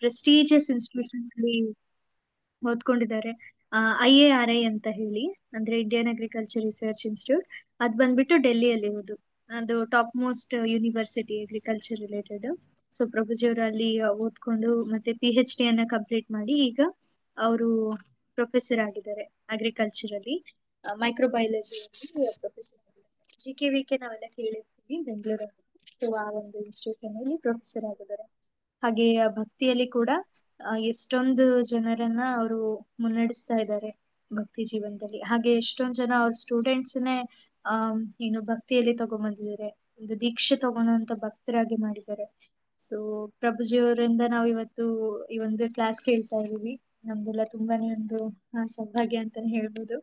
Prestigious institution ಅಲ್ಲಿ ಓದ್ಕೊಂಡಿದ್ದಾರೆ. IARI ಅಂತ ಹೇಳಿ, ಅಂದ್ರೆ ಇಂಡಿಯನ್ ಅಗ್ರಿಕಲ್ಚರ್ ರಿಸರ್ಚ್ ಇನ್ಸ್ಟಿಟ್ಯೂಟ್. ಅದ್ ಬಂದ್ಬಿಟ್ಟು ಡೆಲ್ಲಿಯಲ್ಲಿ ಇರೋದು. ಅದು top most university agriculture related. So Prabhuji ಅವರು ಅಲ್ಲಿ ಓದ್ಕೊಂಡು ಮತ್ತೆ PhD ಅನ್ನ ಕಂಪ್ಲೀಟ್ ಮಾಡಿ ಈಗ ಅವರು ಪ್ರೊಫೆಸರ್ ಆಗಿದ್ದಾರೆ ಅಗ್ರಿಕಲ್ಚರ್ ಅಲ್ಲಿ. ಮೈಕ್ರೋಬಯಾಲಜಿ ಪ್ರೊಫೆಸರ್ ಆಗಿದ್ದಾರೆ. GKVK ನಾವೆಲ್ಲ ಕೇಳಿರ್ತೀವಿ ಬೆಂಗಳೂರಲ್ಲಿ. ಸೊ ಆ ಒಂದು ಇನ್ಸ್ಟಿಟ್ಯೂಷನ್ ಅಲ್ಲಿ ಪ್ರೊಫೆಸರ್ ಆಗಿದ್ದಾರೆ. ಹಾಗೆ ಭಕ್ತಿಯಲ್ಲಿ ಕೂಡ ಎಷ್ಟೊಂದು ಜನರನ್ನ ಅವರು ಮುನ್ನಡೆಸ್ತಾ ಇದ್ದಾರೆ ಭಕ್ತಿ ಜೀವನದಲ್ಲಿ. ಹಾಗೆ ಎಷ್ಟೊಂದ್ ಜನ ಅವ್ರ ಸ್ಟೂಡೆಂಟ್ಸ್ನೇ ಏನು ಭಕ್ತಿಯಲ್ಲಿ ತಗೊಂಡ್ಬಂದಿದ್ದಾರೆ, ಒಂದು ದೀಕ್ಷೆ ತಗೊಳ್ಳೋಂತ ಭಕ್ತರಾಗಿ ಮಾಡಿದ್ದಾರೆ. ಸೊ ಪ್ರಭುಜಿ ಅವರಿಂದ ನಾವು ಇವತ್ತು ಈ ಒಂದು ಕ್ಲಾಸ್ ಕೇಳ್ತಾ ಇದೀವಿ. ನಮ್ದೆಲ್ಲ ತುಂಬಾನೇ ಒಂದು ಸೌಭಾಗ್ಯ ಅಂತಾನೆ ಹೇಳ್ಬೋದು.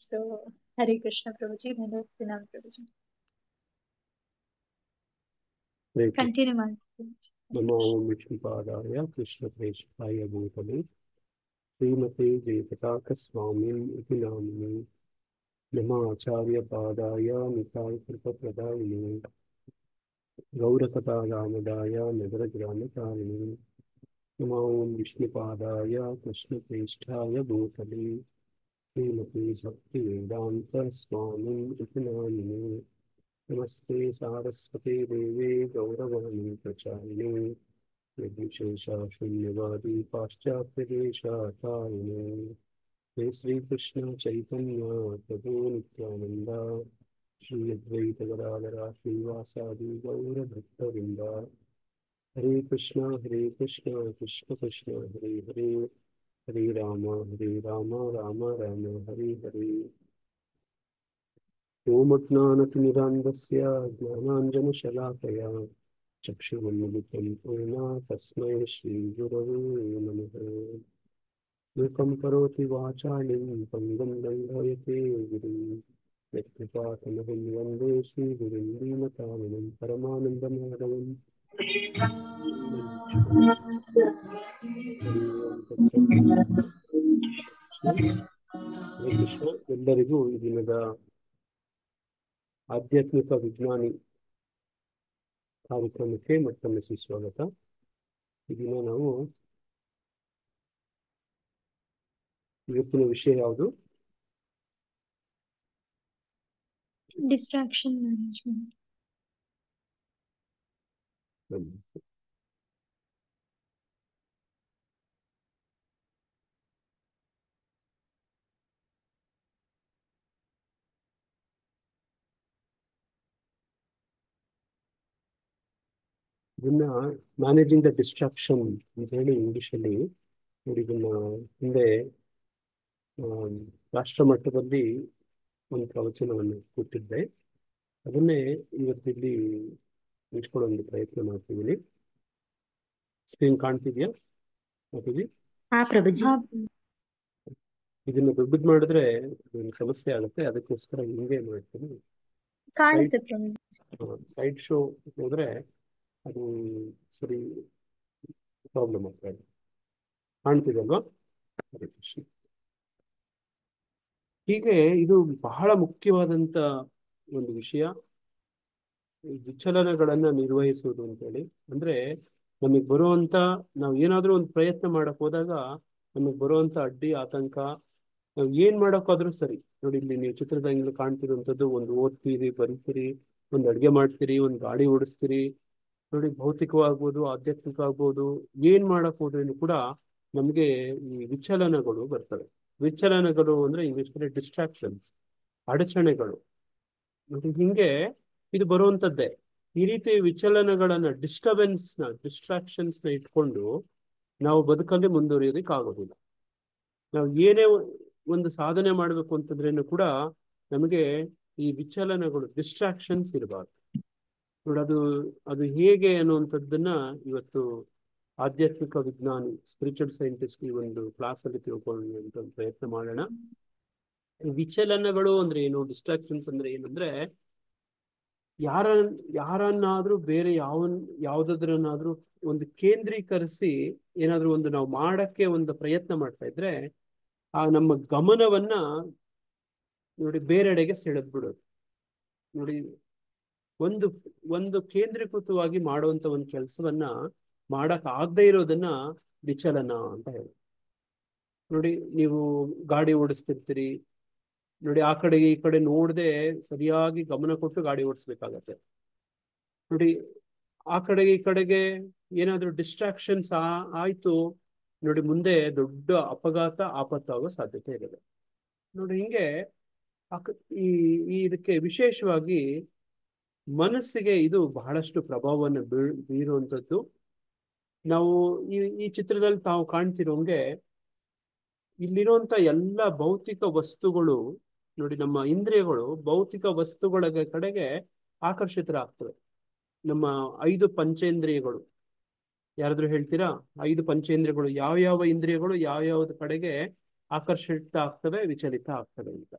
ಸೊ ಹರೇ ಕೃಷ್ಣ ಪ್ರಭುಜಿ, ಧನ್ಯವಾದ ಪ್ರಭುಜಿ. ಕಂಟಿನ್ಯೂ ಮಾಡ್ತೀವಿ. ನಮೋ ವಿಷ್ಣುಪಾದಾಯ ಕೃಷ್ಣಪ್ರೇಷ್ಠಾಯ ಭೂತಲೆ ಶ್ರೀಮತೆ ಜಯಪತಾಕಸ್ವಾಮಿ ಇತಿ ನಾಮಿನಿ. ನಮ ಆಚಾರ್ಯಪಾದಾಯ ನಿತಾಯಕೃಪಪ್ರದಾಯಿನಿ ಗೌರಕಥಾರಾಮದಾಯ ನಗರಗ್ರಾಮಚಾರಿಣಿ. ನಮೋ ವಿಷ್ಣುಪಾದಾಯ ಕೃಷ್ಣಪ್ರೇಷ್ಠಾಯ ಭೂತಲೆ ಶ್ರೀಮತೆ ಭಕ್ತಿವೇದಾಂತ ಸ್ವಾಮಿ ಇತಿ ನಾಮಿನಿ. ನಮಸ್ತೆ ಸಾರಸ್ವತಿ ದೇವಿ ಗೌರವಾಣಿ ಪ್ರಚಾರಿಣೆ ನಿರ್ವಿಶೇಷ ಶೂನ್ಯವಾದಿ ಪಾಶ್ಚಾತ್ಯ ದೇಶಾಚಾರಿಣೆ. ಹೇ ಶ್ರೀಕೃಷ್ಣ ಚೈತನ್ಯ ಪ್ರಭು ನಿತ್ಯಾನಂದ ಶ್ರೀ ಅದ್ವೈತ ಗದಾಧರ ಶ್ರೀವಾಸಾದಿ ಗೌರ ಭಕ್ತವೃಂದ. ಹರೇ ಕೃಷ್ಣ ಕೃಷ್ಣ ಕೃಷ್ಣ ಹರೇ ಹರೇ, ಹರೇ ರಾಮ ರಾಮ ರಾಮ ಹರೇ ಹರೇ. ಓಂ ಅಜ್ಞಾನತಿಮಿರಾಂಧಸ್ಯ ಜ್ಞಾನಾಂಜನಶಲಾಕಯಾ ಚಕ್ಷುರುನ್ಮಿಲಿತಂ ಯೇನ ತಸ್ಮೈ ಶ್ರೀಗುರವೇ ನಮಃ. ಮೂಕಂ ಕರೋತಿ ವಾಚಾಲಿಂ ಪಂಗುಂ ಲಂಘಯತೆ ಗಿರಿಂ ಯತ್ಕೃಪಾತಮಹಂ ವಂದೇ ಶ್ರೀಗುರುಂ ದೀನತಾರಿಣಂ ಪರಮಾನಂದಮಾಧವಂ. ಹರೇ ಕೃಷ್ಣ. ಎಲ್ಲರಿಗೂ ಈ ದಿನದ ಆಧ್ಯಾತ್ಮಿಕ ವಿಜ್ಞಾನಿ ಕಾರ್ಯಕ್ರಮಕ್ಕೆ ಮತ್ತೊಮ್ಮೆ ಸುಸ್ವಾಗತ. ಈ ದಿನ ನಾವು ಇವತ್ತಿನ ವಿಷಯ ಯಾವುದು? Distraction management. ಇದನ್ನ ಮ್ಯಾನೇಜಿಂಗ್ ದ ಡಿಸ್ಟ್ರಾಕ್ಷನ್ ಅಂತ ಹೇಳಿ ಇಂಗ್ಲಿಷಲ್ಲಿ ನೋಡಿ. ಇದನ್ನ ಹಿಂದೆ ರಾಷ್ಟ್ರ ಮಟ್ಟದಲ್ಲಿ ಒಂದು ಪ್ರವಚನವನ್ನು ಕೊಟ್ಟಿದ್ದೆ. ಅದನ್ನೇ ಇವತ್ತಿಲ್ಲಿ ಹಂಚ್ಕೊಳ್ಳೋ ಒಂದು ಪ್ರಯತ್ನ ಮಾಡ್ತಿದ್ದೀನಿ. ಸ್ಕ್ರೀನ್ ಕಾಣ್ತಿದ್ಯಾ ಮಾತಾಜಿ? ಇದನ್ನ ದೊಡ್ಡದು ಮಾಡಿದ್ರೆ ಒಂದು ಸಮಸ್ಯೆ ಆಗುತ್ತೆ, ಅದಕ್ಕೋಸ್ಕರ ಹಿಂಗೆ ಮಾಡ್ತೀನಿ. ಸೈಡ್ ಶೋ ಹೋದ್ರೆ ಅದು ಸರಿ ಪ್ರಾಬ್ಲಮ್ ಆಗ್ತಾ ಇದೆ. ಕಾಣ್ತಿದಲ್ವಾ? ಹೀಗೆ ಇದು ಬಹಳ ಮುಖ್ಯವಾದಂತ ಒಂದು ವಿಷಯ, ವಿಚಲನಗಳನ್ನ ನಿರ್ವಹಿಸುವುದು ಅಂತೇಳಿ. ಅಂದ್ರೆ ನಮಗೆ ಬರುವಂತ, ನಾವು ಏನಾದ್ರೂ ಒಂದು ಪ್ರಯತ್ನ ಮಾಡಕ್ ಹೋದಾಗ ನಮಗೆ ಬರುವಂತ ಅಡ್ಡಿ ಆತಂಕ, ನಾವು ಏನ್ ಮಾಡೋಕ್ಕಾದ್ರೂ ಸರಿ. ನೋಡಿ ಇಲ್ಲಿ ನೀವು ಚಿತ್ರದಂಗಲ್ಲಿ ಕಾಣ್ತಿರುವಂಥದ್ದು, ಒಂದು ಓದ್ತೀರಿ, ಬರೀತೀರಿ, ಒಂದು ಅಡ್ಗೆ ಮಾಡ್ತೀರಿ, ಒಂದು ಗಾಡಿ ಓಡಿಸ್ತೀರಿ. ನೋಡಿ, ಭೌತಿಕವಾಗ್ಬೋದು, ಆಧ್ಯಾತ್ಮಿಕ ಆಗ್ಬೋದು, ಏನ್ ಮಾಡಕ್ ಹೋದ್ರೂ ಕೂಡ ನಮ್ಗೆ ಈ ವಿಚಲನಗಳು ಬರ್ತವೆ. ವಿಚಲನಗಳು ಅಂದ್ರೆ ಇಂಗ್ಲಿಷ್ ಡಿಸ್ಟ್ರಾಕ್ಷನ್ಸ್, ಅಡಚಣೆಗಳು. ನೋಡಿ ಹಿಂಗೆ ಇದು ಬರುವಂತದ್ದೇ. ಈ ರೀತಿ ವಿಚಲನಗಳನ್ನ, ಡಿಸ್ಟ್ರಾಕ್ಷನ್ಸ್ ನ ಇಟ್ಕೊಂಡು ನಾವು ಬದುಕಲ್ಲಿ ಮುಂದುವರಿಯೋದಕ್ಕೆ ಆಗೋದಿಲ್ಲ. ನಾವು ಏನೇ ಒಂದು ಸಾಧನೆ ಮಾಡಬೇಕು ಅಂತಂದ್ರೇನು ಕೂಡ ನಮಗೆ ಈ ವಿಚಲನಗಳು, ಡಿಸ್ಟ್ರಾಕ್ಷನ್ಸ್ ಇರಬಾರ್ದು. ನೋಡಿ ಅದು ಹೇಗೆ ಅನ್ನುವಂಥದ್ದನ್ನ ಇವತ್ತು ಆಧ್ಯಾತ್ಮಿಕ ವಿಜ್ಞಾನಿ, ಸ್ಪಿರಿಚುವಲ್ ಸೈಂಟಿಸ್ಟ್ ಈ ಒಂದು ಕ್ಲಾಸ್ ಅಲ್ಲಿ ತಿಳ್ಕೊಳ್ಳುವಂತ ಪ್ರಯತ್ನ ಮಾಡೋಣ. ವಿಚಲನಗಳು ಅಂದ್ರೆ ಏನು, ಡಿಸ್ಟ್ರಾಕ್ಷನ್ಸ್ ಅಂದ್ರೆ ಏನಂದ್ರೆ, ಯಾರನ್ನಾದ್ರೂ ಬೇರೆ ಯಾವ್ದಾದ್ರನ್ನಾದ್ರೂ ಒಂದು ಕೇಂದ್ರೀಕರಿಸಿ ಏನಾದ್ರೂ ಒಂದು ನಾವು ಮಾಡಕ್ಕೆ ಒಂದು ಪ್ರಯತ್ನ ಮಾಡ್ತಾ ಇದ್ರೆ ಆ ನಮ್ಮ ಗಮನವನ್ನ ನೋಡಿ ಬೇರೆಡೆಗೆ ಸೆಳೆದ್ ಬಿಡೋದು. ನೋಡಿ, ಒಂದು ಕೇಂದ್ರೀಕೃತವಾಗಿ ಮಾಡುವಂತ ಒಂದು ಕೆಲಸವನ್ನ ಮಾಡಕ್ ಆಗದೆ ಇರೋದನ್ನ ವಿಚಲನ ಅಂತ ಹೇಳಿ. ನೋಡಿ, ನೀವು ಗಾಡಿ ಓಡಿಸ್ತಿರ್ತೀರಿ, ನೋಡಿ ಆ ಕಡೆಗೆ ಈ ಕಡೆ ನೋಡದೆ ಸರಿಯಾಗಿ ಗಮನ ಕೊಟ್ಟು ಗಾಡಿ ಓಡಿಸ್ಬೇಕಾಗತ್ತೆ. ನೋಡಿ, ಆ ಕಡೆಗೆ ಈ ಕಡೆಗೆ ಏನಾದ್ರೂ ಡಿಸ್ಟ್ರಾಕ್ಷನ್ಸ್ ಆಯ್ತು, ನೋಡಿ ಮುಂದೆ ದೊಡ್ಡ ಅಪಘಾತ ಆಪತ್ತಾಗೋ ಸಾಧ್ಯತೆ ಇರುತ್ತೆ. ನೋಡಿ ಹಿಂಗೆ ಅಕ- ಈ ಈ ಇದಕ್ಕೆ ವಿಶೇಷವಾಗಿ ಮನಸ್ಸಿಗೆ ಇದು ಬಹಳಷ್ಟು ಪ್ರಭಾವವನ್ನು ಬೀರುವಂಥದ್ದು. ನಾವು ಈ ಚಿತ್ರದಲ್ಲಿ ತಾವು ಕಾಣ್ತಿರೋಂಗೆ ಇಲ್ಲಿರುವಂತ ಎಲ್ಲ ಭೌತಿಕ ವಸ್ತುಗಳು, ನೋಡಿ ನಮ್ಮ ಇಂದ್ರಿಯಗಳು ಭೌತಿಕ ವಸ್ತುಗಳ ಕಡೆಗೆ ಆಕರ್ಷಿತರಾಗ್ತವೆ. ನಮ್ಮ 5 ಪಂಚೇಂದ್ರಿಯಗಳು, ಯಾರಾದ್ರೂ ಹೇಳ್ತೀರಾ? 5 ಪಂಚೇಂದ್ರಿಯಗಳು ಯಾವ ಯಾವ ಇಂದ್ರಿಯಗಳು ಯಾವ ಯಾವ್ದ ಕಡೆಗೆ ಆಕರ್ಷಿತ ಆಗ್ತವೆ, ವಿಚಲಿತ ಆಗ್ತವೆ ಅಂತ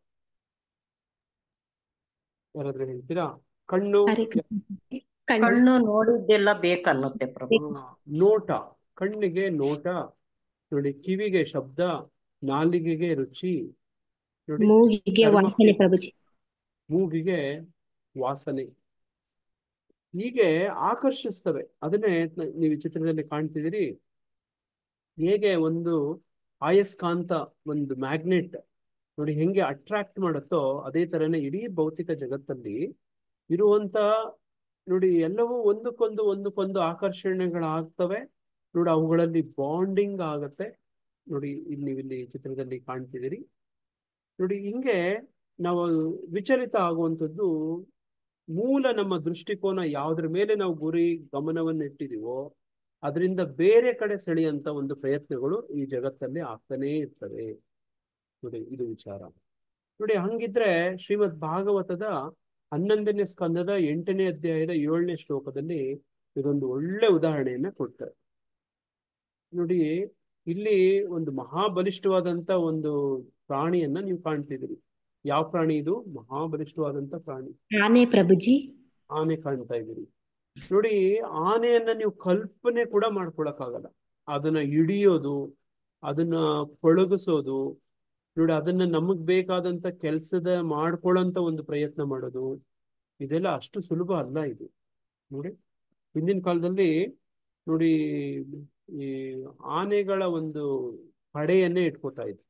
ಯಾರಾದ್ರೂ ಹೇಳ್ತೀರಾ? ಕಣ್ಣು, ಕಣ್ಣು ಕಣ್ಣು ನೋಡಿದ್ದೆಲ್ಲ ಬೇಕನ್ನುತ್ತೆ ಪ್ರಭು. ನೋಟ, ಕಣ್ಣಿಗೆ ನೋಟ, ನೋಡಿ ಕಿವಿಗೆ ಶಬ್ದ, ನಾಲಿಗೆಗೆ ರುಚಿ, ನೋಡಿ ಮೂಗಿಗೆ ವಾಸನೆ ಚರ್ಮಕ್ಕೆ, ಪ್ರಭುಜಿ. ಮೂಗಿಗೆ ವಾಸನೆ, ಹೀಗೆ ಆಕರ್ಷಿಸ್ತವೆ. ಅದನ್ನೇ ನೀವು ಈ ಚಿತ್ರದಲ್ಲಿ ಕಾಣ್ತಿದ್ದೀರಿ. ಹೇಗೆ ಒಂದು ಆಯಸ್ಕಾಂತ, ಒಂದು ಮ್ಯಾಗ್ನೆಟ್ ನೋಡಿ ಹೆಂಗೆ ಅಟ್ರಾಕ್ಟ್ ಮಾಡುತ್ತೋ, ಅದೇ ತರನೇ ಇಡೀ ಭೌತಿಕ ಜಗತ್ತಲ್ಲಿ ಇರುವಂತ ನೋಡಿ ಎಲ್ಲವೂ ಒಂದಕ್ಕೊಂದು ಆಕರ್ಷಣೆಗಳಾಗ್ತವೆ. ನೋಡಿ ಅವುಗಳಲ್ಲಿ ಬಾಂಡಿಂಗ್ ಆಗತ್ತೆ. ನೋಡಿ ಇಲ್ಲಿ ನೀವು ಇಲ್ಲಿ ಚಿತ್ರದಲ್ಲಿ ಕಾಣ್ತಿದ್ದೀರಿ. ನೋಡಿ ಹಿಂಗೆ ನಾವು ವಿಚಲಿತ ಆಗುವಂಥದ್ದು ಮೂಲ ನಮ್ಮ ದೃಷ್ಟಿಕೋನ ಯಾವುದ್ರ ಮೇಲೆ ನಾವು ಗುರಿ ಗಮನವನ್ನು ಇಟ್ಟಿದೀವೋ ಅದರಿಂದ ಬೇರೆ ಕಡೆ ಸೆಳೆಯಂತ ಒಂದು ಪ್ರಯತ್ನಗಳು ಈ ಜಗತ್ತಲ್ಲಿ ಆಗ್ತಾನೇ ಇರ್ತವೆ. ನೋಡಿ ಇದು ವಿಚಾರ. ನೋಡಿ ಹಂಗಿದ್ರೆ ಶ್ರೀಮದ್ ಭಾಗವತದ 11ನೇ ಸ್ಕಂದದ 8ನೇ ಅಧ್ಯಾಯದ 7ನೇ ಶ್ಲೋಕದಲ್ಲಿ ಇದೊಂದು ಒಳ್ಳೆ ಉದಾಹರಣೆಯನ್ನ ಕೊಡ್ತಾರೆ. ನೋಡಿ, ಇಲ್ಲಿ ಒಂದು ಮಹಾಬಲಿಷ್ಠವಾದಂತ ಒಂದು ಪ್ರಾಣಿಯನ್ನ ನೀವು ಕಾಣ್ತಿದ್ದೀರಿ. ಯಾವ ಪ್ರಾಣಿ ಇದು? ಮಹಾಬಲಿಷ್ಠವಾದಂತ ಪ್ರಾಣಿ, ಆನೆ ಪ್ರಭುಜಿ. ಆನೆ ಕಾಣ್ತಾ ಇದ್ದೀರಿ. ನೋಡಿ, ಆನೆಯನ್ನ ನೀವು ಕಲ್ಪನೆ ಕೂಡ ಮಾಡ್ಕೊಳಕ್ಕಾಗಲ್ಲ. ಅದನ್ನ ಹಿಡಿಯೋದು, ಅದನ್ನ ಪಳಗಿಸೋದು, ನೋಡಿ ಅದನ್ನ ನಮಗ್ ಬೇಕಾದಂತ ಕೆಲ್ಸದ ಮಾಡ್ಕೊಳ್ಳೋಂತ ಒಂದು ಪ್ರಯತ್ನ ಮಾಡೋದು, ಇದೆಲ್ಲ ಅಷ್ಟು ಸುಲಭ ಅಲ್ಲ ಇದು. ನೋಡಿ ಹಿಂದಿನ ಕಾಲದಲ್ಲಿ ನೋಡಿ ಈ ಆನೆಗಳ ಒಂದು ಪಡೆಯನ್ನೇ ಇಟ್ಕೋತಾ ಇದ್ರು.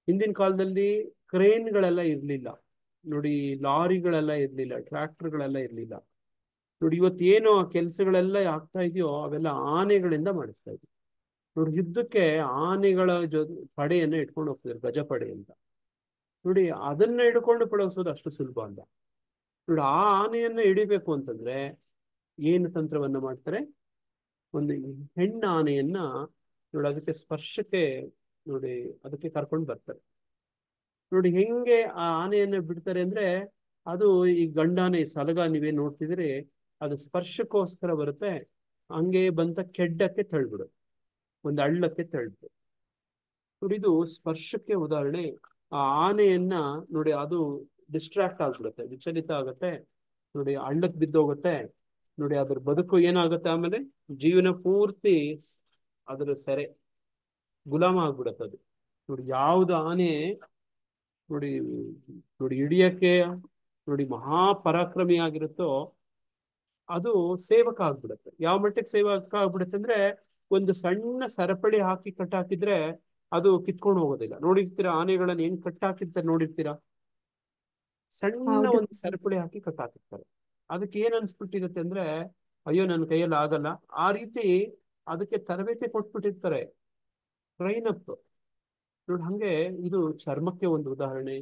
ಹಿಂದಿನ ಕಾಲದಲ್ಲಿ ಕ್ರೇನ್ಗಳೆಲ್ಲ ಇರ್ಲಿಲ್ಲ, ನೋಡಿ ಲಾರಿಗಳೆಲ್ಲ ಇರ್ಲಿಲ್ಲ, ಟ್ರ್ಯಾಕ್ಟರ್ಗಳೆಲ್ಲ ಇರ್ಲಿಲ್ಲ. ನೋಡಿ ಇವತ್ತೇನು ಆ ಕೆಲಸಗಳೆಲ್ಲ ಆಗ್ತಾ ಇದೆಯೋ ಅವೆಲ್ಲ ಆನೆಗಳಿಂದ ಮಾಡಿಸ್ತಾ ಇದ್ವಿ. ನೋಡಿ ಯುದ್ಧಕ್ಕೆ ಆನೆಗಳ ಪಡೆಯನ್ನ ಇಟ್ಕೊಂಡು ಹೋಗ್ತಿದ್ರು, ಗಜಪಡೆ ಅಂತ. ನೋಡಿ ಅದನ್ನ ಹಿಡ್ಕೊಂಡು ಪಳಗಿಸೋದು ಅಷ್ಟು ಸುಲಭ ಅಲ್ಲ. ನೋಡಿ ಆ ಆನೆಯನ್ನ ಹಿಡಿಬೇಕು ಅಂತಂದ್ರೆ ಏನು ತಂತ್ರವನ್ನ ಮಾಡ್ತಾರೆ? ಒಂದು ಹೆಣ್ಣು ಆನೆಯನ್ನ ನೋಡಿ ಅದಕ್ಕೆ ಸ್ಪರ್ಶಕ್ಕೆ ನೋಡಿ ಅದಕ್ಕೆ ಕರ್ಕೊಂಡು ಬರ್ತಾರೆ. ನೋಡಿ ಹೆಂಗೆ ಆ ಆನೆಯನ್ನ ಬಿಡ್ತಾರೆ ಅಂದ್ರೆ, ಅದು ಈ ಗಂಡಾನೆ ಸಲಗ ನೀವೇ ನೋಡ್ತಿದ್ರೆ ಅದು ಸ್ಪರ್ಶಕ್ಕೋಸ್ಕರ ಬರುತ್ತೆ, ಹಂಗೆ ಬಂತ ಕೆಡ್ಡಕ್ಕೆ ತಳ್ಬಿಡುತ್ತೆ, ಒಂದು ಹಳ್ಳಕ್ಕೆ ತಳ್ಬಿಡುತ್ತೆ. ನೋಡಿ ಇದು ಸ್ಪರ್ಶಕ್ಕೆ ಉದಾಹರಣೆ. ಆ ಆನೆಯನ್ನ ನೋಡಿ ಅದು ಡಿಸ್ಟ್ರಾಕ್ಟ್ ಆಗ್ಬಿಡುತ್ತೆ, ವಿಚಲಿತ ಆಗುತ್ತೆ, ನೋಡಿ ಹಳ್ಳಕ್ಕೆ ಬಿದ್ದೋಗುತ್ತೆ. ನೋಡಿ ಅದ್ರ ಬದುಕು ಏನಾಗುತ್ತೆ, ಆಮೇಲೆ ಜೀವನ ಪೂರ್ತಿ ಅದ್ರ ಸೆರೆ ಗುಲಾಮ ಆಗ್ಬಿಡತ್ತೆ ಅದು. ನೋಡಿ ಯಾವ್ದು ಆನೆ ನೋಡಿ ನೋಡಿ ಹಿಡಿಯಕ್ಕೆ ನೋಡಿ ಮಹಾಪರಾಕ್ರಮಿ ಆಗಿರುತ್ತೋ ಅದು ಸೇವಕ ಆಗ್ಬಿಡುತ್ತೆ. ಯಾವ ಮಟ್ಟಕ್ಕೆ ಸೇವಕ ಆಗ್ಬಿಡುತ್ತೆ ಅಂದ್ರೆ, ಒಂದು ಸಣ್ಣ ಸರಪಳಿ ಹಾಕಿ ಕಟ್ಟಾಕಿದ್ರೆ ಅದು ಕಿತ್ಕೊಂಡು ಹೋಗೋದಿಲ್ಲ. ನೋಡಿರ್ತೀರಾ ಆನೆಗಳನ್ನ ಹೆಂಗ್ ಕಟ್ಟಾಕಿರ್ತಾರೆ ನೋಡಿರ್ತೀರಾ? ಸಣ್ಣ ಒಂದು ಸರಪಳಿ ಹಾಕಿ ಕಟ್ಟಾಕಿರ್ತಾರೆ. ಅದಕ್ಕೆ ಏನ್ ಅನ್ಸ್ಬಿಟ್ಟಿರುತ್ತೆ ಅಂದ್ರೆ, ಅಯ್ಯೋ ನನ್ನ ಕೈಯಲ್ಲಿ ಆಗಲ್ಲ. ಆ ರೀತಿ ಅದಕ್ಕೆ ತರಬೇತಿ ಕೊಟ್ಬಿಟ್ಟಿರ್ತಾರೆ, ಟ್ರೈನ್ ಅಪ್. ನೋಡಿ ಹಂಗೆ ಇದು ಚರ್ಮಕ್ಕೆ ಒಂದು ಉದಾಹರಣೆ.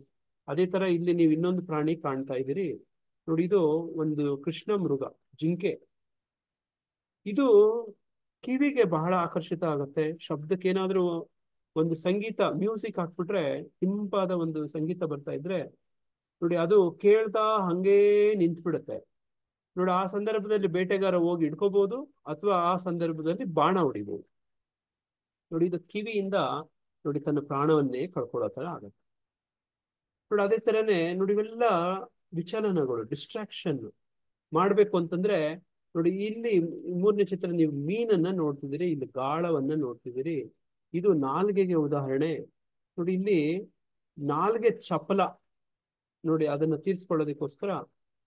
ಅದೇ ತರ ಇಲ್ಲಿ ನೀವು ಇನ್ನೊಂದು ಪ್ರಾಣಿ ಕಾಣ್ತಾ ಇದ್ದೀರಿ. ನೋಡಿ ಇದು ಒಂದು ಕೃಷ್ಣ ಮೃಗ, ಜಿಂಕೆ. ಇದು ಕಿವಿಗೆ ಬಹಳ ಆಕರ್ಷಿತ ಆಗುತ್ತೆ. ಶಬ್ದಕ್ಕೆ ಏನಾದ್ರೂ ಒಂದು ಸಂಗೀತ ಮ್ಯೂಸಿಕ್ ಹಾಕ್ಬಿಟ್ರೆ, ಹಿಂಪಾದ ಒಂದು ಸಂಗೀತ ಬರ್ತಾ ಇದ್ರೆ ನೋಡಿ ಅದು ಕೇಳ್ತಾ ಹಂಗೇ ನಿಂತ್ಬಿಡುತ್ತೆ. ನೋಡಿ ಆ ಸಂದರ್ಭದಲ್ಲಿ ಬೇಟೆಗಾರ ಹೋಗಿ ಹಿಡ್ಕೋಬಹುದು, ಅಥವಾ ಆ ಸಂದರ್ಭದಲ್ಲಿ ಬಾಣ ಹೊಡಿಬಹುದು. ನೋಡಿ ಇದು ಕಿವಿಯಿಂದ ನೋಡಿ ತನ್ನ ಪ್ರಾಣವನ್ನೇ ಕಳ್ಕೊಳ್ಳೋ ತರ ಆಗುತ್ತೆ. ನೋಡಿ ಅದೇ ತರನೇ ನೋಡಿ ಇವೆಲ್ಲ ವಿಚಲನಗಳು, ಡಿಸ್ಟ್ರಾಕ್ಷನ್ ಮಾಡ್ಬೇಕು ಅಂತಂದ್ರೆ ನೋಡಿ ಇಲ್ಲಿ 3ನೇ ಚಿತ್ರ ನೀವು ಮೀನನ್ನ ನೋಡ್ತಿದ್ದೀರಿ, ಇಲ್ಲಿ ಗಾಳವನ್ನ ನೋಡ್ತಿದ್ದೀರಿ. ಇದು ನಾಲ್ಗೆಗೆ ಉದಾಹರಣೆ. ನೋಡಿ ಇಲ್ಲಿ ನಾಲ್ಗೆ ಚಪಲ, ನೋಡಿ ಅದನ್ನ ತೀರ್ಸ್ಕೊಳ್ಳೋದಕ್ಕೋಸ್ಕರ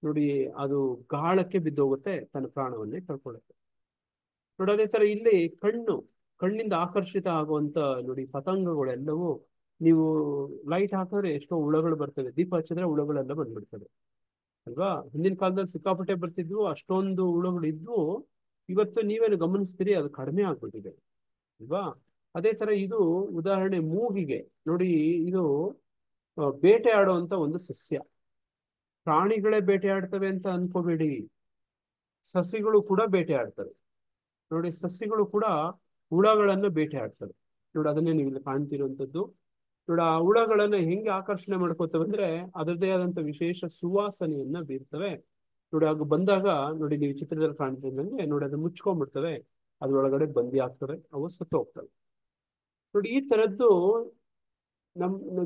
ನೋಡಿ ಅದು ಗಾಳಕ್ಕೆ ಬಿದ್ದೋಗುತ್ತೆ, ತನ್ನ ಪ್ರಾಣವನ್ನೇ ಕಳ್ಕೊಳ್ಳುತ್ತೆ. ನೋಡಿ ಅದೇ ತರ ಇಲ್ಲಿ ಕಣ್ಣಿಂದ ಆಕರ್ಷಿತ ಆಗುವಂತ ನೋಡಿ ಪತಂಗಗಳೆಲ್ಲವೂ ನೀವು ಲೈಟ್ ಹಾಕಿದ್ರೆ ಎಷ್ಟೋ ಹುಳಗಳು ಬರ್ತವೆ, ದೀಪ ಹಚ್ಚಿದ್ರೆ ಹುಳಗಳೆಲ್ಲ ಬಂದ್ಬಿಡ್ತವೆ ಅಲ್ವಾ. ಹಿಂದಿನ ಕಾಲದಲ್ಲಿ ಸಿಕ್ಕಾಪಟ್ಟೆ ಬರ್ತಿದ್ವು, ಅಷ್ಟೊಂದು ಹುಳುಗಳು ಇದ್ವು. ಇವತ್ತು ನೀವೇನು ಗಮನಿಸ್ತೀರಿ, ಅದು ಕಡಿಮೆ ಆಗ್ಬಿಟ್ಟಿದೆ ಅಲ್ವಾ. ಅದೇ ತರ ಇದು ಉದಾಹರಣೆ ಮೂಗಿಗೆ ನೋಡಿ, ಇದು ಬೇಟೆ ಆಡುವಂತ ಒಂದು ಸಸ್ಯ. ಪ್ರಾಣಿಗಳೇ ಬೇಟೆ ಆಡ್ತವೆ ಅಂತ ಅನ್ಕೋಬೇಡಿ, ಸಸಿಗಳು ಕೂಡ ಬೇಟೆ ಆಡ್ತವೆ. ನೋಡಿ ಸಸ್ಯಗಳು ಕೂಡ ಹುಳಗಳನ್ನ ಬೇಟೆ ಆಡ್ತವೆ. ನೋಡಿ ಅದನ್ನೇ ನೀವು ಇಲ್ಲಿ ಕಾಣ್ತಿರುವಂತದ್ದು. ನೋಡಿ ಆ ಹುಳಗಳನ್ನ ಹೆಂಗೆ ಆಕರ್ಷಣೆ ಮಾಡ್ಕೋತವೆ ಅಂದ್ರೆ ಅದರದೇ ಆದಂತ ವಿಶೇಷ ಸುವಾಸನೆಯನ್ನ ಬೀರ್ತವೆ. ನೋಡಿ ಆಗ ಬಂದಾಗ ನೋಡಿ ನೀವು ಚಿತ್ರದಲ್ಲಿ ಕಾಣ್ತಿದ್ದಂಗೆ ನೋಡಿ ಅದು ಮುಚ್ಕೊಂಡ್ಬಿಡ್ತವೆ, ಅದ್ರೊಳಗಡೆ ಬಂದಿ ಆಗ್ತವೆ, ಅವು ಸತ್ತು ಹೋಗ್ತವೆ. ನೋಡಿ ಈ ತರದ್ದು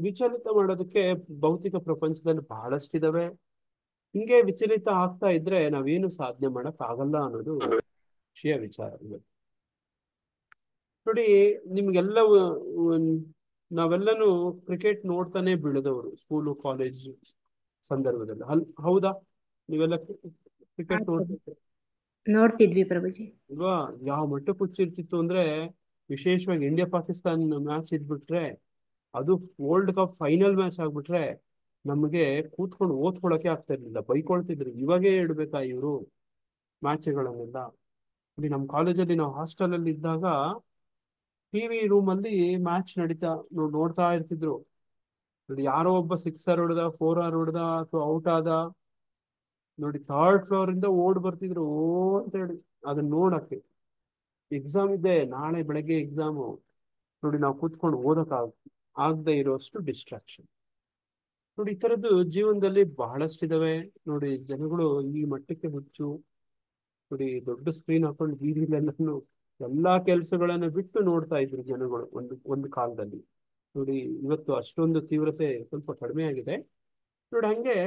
ವಿಚಲಿತ ಮಾಡೋದಕ್ಕೆ ಭೌತಿಕ ಪ್ರಪಂಚದಲ್ಲಿ ಬಹಳಷ್ಟಿದಾವೆ. ಹಿಂಗೆ ವಿಚಲಿತ ಆಗ್ತಾ ಇದ್ರೆ ನಾವೇನು ಸಾಧನೆ ಮಾಡಕ್ ಆಗಲ್ಲ ಅನ್ನೋದು ವಿಚಾರ ಇವತ್ತು. ನೋಡಿ ನಿಮ್ಗೆಲ್ಲ ನಾವೆಲ್ಲನೂ ಕ್ರಿಕೆಟ್ ನೋಡ್ತಾನೆ ಬೆಳೆದವರು ಸ್ಕೂಲು ಕಾಲೇಜ್ ಸಂದರ್ಭದಲ್ಲಿ ಹೌದಾ? ನೀವೆಲ್ಲ ಕ್ರಿಕೆಟ್ ನೋಡ್ತಿದ್ರೆ ನೋಡ್ತಿದ್ವಿ ಪ್ರಭುಜಿ ಅಲ್ವಾ? ಯಾವ ಮಟ್ಟಕ್ಕೆ ಹುಚ್ಚಿರ್ತಿತ್ತು ಅಂದ್ರೆ ವಿಶೇಷವಾಗಿ ಇಂಡಿಯಾ ಪಾಕಿಸ್ತಾನ್ ಮ್ಯಾಚ್ ಇದ್ಬಿಟ್ರೆ, ಅದು ವರ್ಲ್ಡ್ ಕಪ್ ಫೈನಲ್ ಮ್ಯಾಚ್ ಆಗ್ಬಿಟ್ರೆ ನಮಗೆ ಕೂತ್ಕೊಂಡು ಓದ್ಕೊಳಕ್ಕೆ ಆಗ್ತಾ ಇರ್ಲಿಲ್ಲ, ಬೈಕೊಳ್ತಿದ್ರು. ಇವಾಗೇ ಇಡ್ಬೇಕಾ ಇವರು ಮ್ಯಾಚ್ಗಳನ್ನೆಲ್ಲ. ಇಲ್ಲಿ ನಮ್ಮ ಕಾಲೇಜಲ್ಲಿ ನಾವು ಹಾಸ್ಟೆಲ್ ಅಲ್ಲಿ ಇದ್ದಾಗ ಟಿವಿ ರೂಮ್ ಅಲ್ಲಿ ಮ್ಯಾಚ್ ನಡೀತಾ ನೋಡ್ತಾ ಇರ್ತಿದ್ರು. ನೋಡಿ ಯಾರೋ ಒಬ್ಬ 6 ಹೊಡೆದ 4 ಹೊಡೆದ ಅಥವಾ ಔಟ್ ಆದ, ನೋಡಿ 3rd ಫ್ಲೋರ್ ಇಂದ ಓಡ್ ಬರ್ತಿದ್ರು ಓ ಅಂತ ಹೇಳಿ ಅದನ್ನ ನೋಡಕ್ಕೆ. ಎಕ್ಸಾಮ್ ಇದೆ, ನಾಳೆ ಬೆಳಗ್ಗೆ ಎಕ್ಸಾಮು. ನೋಡಿ ನಾವು ಕೂತ್ಕೊಂಡು ಓದಕ್ ಆಗದೆ ಇರೋಷ್ಟು ಡಿಸ್ಟ್ರಾಕ್ಷನ್. ನೋಡಿ ಈ ತರದ್ದು ಜೀವನದಲ್ಲಿ ಬಹಳಷ್ಟಿದಾವೆ. ನೋಡಿ ಜನಗಳು ಈ ಮಟ್ಟಕ್ಕೆ ಹುಚ್ಚು. ನೋಡಿ ದೊಡ್ಡ ಸ್ಕ್ರೀನ್ ಹಾಕೊಂಡು ಬೀದಿಲೆಲ್ಲೂ ಎಲ್ಲಾ ಕೆಲಸಗಳನ್ನ ಬಿಟ್ಟು ನೋಡ್ತಾ ಇದ್ರು ಜನಗಳು ಒಂದು ಕಾಲದಲ್ಲಿ. ನೋಡಿ ಇವತ್ತು ಅಷ್ಟೊಂದು ತೀವ್ರತೆ ಸ್ವಲ್ಪ ಕಡಿಮೆ ಆಗಿದೆ. ನೋಡಿ ಹಂಗೆ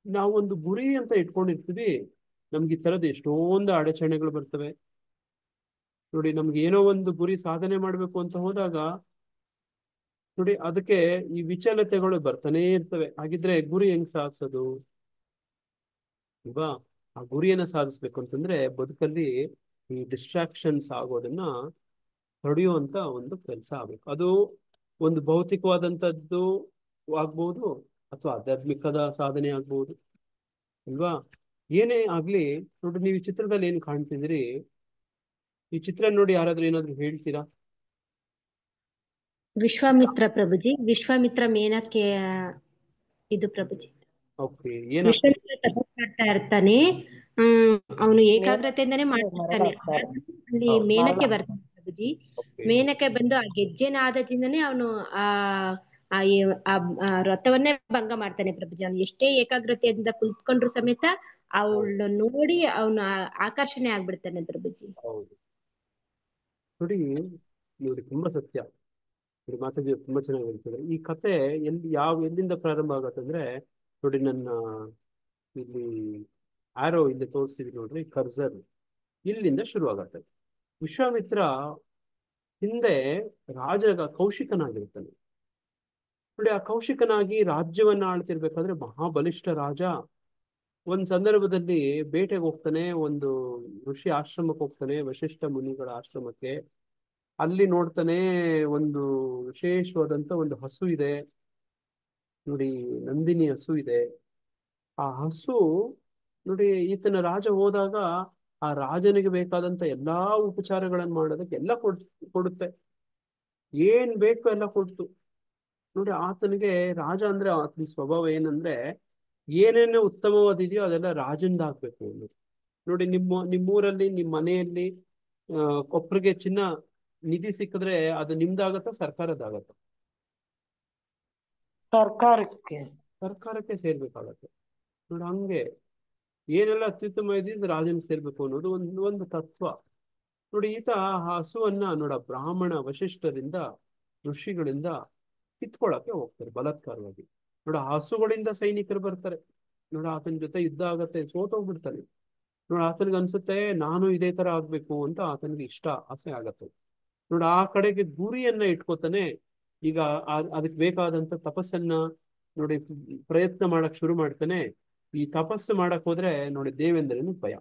ನಾವು ಒಂದು ಗುರಿ ಅಂತ ಇಟ್ಕೊಂಡಿರ್ತೀವಿ, ನಮ್ಗೆ ಈ ತರದ್ದು ಎಷ್ಟೊಂದು ಅಡಚಣೆಗಳು ಬರ್ತವೆ. ನೋಡಿ ನಮ್ಗೆ ಏನೋ ಒಂದು ಗುರಿ ಸಾಧನೆ ಮಾಡ್ಬೇಕು ಅಂತ ಹೋದಾಗ ನೋಡಿ ಅದಕ್ಕೆ ಈ ವಿಚಲತೆಗಳು ಬರ್ತಾನೆ ಇರ್ತವೆ. ಹಾಗಿದ್ರೆ ಗುರಿ ಹೆಂಗ್ ಸಾಧಿಸೋದು ಅಲ್ವಾ? ಆ ಗುರಿಯನ್ನ ಸಾಧಿಸ್ಬೇಕು ಅಂತಂದ್ರೆ ಬದುಕಲ್ಲಿ ಈ ಡಿಸ್ಟ್ರಾಕ್ಷನ್ಸ್ ಆಗೋದನ್ನ ತಡೆಯುವಂತ ಒಂದು ಕೆಲಸ ಆಗ್ಬೇಕು. ಅದು ಒಂದು ಭೌತಿಕವಾದಂಥದ್ದು ಆಗ್ಬಹುದು ಅಥವಾ ಆಧ್ಯಾತ್ಮಿಕದ ಸಾಧನೆ ಆಗ್ಬಹುದು ಅಲ್ವಾ. ಏನೇ ಆಗ್ಲಿ ನೋಡಿ, ನೀವು ಈ ಚಿತ್ರದಲ್ಲಿ ಏನ್ ಕಾಣ್ತಿದ್ದೀರಿ, ಈ ಚಿತ್ರ ನೋಡಿ ಯಾರಾದ್ರೂ ಏನಾದ್ರು ಹೇಳ್ತೀರಾ? ವಿಶ್ವಾಮಿತ್ರ ಪ್ರಭುಜಿ, ವಿಶ್ವಾಮಿತ್ರ ಮೇನಕ್ಕೆ ಇದು ಪ್ರಭುಜಿ. ಓಕೆ, ವಿಶ್ವಾಮಿತ್ರ ತಪಸ್ ಮಾಡ್ತಾ ಇರ್ತಾನೆ. ಅವನು ಏಕಾಗ್ರತೆಯಿಂದಾನೇ ಮಾಡ್ತಿರ್ತಾನೆ. ಅಲ್ಲಿ ಮೇನಕ್ಕೆ ಬರ್ತಾನೆ ಪ್ರಭುಜಿ. ಮೇನಕ್ಕೆ ಬಂದು ಆ ಗೆಜ್ಜೆನಾದದಿಂದನೇ ಅವನು ಆ ವ್ರತವನ್ನೇ ಭಂಗ ಮಾಡ್ತಾನೆ ಪ್ರಭುಜಿ. ಅವ್ನು ಎಷ್ಟೇ ಏಕಾಗ್ರತೆಯಿಂದ ಕುತ್ಕೊಂಡ್ರು ಸಮೇತ ಅವಳು ನೋಡಿ ಅವನು ಆಕರ್ಷಣೆ ಆಗ್ಬಿಡ್ತಾನೆ ಪ್ರಭುಜಿ. ಹೌದು ನೋಡಿ, ನೋಡಿ ತುಂಬಾ ಸತ್ಯ. ಮಾತಾಡಿ ತುಂಬಾ ಚೆನ್ನಾಗಿ ಹೇಳ್ತಿದ್ರೆ. ಈ ಕತೆ ಎಲ್ಲಿಂದ ಪ್ರಾರಂಭ ಆಗತ್ತಂದ್ರೆ ನೋಡಿ, ನನ್ನ ಇಲ್ಲಿ ಆರೋ ಇಲ್ಲಿ ತೋರಿಸ್ತೀವಿ ನೋಡ್ರಿ, ಕರ್ಸರ್ ಇಲ್ಲಿಂದ ಶುರು ಆಗತ್ತೆ. ವಿಶ್ವಾಮಿತ್ರ ಹಿಂದೆ ಕೌಶಿಕನಾಗಿರ್ತಾನೆ. ನೋಡಿ ಆ ಕೌಶಿಕನಾಗಿ ರಾಜ್ಯವನ್ನ ಆಳ್ತಿರ್ಬೇಕಾದ್ರೆ ಮಹಾಬಲಿಷ್ಠ ರಾಜ ಒಂದ್ ಸಂದರ್ಭದಲ್ಲಿ ಬೇಟೆಗೆ ಹೋಗ್ತಾನೆ, ಒಂದು ಋಷಿ ಆಶ್ರಮಕ್ಕೆ ಹೋಗ್ತಾನೆ, ವಶಿಷ್ಠ ಮುನಿಗಳ ಆಶ್ರಮಕ್ಕೆ. ಅಲ್ಲಿ ನೋಡ್ತಾನೆ ಒಂದು ವಿಶೇಷವಾದಂತ ಒಂದು ಹಸು ಇದೆ ನೋಡಿ, ನಂದಿನಿ ಹಸು ಇದೆ. ಆ ಹಸು ನೋಡಿ ಈತನ ರಾಜ ಹೋದಾಗ ಆ ರಾಜನಿಗೆ ಬೇಕಾದಂತ ಎಲ್ಲಾ ಉಪಚಾರಗಳನ್ನು ಮಾಡೋದಕ್ಕೆ ಎಲ್ಲ ಕೊಡುತ್ತೆ, ಏನ್ ಬೇಕು ಎಲ್ಲ ಕೊಡ್ತು. ನೋಡಿ ಆತನಿಗೆ ರಾಜ ಅಂದ್ರೆ ಆತನ ಸ್ವಭಾವ ಏನಂದ್ರೆ ಏನೇನು ಉತ್ತಮವಾದಿದೆಯೋ ಅದೆಲ್ಲ ರಾಜಂದಾಗ್ಬೇಕು ಅನ್ನೋದು. ನೋಡಿ ನಿಮ್ಮೂರಲ್ಲಿ ನಿಮ್ಮ ಮನೆಯಲ್ಲಿ ಕೊಪ್ಪರಿಗೆ ಚಿನ್ನ ನಿಧಿ ಸಿಕ್ಕಿದ್ರೆ ಅದು ನಿಮ್ದಾಗತ್ತ ಸರ್ಕಾರದಾಗತ್ತ? ಸರ್ಕಾರಕ್ಕೆ ಸೇರ್ಬೇಕಾಗತ್ತೆ. ನೋಡಿ ಹಂಗೆ ಏನೆಲ್ಲ ಅತ್ಯುತ್ತಮ ಇದೆ ರಾಜನಿಗೆ ಸೇರ್ಬೇಕು ಅನ್ನೋದು ಒಂದು ತತ್ವ. ನೋಡಿ ಈತ ಹಸುವನ್ನ ನೋಡ ಬ್ರಾಹ್ಮಣ ವಶಿಷ್ಠರಿಂದ ಋಷಿಗಳಿಂದ ಕಿತ್ಕೊಳಕ್ಕೆ ಹೋಗ್ತಾರೆ ಬಲಾತ್ಕಾರವಾಗಿ. ನೋಡ ಹಸುಗಳಿಂದ ಸೈನಿಕರು ಬರ್ತಾರೆ. ನೋಡ ಆತನ ಜೊತೆ ಯುದ್ಧ ಆಗತ್ತೆ, ಸೋತೋಗ್ಬಿಡ್ತಾನೆ. ನೋಡ ಆತನಿಗೆ ಅನ್ಸುತ್ತೆ ನಾನು ಇದೇ ತರ ಆಗ್ಬೇಕು ಅಂತ ಆತನಿಗೆ ಆಸೆ ಆಗತ್ತೆ. ನೋಡ ಆ ಕಡೆಗೆ ಗುರಿಯನ್ನ ಇಟ್ಕೋತಾನೆ. ಈಗ ಅದಕ್ಕೆ ಬೇಕಾದಂತ ತಪಸ್ಸನ್ನ ನೋಡಿ ಪ್ರಯತ್ನ ಮಾಡಕ್ ಶುರು ಮಾಡ್ತಾನೆ. ಈ ತಪಸ್ಸು ಮಾಡಕ್ ಹೋದ್ರೆ ನೋಡಿ ದೇವೇಂದ್ರನಿಗೆ ಭಯ.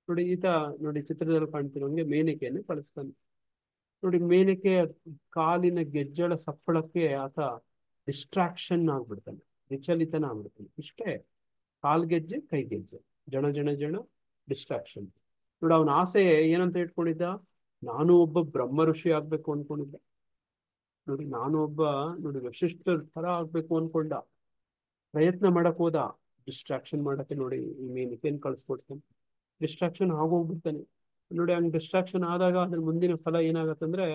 ನೋಡಿ ಈತ ನೋಡಿ ಚಿತ್ರದಲ್ಲಿ ಕಾಣ್ತಿರೋಂಗೆ ಮೇನಕೆಯನ್ನು ಕಳಿಸ್ತಾನೆ. ನೋಡಿ ಮೇನಕೆ ಕಾಲಿನ ಗೆಜ್ಜಳ ಸಪ್ಪಳಕ್ಕೆ ಆತ ಡಿಸ್ಟ್ರಾಕ್ಷನ್ ಆಗ್ಬಿಡ್ತಾನೆ, ವಿಚಲಿತನ ಆಗ್ಬಿಡ್ತಾನೆ. ಇಷ್ಟೇ, ಕಾಲ್ಗೆಜ್ಜೆ ಕೈಗೆಜ್ಜೆ, ಜಣ ಜಣ ಜಣ, ಡಿಸ್ಟ್ರಾಕ್ಷನ್. ನೋಡಿ ಅವನ ಆಸೆ ಏನಂತ ಇಟ್ಕೊಂಡಿದ್ದ, ನಾನು ಒಬ್ಬ ಬ್ರಹ್ಮ ಋಷಿ ಆಗ್ಬೇಕು ಅನ್ಕೊಂಡಿದ್ದ. ನೋಡಿ ನಾನು ಒಬ್ಬ ನೋಡಿ ವಶಿಷ್ಠರ ತರ ಆಗ್ಬೇಕು ಅನ್ಕೊಂಡ, ಪ್ರಯತ್ನ ಮಾಡಕ್ ಹೋದ, ಡಿಸ್ಟ್ರಾಕ್ಷನ್ ಮಾಡಕ್ಕೆ ನೋಡಿ ಈ ಮೇನಕೆಯನ್ನು ಕಳಿಸ್ಕೊಡ್ತಾನೆ. ಡಿಸ್ಟ್ರಾಕ್ಷನ್ ಆಗೋಗ್ಬಿಡ್ತಾನೆ. ನೋಡಿ ಹಂಗ್ ಡಿಸ್ಟ್ರಾಕ್ಷನ್ ಆದಾಗ ಅದ್ರ ಮುಂದಿನ ಫಲ ಏನಾಗತ್ತಂದ್ರೆ,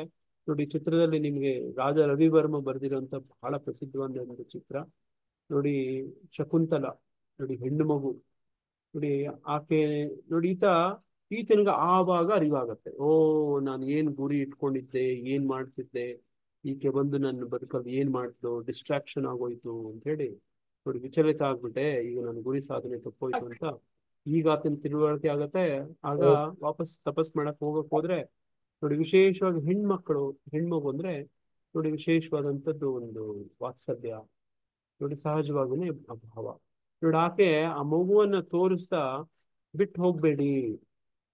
ನೋಡಿ ಚಿತ್ರದಲ್ಲಿ ನಿಮ್ಗೆ ರಾಜ ರವಿವರ್ಮ ಬರೆದಿರುವಂತ ಬಹಳ ಪ್ರಸಿದ್ಧವಾದ ಒಂದು ಚಿತ್ರ ನೋಡಿ, ಶಕುಂತಲ ನೋಡಿ, ಹೆಣ್ಣು ಮಗು ನೋಡಿ, ಆಕೆ ನೋಡಿ ಈತನಿಗೆ ಆವಾಗ ಅರಿವಾಗತ್ತೆ, ಓ ನಾನು ಏನ್ ಗುರಿ ಇಟ್ಕೊಂಡಿದ್ದೆ, ಏನ್ ಮಾಡ್ತಿದ್ದೆ, ಈಕೆ ಬಂದು ನನ್ನ ಬದುಕಲ್ಲಿ ಏನ್ ಮಾಡ್ತು, ಡಿಸ್ಟ್ರಾಕ್ಷನ್ ಆಗೋಯ್ತು ಅಂತ ಹೇಳಿ ನೋಡಿ ವಿಚಲಿತ ಆಗ್ಬಿಟ್ಟೆ, ಈಗ ನನ್ನ ಗುರಿ ಸಾಧನೆ ತಪ್ಪೋಯ್ತು ಅಂತ ಈಗ ಆತನ ತಿಳುವಳಿಕೆ ಆಗತ್ತೆ. ಆಗ ವಾಪಸ್ ತಪಸ್ ಮಾಡಕ್ ಹೋದ್ರೆ ನೋಡಿ ವಿಶೇಷವಾಗಿ ಹೆಣ್ಮಗು ಅಂದ್ರೆ ನೋಡಿ ವಿಶೇಷವಾದಂಥದ್ದು ಒಂದು ವಾತ್ಸಲ್ಯ, ನೋಡಿ ಸಹಜವಾಗನೇ ಅಭಾವ. ನೋಡಿ ಆಕೆ ಆ ಮಗುವನ್ನ ತೋರಿಸ್ತಾ ಬಿಟ್ಟು ಹೋಗ್ಬೇಡಿ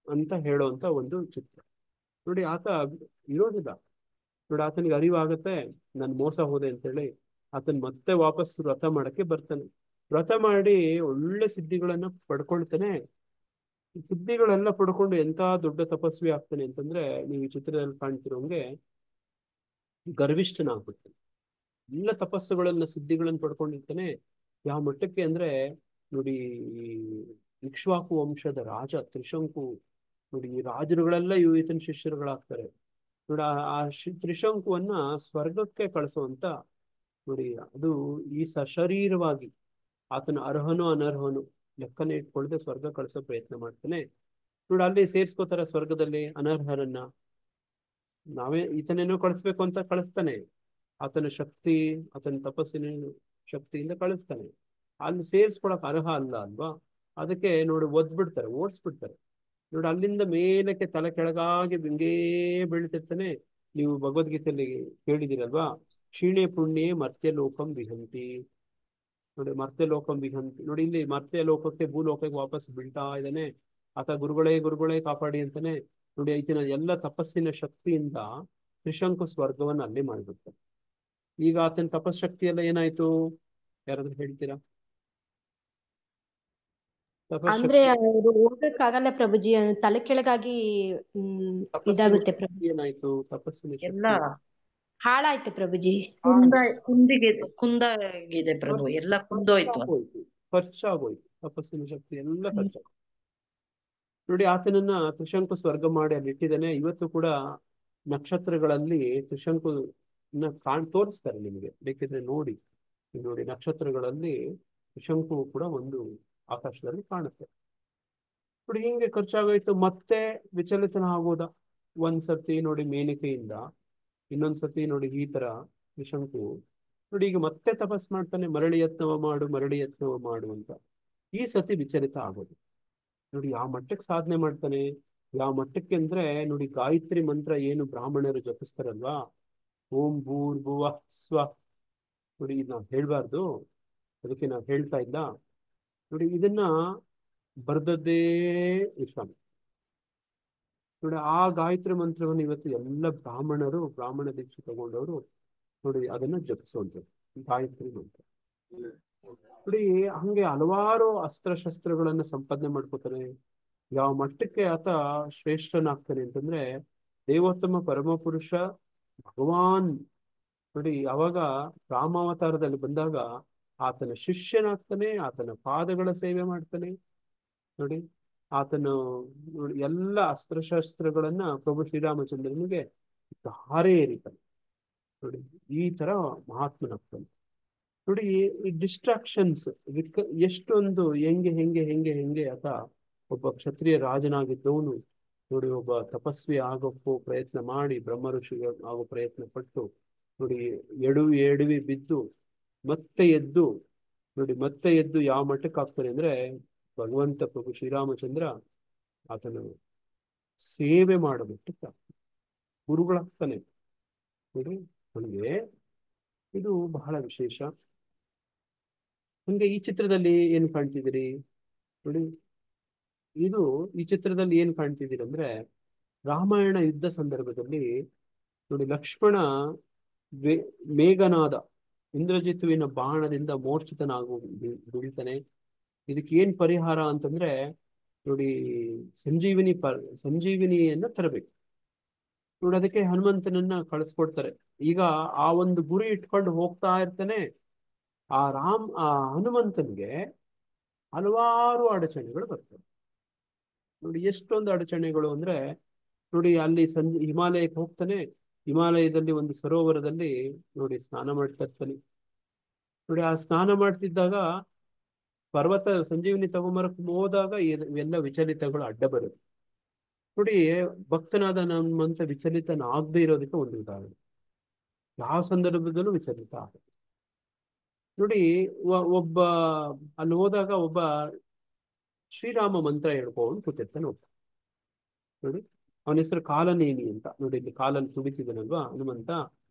ಅಂತ ಹೇಳೋಂತ ಒಂದು ಚಿತ್ರ. ನೋಡಿ ಆತ ಇರೋದಿಲ್ಲ. ನೋಡಿ ಆತನಿಗೆ ಅರಿವಾಗತ್ತೆ, ನಾನು ಮೋಸ ಹೋದೆ ಅಂತೇಳಿ ಆತನ್ ಮತ್ತೆ ವಾಪಸ್ ವ್ರತ ಮಾಡಕ್ಕೆ ಬರ್ತಾನೆ. ವ್ರತ ಮಾಡಿ ಒಳ್ಳೆ ಸಿದ್ಧಿಗಳನ್ನ ಪಡ್ಕೊಳ್ತಾನೆ. ಸಿದ್ಧಿಗಳೆಲ್ಲ ಪಡ್ಕೊಂಡು ಎಂತ ದೊಡ್ಡ ತಪಸ್ವಿ ಆಗ್ತಾನೆ ಅಂತಂದ್ರೆ, ನೀವು ಈ ಚಿತ್ರದಲ್ಲಿ ಕಾಣ್ತಿರೋಂಗೆ ಗರ್ವಿಷ್ಠನಾಗ್ಬಿಡ್ತಾನೆ. ಎಲ್ಲ ತಪಸ್ಸುಗಳನ್ನ ಸಿದ್ಧಿಗಳನ್ನ ಪಡ್ಕೊಂಡಿರ್ತಾನೆ. ಯಾವ ಮಟ್ಟಕ್ಕೆ ಅಂದ್ರೆ ನೋಡಿ, ಈ ಇಕ್ಷ್ವಾಕು ವಂಶದ ರಾಜ ತ್ರಿಶಂಕು ನೋಡಿ, ಈ ರಾಜರುಗಳೆಲ್ಲ ಈತನ ಶಿಷ್ಯರುಗಳಾಗ್ತಾರೆ. ನೋಡಿ ಆ ತ್ರಿಶಂಕುವನ್ನ ಸ್ವರ್ಗಕ್ಕೆ ಕಳಿಸುವಂತ ನೋಡಿ, ಅದು ಈ ಸಶರೀರವಾಗಿ ಆತನ ಅರ್ಹನೋ ಅನರ್ಹನೋ ಲೆಕ್ಕನೆ ಇಟ್ಕೊಳ್ಳದೆ ಸ್ವರ್ಗ ಕಳಿಸೋ ಪ್ರಯತ್ನ ಮಾಡ್ತಾನೆ. ನೋಡಿ ಅಲ್ಲಿ ಸೇರ್ಸ್ಕೋತಾರ ಸ್ವರ್ಗದಲ್ಲಿ ಅನರ್ಹರನ್ನ. ನಾವೇ ಈತನೇನೋ ಕಳಿಸ್ಬೇಕು ಅಂತ ಕಳಿಸ್ತಾನೆ, ಆತನ ಶಕ್ತಿ, ಆತನ ತಪಸ್ಸಿನ ಶಕ್ತಿಯಿಂದ ಕಳಿಸ್ತಾನೆ. ಅಲ್ಲಿ ಸೇರಿಸ್ಕೊಳಕ್ ಅರ್ಹ ಅಲ್ಲ ಅಲ್ವಾ, ಅದಕ್ಕೆ ನೋಡಿ ಒದ್ಬಿಡ್ತಾರೆ, ಓಡಿಸ್ಬಿಡ್ತಾರೆ. ನೋಡಿ ಅಲ್ಲಿಂದ ಮೇಲಕ್ಕೆ ತಲೆ ಕೆಳಗಾಗಿ ಹಿಂಗೇ ಬೀಳ್ತಿರ್ತಾನೆ. ನೀವು ಭಗವದ್ಗೀತೆಯಲ್ಲಿ ಕೇಳಿದಿರಲ್ವಾ, ಕ್ಷೀಣೆ ಪುಣ್ಯೆ ಮರ್ತ್ಯ ಲೋಕಂ ವಿಹಂತಿ. ನೋಡಿ ಮರ್ತ್ಯ ಲೋಕಂ ವಿಹಂತಿ, ನೋಡಿ ಇಲ್ಲಿ ಮರ್ತ್ಯ ಲೋಕಕ್ಕೆ ಭೂಲೋಕಕ್ಕೆ ವಾಪಸ್ ಬೀಳ್ತಾ ಇದ್ದಾನೆ. ಆತ ಗುರುಗಳೇ ಕಾಪಾಡಿ ಅಂತಾನೆ. ನೋಡಿ ಈತನ ಎಲ್ಲ ತಪಸ್ಸಿನ ಶಕ್ತಿಯಿಂದ ತ್ರಿಶಂಕು ಸ್ವರ್ಗವನ್ನು ಅಲ್ಲೇ ಮಾಡ್ಬಿಡ್ತಾನೆ. ಈಗ ಆತನ ತಪಸ್ಶಕ್ತಿ ಎಲ್ಲ ಏನಾಯ್ತು, ಯಾರಾದ್ರೂ ಹೇಳ್ತೀರಾ? ಅಂದ್ರೆ ತಪಸ್ಶಕ್ತಿ ಅವ್ರು ಹೋಗಕ್ಕಾಗಲ್ಲ ಪ್ರಭುಜಿ, ತಲೆ ಕೆಳಗಾಗಿ ಇದಾಗುತ್ತೆ ಪ್ರಭು. ಏನಾಯ್ತು, ತಪಸ್ಸಿನ ಎಲ್ಲ ಶಕ್ತಿ ಹಾಳಾಯ್ತು ಪ್ರಭುಜಿ. ಕುಂದಾಗಿದೆ ಪ್ರಭು, ಎಲ್ಲ ಕುಂದೋಯ್ತು. ಖರ್ಚಾಗೋಯ್ತು, ತಪಸ್ಸಿನ ಶಕ್ತಿ ಎಲ್ಲ ಖರ್ಚಾಗೋಯ್ತು. ನೋಡಿ ಆತನನ್ನ ತ್ರಿಶಂಕು ಸ್ವರ್ಗ ಮಾಡಿ ಅಲ್ಲಿ ಇಟ್ಟಿದ್ದಾನೆ. ಇವತ್ತು ಕೂಡ ನಕ್ಷತ್ರಗಳಲ್ಲಿ ತ್ರಿಶಂಕು ತೋರಿಸ್ತಾರೆ ನಿಮಗೆ, ಬೇಕಿದ್ರೆ ನೋಡಿ. ನೋಡಿ ನಕ್ಷತ್ರಗಳಲ್ಲಿ ತ್ರಿಶಂಕು ಕೂಡ ಒಂದು ಆಕಾಶದಲ್ಲಿ ಕಾಣುತ್ತೆ. ನೋಡಿ ಹಿಂಗೆ ಖರ್ಚಾಗೋಯ್ತು, ಮತ್ತೆ ವಿಚಲಿತನ ಆಗೋದ. ಒಂದ್ಸತಿ ನೋಡಿ ಮೇನಿಕೆಯಿಂದ, ಇನ್ನೊಂದ್ಸತಿ ನೋಡಿ ಈ ತರ ತ್ರಿಶಂಕು. ನೋಡಿ ಈಗ ಮತ್ತೆ ತಪಸ್ ಮಾಡ್ತಾನೆ, ಮರಳಿ ಯತ್ನವ ಮಾಡು ಅಂತ. ಈ ಸತಿ ವಿಚಲಿತ ಆಗೋದು. ನೋಡಿ ಯಾವ ಮಟ್ಟಕ್ಕೆ ಸಾಧನೆ ಮಾಡ್ತಾನೆ, ಯಾವ ಮಟ್ಟಕ್ಕೆ ಅಂದ್ರೆ ನೋಡಿ ಗಾಯತ್ರಿ ಮಂತ್ರ ಏನು ಬ್ರಾಹ್ಮಣರು ಜಪಿಸ್ತಾರಲ್ವಾ, ಓಂ ಭೂರ್ಭುವ ಸ್ವ, ನೋಡಿ ಇದು ನಾವು ಹೇಳ್ಬಾರ್ದು, ಅದಕ್ಕೆ ನಾವು ಹೇಳ್ತಾ ಇಲ್ಲ. ನೋಡಿ ಇದನ್ನ ಬರ್ದದ್ದೇ ವಿಶ್ವಾಮಿ. ನೋಡಿ ಆ ಗಾಯತ್ರಿ ಮಂತ್ರವನ್ನು ಇವತ್ತು ಎಲ್ಲ ಬ್ರಾಹ್ಮಣ ದೀಕ್ಷೆ ತಗೊಂಡವರು ನೋಡಿ ಅದನ್ನ ಜಪಿಸುವಂಥದ್ದು ಗಾಯತ್ರಿ ಮಂತ್ರ. ನೋಡಿ ಹಂಗೆ ಹಲವಾರು ಅಸ್ತ್ರಶಸ್ತ್ರಗಳನ್ನ ಸಂಪಾದನೆ ಮಾಡ್ಕೋತಾನೆ. ಯಾವ ಮಟ್ಟಕ್ಕೆ ಆತ ಶ್ರೇಷ್ಠನಾಗ್ತಾನೆ ಅಂತಂದ್ರೆ, ದೇವೋತ್ತಮ ಪರಮಪುರುಷ ಭಗವಾನ್ ನೋಡಿ ಯಾವಾಗ ರಾಮಾವತಾರದಲ್ಲಿ ಬಂದಾಗ ಆತನ ಶಿಷ್ಯನಾಗ್ತಾನೆ, ಆತನ ಪಾದಗಳ ಸೇವೆ ಮಾಡ್ತಾನೆ. ನೋಡಿ ಆತನು ನೋಡಿ ಎಲ್ಲ ಅಸ್ತ್ರಶಸ್ತ್ರಗಳನ್ನ ಪ್ರಭು ಶ್ರೀರಾಮಚಂದ್ರನಿಗೆ ಧಾರೆ ಏರಿತಾನೆ. ನೋಡಿ ಈ ತರ ಮಹಾತ್ಮನಾಗ್ತಾನೆ. ನೋಡಿ ಈ ಡಿಸ್ಟ್ರಾಕ್ಷನ್ಸ್ ಎಷ್ಟೊಂದು ಹೆಂಗೆ ಹೆಂಗೆ ಹೆಂಗೆ ಹೆಂಗೆ ಆತ ಒಬ್ಬ ಕ್ಷತ್ರಿಯ ರಾಜನಾಗಿದ್ದವನು ನೋಡಿ ಒಬ್ಬ ತಪಸ್ವಿ ಆಗೋಕ್ಕೂ ಪ್ರಯತ್ನ ಮಾಡಿ, ಬ್ರಹ್ಮ ಋಷಿ ಆಗೋ ಪ್ರಯತ್ನ ಪಟ್ಟು ನೋಡಿ ಎಡವಿ ಬಿದ್ದು ಮತ್ತೆ ಎದ್ದು ನೋಡಿ ಮತ್ತೆ ಎದ್ದು ಯಾವ ಮಟ್ಟಕ್ಕೆ ಆಗ್ತಾನೆ ಅಂದ್ರೆ, ಭಗವಂತ ಪ್ರಭು ಶ್ರೀರಾಮಚಂದ್ರ ಆತನ ಸೇವೆ ಮಾಡಬಿಟ್ಟು ಗುರುಗಳಾಗ್ತಾನೆ. ನೋಡಿ ನನಗೆ ಇದು ಬಹಳ ವಿಶೇಷ. ಹಂಗೆ ಈ ಚಿತ್ರದಲ್ಲಿ ಏನು ಕಾಣ್ತಿದ್ದೀರಿ ನೋಡಿ, ಇದು ಈ ಚಿತ್ರದಲ್ಲಿ ಏನ್ ಕಾಣ್ತಿದ್ದೀರಿ ಅಂದ್ರೆ ರಾಮಾಯಣ ಯುದ್ಧ ಸಂದರ್ಭದಲ್ಲಿ ನೋಡಿ ಲಕ್ಷ್ಮಣ ಮೇಘನಾದ ಇಂದ್ರಜಿತುವಿನ ಬಾಣದಿಂದ ಬೀಳ್ತಾನೆ. ಇದಕ್ಕೆ ಏನ್ ಪರಿಹಾರ ಅಂತಂದ್ರೆ ನೋಡಿ ಸಂಜೀವಿನಿಯನ್ನ ತರಬೇಕು. ನೋಡಿ ಅದಕ್ಕೆ ಹನುಮಂತನನ್ನ ಕಳಿಸ್ಕೊಡ್ತಾರೆ. ಈಗ ಆ ಒಂದು ಗುರಿ ಇಟ್ಕೊಂಡು ಹೋಗ್ತಾ ಇರ್ತಾನೆ. ಆ ಹನುಮಂತನ್ಗೆ ಹಲವಾರು ಅಡಚಣೆಗಳು ಬರ್ತವೆ. ನೋಡಿ ಎಷ್ಟೊಂದು ಅಡಚಣೆಗಳು ಅಂದ್ರೆ ನೋಡಿ ಅಲ್ಲಿ ಹಿಮಾಲಯಕ್ಕೆ ಹೋಗ್ತಾನೆ. ಹಿಮಾಲಯದಲ್ಲಿ ಒಂದು ಸರೋವರದಲ್ಲಿ ನೋಡಿ ಸ್ನಾನ ಮಾಡ್ತಾ ಇರ್ತಾನೆ. ನೋಡಿ ಆ ಸ್ನಾನ ಮಾಡ್ತಿದ್ದಾಗ ಪರ್ವತ ಸಂಜೀವಿನಿ ತಗೊಂಬರಕ್ ಹೋದಾಗ ಇವೆಲ್ಲ ವಿಚಲಿತಗಳು ಅಡ್ಡ ಬರುತ್ತೆ. ನೋಡಿ ಭಕ್ತನಾದ ನಮ್ಮಂತ ವಿಚಲಿತನಾಗದೇ ಇರೋದಕ್ಕೆ ಒಂದು ಉದಾಹರಣೆ. ಯಾವ ಸಂದರ್ಭದಲ್ಲೂ ವಿಚಲಿತ ಆಗುತ್ತೆ. ನೋಡಿ ಒಬ್ಬ ಅಲ್ಲಿ ಹೋದಾಗ ಒಬ್ಬ ಶ್ರೀರಾಮ ಮಂತ್ರ ಹೇಳ್ಕೊಂಡು ಕೂತಿರ್ತಾನೆ ಒಬ್ಬ. ನೋಡಿ ಅವನ ಹೆಸರು ಕಾಲನೇಮಿ ಅಂತ. ನೋಡಿ ಇಲ್ಲಿ ಕಾಲಲ್ಲಿ ತುಡಿತಿದ್ದಾನಲ್ವಾ ಹನುಮಂತ.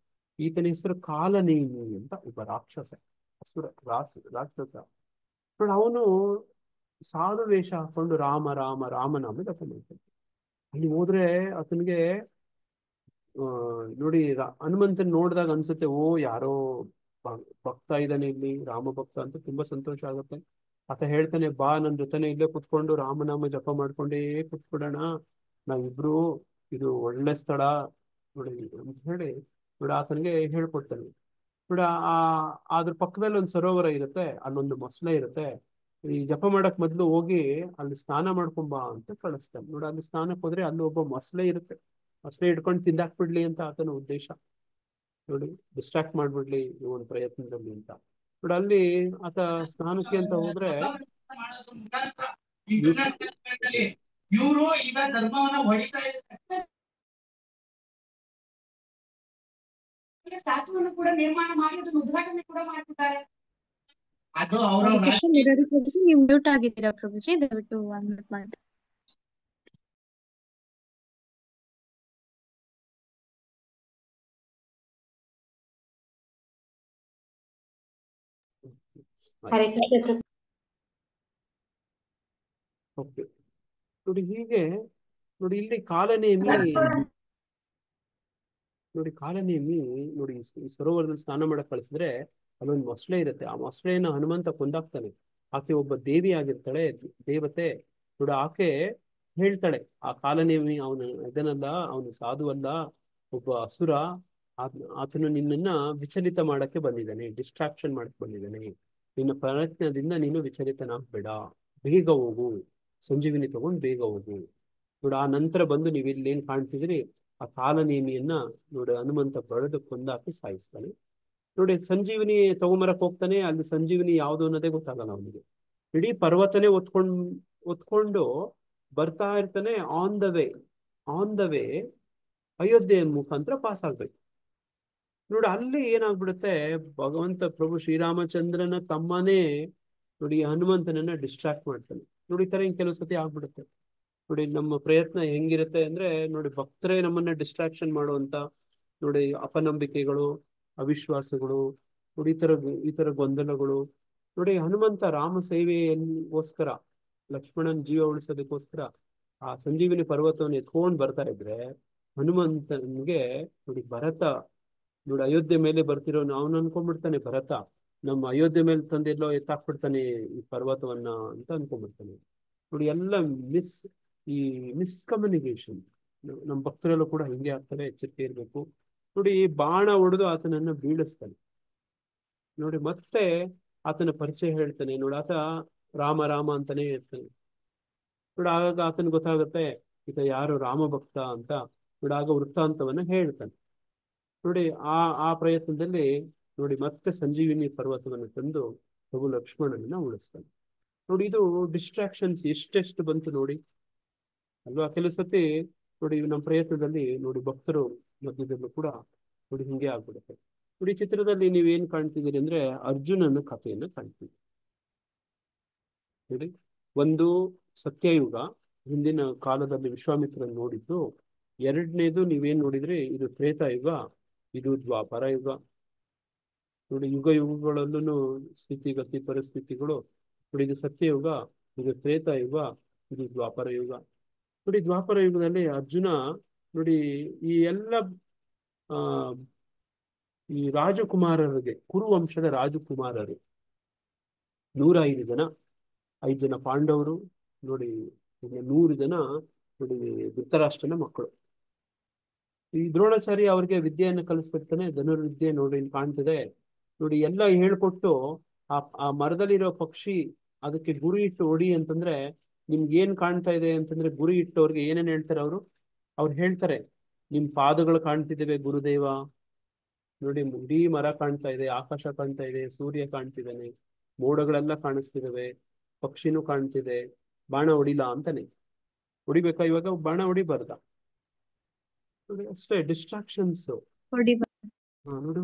ಈತನ ಹೆಸರು ಕಾಲನೇಮಿ ಅಂತ ಒಬ್ಬ ರಾಕ್ಷಸ, ಅಸುರ ರಾಕ್ಷಸ. ನೋಡಿ ಅವನು ಸಾಧು ವೇಷ ಹಾಕೊಂಡು ರಾಮ ರಾಮ ರಾಮನಾಮ ಜಪ ಮಾಡ್ತಾನೆ. ಅಲ್ಲಿ ಹೋದ್ರೆ ಆತನಿಗೆ ನೋಡಿ ಹನುಮಂತನ್ ನೋಡಿದಾಗ ಅನ್ಸುತ್ತೆ, ಓ ಯಾರೋ ಭಕ್ತ ಇದ್ದಾನೆ ಇಲ್ಲಿ, ರಾಮ ಭಕ್ತ ಅಂತ ತುಂಬಾ ಸಂತೋಷ ಆಗುತ್ತೆ. ಆತ ಹೇಳ್ತಾನೆ, ಬಾ ನನ್ನ ಜೊತೆನೆ ಇಲ್ಲೇ ಕುತ್ಕೊಂಡು ರಾಮನಾಮ ಜಪ ಮಾಡ್ಕೊಂಡೇ ಕುತ್ಕೊಡೋಣ ನಾವಿಬ್ರು, ಇದು ಒಳ್ಳೆ ಸ್ಥಳ ನೋಡಿ ಅಂತ ಹೇಳಿ ನೋಡಿ ಆತನಿಗೆ ಹೇಳ್ಕೊಡ್ತಾನೆ. ನೋಡಿ ಅದ್ರ ಪಕ್ಕದಲ್ಲಿ ಒಂದು ಸರೋವರ ಇರುತ್ತೆ, ಅಲ್ಲೊಂದು ಮೊಸಳೆ ಇರುತ್ತೆ. ಈ ಜಪ ಮಾಡಕ್ ಮೊದ್ಲು ಹೋಗಿ ಅಲ್ಲಿ ಸ್ನಾನ ಮಾಡ್ಕೊಂಬಾ ಅಂತ ಕಳಿಸ್ತಾನೆ. ನೋಡಿ ಅಲ್ಲಿ ಸ್ನಾನಕ್ಕೆ ಹೋದ್ರೆ ಅಲ್ಲಿ ಒಬ್ಬ ಮೊಸಳೆ ಇರುತ್ತೆ. ಮೊಸಳೆ ಹಿಡ್ಕೊಂಡು ತಿಂದಾಕ್ಬಿಡ್ಲಿ ಅಂತ ಆತನ ಉದ್ದೇಶ. ನೋಡಿ ಡಿಸ್ಟ್ರಾಕ್ಟ್ ಮಾಡ್ಬಿಡ್ಲಿ ಈ ಒಂದು ಪ್ರಯತ್ನದಲ್ಲಿ ಅಂತ. ನೋಡಿ ಅಲ್ಲಿ ಆತ ಸ್ನಾನಕ್ಕೆ ಅಂತ ಹೋದ್ರೆ ಇವರು ಈಗ ಧರ್ಮವನ್ನ ಹೊಡಿತಾ ಇದ್ದಾರೆ. ಸ್ಟ್ಯಾಚ್ಯೂವನ್ನು ಕೂಡ ನಿರ್ಮಾಣ ಮಾಡಿ ಅದನ್ನು ಉದ್ಘಾಟನೆ ಕೂಡ ಮಾಡ್ತಿದ್ದಾರೆ. ಅದು ಅವರ ನೀವು ಮ್ಯೂಟ್ ಆಗಿದ್ದೀರಾ ಪ್ರಭುಜಿ, ದಯವಿಟ್ಟು ಅನ್ಮ್ಯೂಟ್ ಮಾಡಿ. ಓಕೆ ನೋಡಿ ಹೀಗೆ ನೋಡಿ ಇಲ್ಲಿ ಕಾಲನೇಮಿ ನೋಡಿ ಈ ಸರೋವರದಲ್ಲಿ ಸ್ನಾನ ಮಾಡಕ್ ಕಳಿಸಿದ್ರೆ ಅಲ್ಲೊಂದು ಮೊಸಳೆ ಇರುತ್ತೆ. ಆ ಮೊಸಳೆನ ಹನುಮಂತ ಕೊಂದಾಕ್ತಾನೆ. ಆಕೆ ಒಬ್ಬ ದೇವಿ ಆಗಿರ್ತಾಳೆ, ದೇವತೆ. ನೋಡಿ ಆಕೆ ಹೇಳ್ತಾಳೆ, ಆ ಕಾಲನೇಮಿ ಅವನು ಇದನ್ನಲ್ಲ, ಅವನು ಸಾಧು ಅಲ್ಲ, ಒಬ್ಬ ಅಸುರ. ಆತನು ನಿನ್ನನ್ನ ವಿಚಲಿತ ಮಾಡಕ್ಕೆ ಬಂದಿದ್ದಾನೆ, ಡಿಸ್ಟ್ರಾಕ್ಷನ್ ಮಾಡಕ್ ಬಂದಿದ್ದಾನೆ. ನಿನ್ನ ಪ್ರಯತ್ನದಿಂದ ನೀನು ವಿಚಲಿತನಾಗ್ಬೇಡ, ಬೇಗ ಹೋಗು, ಸಂಜೀವಿನಿ ತಗೊಂಡು ಬೇಗ ಹೋಗು. ನೋಡಿ ಆ ನಂತರ ಬಂದು ನೀವು ಇಲ್ಲಿ ಏನ್ ಕಾಣ್ತಿದ್ರಿ, ಆ ಕಾಲನೇಮಿಯನ್ನ ನೋಡಿ ಹನುಮಂತ ಬಳೆದು ಕೊಂದಾಕಿ ಸಾಯಿಸ್ತಾನೆ. ನೋಡಿ ಸಂಜೀವಿನಿ ತಗೊಂಬರಕ್ ಹೋಗ್ತಾನೆ. ಅಲ್ಲಿ ಸಂಜೀವಿನಿ ಯಾವುದು ಅನ್ನೋದೇ ಗೊತ್ತಾಗಲ್ಲ ಅವನಿಗೆ. ಇಡೀ ಪರ್ವತನೇ ಒತ್ಕೊಂಡು ಬರ್ತಾ ಇರ್ತಾನೆ. ಆನ್ ದ ವೇ ಅಯೋಧ್ಯೆ ಮುಖಾಂತರ ಪಾಸ್ ಆಗ್ಬೇಕು. ನೋಡಿ ಅಲ್ಲಿ ಏನಾಗ್ಬಿಡುತ್ತೆ, ಭಗವಂತ ಪ್ರಭು ಶ್ರೀರಾಮಚಂದ್ರನ ತಮ್ಮನೇ ನೋಡಿ ಹನುಮಂತನನ್ನ ಡಿಸ್ಟ್ರಾಕ್ಟ್ ಮಾಡ್ತಾನೆ. ನೋಡಿ ಈ ತರ ಹಿಂಗ್ ಕೆಲವು ಸತಿ ಆಗ್ಬಿಡುತ್ತೆ. ನೋಡಿ ನಮ್ಮ ಪ್ರಯತ್ನ ಹೆಂಗಿರುತ್ತೆ ಅಂದ್ರೆ ನೋಡಿ ಭಕ್ತರೇ ನಮ್ಮನ್ನ ಡಿಸ್ಟ್ರಾಕ್ಷನ್ ಮಾಡುವಂತ ನೋಡಿ ಅಪನಂಬಿಕೆಗಳು, ಅವಿಶ್ವಾಸಗಳು, ನೋಡಿ ಈ ತರ ಗೊಂದಲಗಳು. ನೋಡಿ ಹನುಮಂತ ರಾಮ ಸೇವೆಗೋಸ್ಕರ, ಲಕ್ಷ್ಮಣನ್ ಜೀವ ಉಳಿಸೋದಕ್ಕೋಸ್ಕರ ಆ ಸಂಜೀವಿನಿ ಪರ್ವತವನ್ನು ಎತ್ಕೊಂಡು ಬರ್ತಾ ಇದ್ರೆ ಹನುಮಂತನ್ಗೆ ನೋಡಿ ಭರತ ನೋಡಿ ಅಯೋಧ್ಯೆ ಮೇಲೆ ಬರ್ತಿರೋ ಅವನು ಅನ್ಕೊಂಡ್ಬಿಡ್ತಾನೆ, ಭರತ ನಮ್ಮ ಅಯೋಧ್ಯೆ ಮೇಲೆ ತಂದೆಲ್ಲೋ ಎತ್ತಾಕ್ಬಿಡ್ತಾನೆ ಈ ಪರ್ವತವನ್ನ ಅಂತ ಅನ್ಕೊಂಡ್ಬಿಡ್ತಾನೆ. ನೋಡಿ ಎಲ್ಲ ಈ ಮಿಸ್ಕಮ್ಯುನಿಕೇಶನ್ ನಮ್ಮ ಭಕ್ತರೆಲ್ಲೂ ಕೂಡ ಹಿಂಗೆ ಆಗ್ತಾರೆ, ಎಚ್ಚರಿಕೆ ಇರಬೇಕು. ನೋಡಿ ಬಾಣ ಹೊಡೆದು ಆತನನ್ನ ಬೀಳಿಸ್ತಾನೆ. ನೋಡಿ ಮತ್ತೆ ಆತನ ಪರಿಚಯ ಹೇಳ್ತಾನೆ. ನೋಡಿ ಆತ ರಾಮ ರಾಮ ಅಂತಾನೆ ಇರ್ತಾನೆ. ನೋಡಿ ಆಗ ಆತನ ಗೊತ್ತಾಗುತ್ತೆ ಈತ ಯಾರು ರಾಮ ಭಕ್ತ ಅಂತ. ನೋಡಿ ಆಗ ವೃತ್ತಾಂತವನ್ನ ಹೇಳ್ತಾನೆ. ನೋಡಿ ಆ ಪ್ರಯತ್ನದಲ್ಲಿ ನೋಡಿ ಮತ್ತೆ ಸಂಜೀವಿನಿ ಪರ್ವತವನ್ನು ತಂದು ಪ್ರಭು ಲಕ್ಷ್ಮಣನನ್ನ ಉಳಿಸ್ತಾನೆ. ನೋಡಿ ಇದು ಡಿಸ್ಟ್ರಾಕ್ಷನ್ಸ್ ಎಷ್ಟೆಷ್ಟು ಬಂತು ನೋಡಿ ಅಲ್ವಾ. ಕೆಲವು ಸತಿ ನೋಡಿ ನಮ್ಮ ಪ್ರಯತ್ನದಲ್ಲಿ ನೋಡಿ ಭಕ್ತರು ಮಧ್ಯದಲ್ಲೂ ಕೂಡ ನೋಡಿ ಹಿಂಗೆ ಆಗ್ಬಿಡುತ್ತೆ. ನೋಡಿ ಚಿತ್ರದಲ್ಲಿ ನೀವೇನ್ ಕಾಣ್ತಿದ್ದೀರಿ ಅಂದ್ರೆ ಅರ್ಜುನನ ಕಥೆಯನ್ನ ಕಾಣ್ತೀವಿ. ನೋಡಿ ಒಂದು ಸತ್ಯಯುಗ, ಹಿಂದಿನ ಕಾಲದಲ್ಲಿ ವಿಶ್ವಾಮಿತ್ರನ್ ನೋಡಿದ್ದು. ಎರಡನೇದು ನೀವೇನ್ ನೋಡಿದ್ರಿ, ಇದು ತ್ರೇತಾಯುಗ, ಇದು ದ್ವಾಪರ ಯುಗ. ನೋಡಿ ಯುಗಗಳಲ್ಲೂ ಸ್ಥಿತಿಗತಿ ಪರಿಸ್ಥಿತಿಗಳು. ನೋಡಿ ಇದು ಸತ್ಯಯುಗ, ಇದು ತ್ರೇತಾಯುಗ, ಇದು ದ್ವಾಪರ ಯುಗ. ನೋಡಿ ದ್ವಾಪರ ಯುಗದಲ್ಲಿ ಅರ್ಜುನ ನೋಡಿ ಈ ಎಲ್ಲ ಆ ಈ ರಾಜಕುಮಾರರಿಗೆ, ಕುರುವಂಶದ ರಾಜಕುಮಾರರು 105 ಜನ, 5 ಜನ ಪಾಂಡವರು ನೋಡಿ, 100 ಜನ ನೋಡಿ ಧೃತರಾಷ್ಟ್ರನ ಮಕ್ಕಳು. ಈ ದ್ರೋಣಾಚಾರ್ಯ ಅವ್ರಿಗೆ ವಿದ್ಯೆಯನ್ನು ಕಲಿಸ್ತಿರ್ತಾನೆ, ಧನುರ್ವಿದ್ಯೆ ನೋಡಿ ಇಲ್ಲಿ ಕಾಣ್ತಿದೆ ನೋಡಿ, ಎಲ್ಲ ಹೇಳ್ಕೊಟ್ಟು ಆ ಮರದಲ್ಲಿರೋ ಪಕ್ಷಿ ಅದಕ್ಕೆ ಗುರಿ ಇಟ್ಟು ಹೊಡಿ ಅಂತಂದ್ರೆ ನಿಮ್ಗೆ ಏನ್ ಕಾಣ್ತಾ ಇದೆ ಅಂತಂದ್ರೆ, ಗುರಿ ಇಟ್ಟವ್ರಿಗೆ ಏನೇನ್ ಹೇಳ್ತಾರೆ ಅವ್ರು ಹೇಳ್ತಾರೆ, ನಿಮ್ ಪಾದಗಳು ಕಾಣ್ತಿದ್ದೇವೆ ಗುರುದೇವ, ನೋಡಿ ಇಡೀ ಮರ ಕಾಣ್ತಾ ಇದೆ, ಆಕಾಶ ಕಾಣ್ತಾ ಇದೆ, ಸೂರ್ಯ ಕಾಣ್ತಿದ್ದಾನೆ, ಮೋಡಗಳೆಲ್ಲ ಕಾಣಿಸ್ತಿದಾವೆ, ಪಕ್ಷಿನೂ ಕಾಣ್ತಿದೆ, ಬಾಣ ಹೊಡಿಲ್ಲ ಅಂತಾನೆ. ಹೊಡಿಬೇಕಾ ಇವಾಗ? ಬಾಣ ಹೊಡಿಬಾರ್ದ? ನೋಡಿ ಅಷ್ಟೇ ಡಿಸ್ಟ್ರಾಕ್ಷನ್ಸ್ ನೋಡಿ,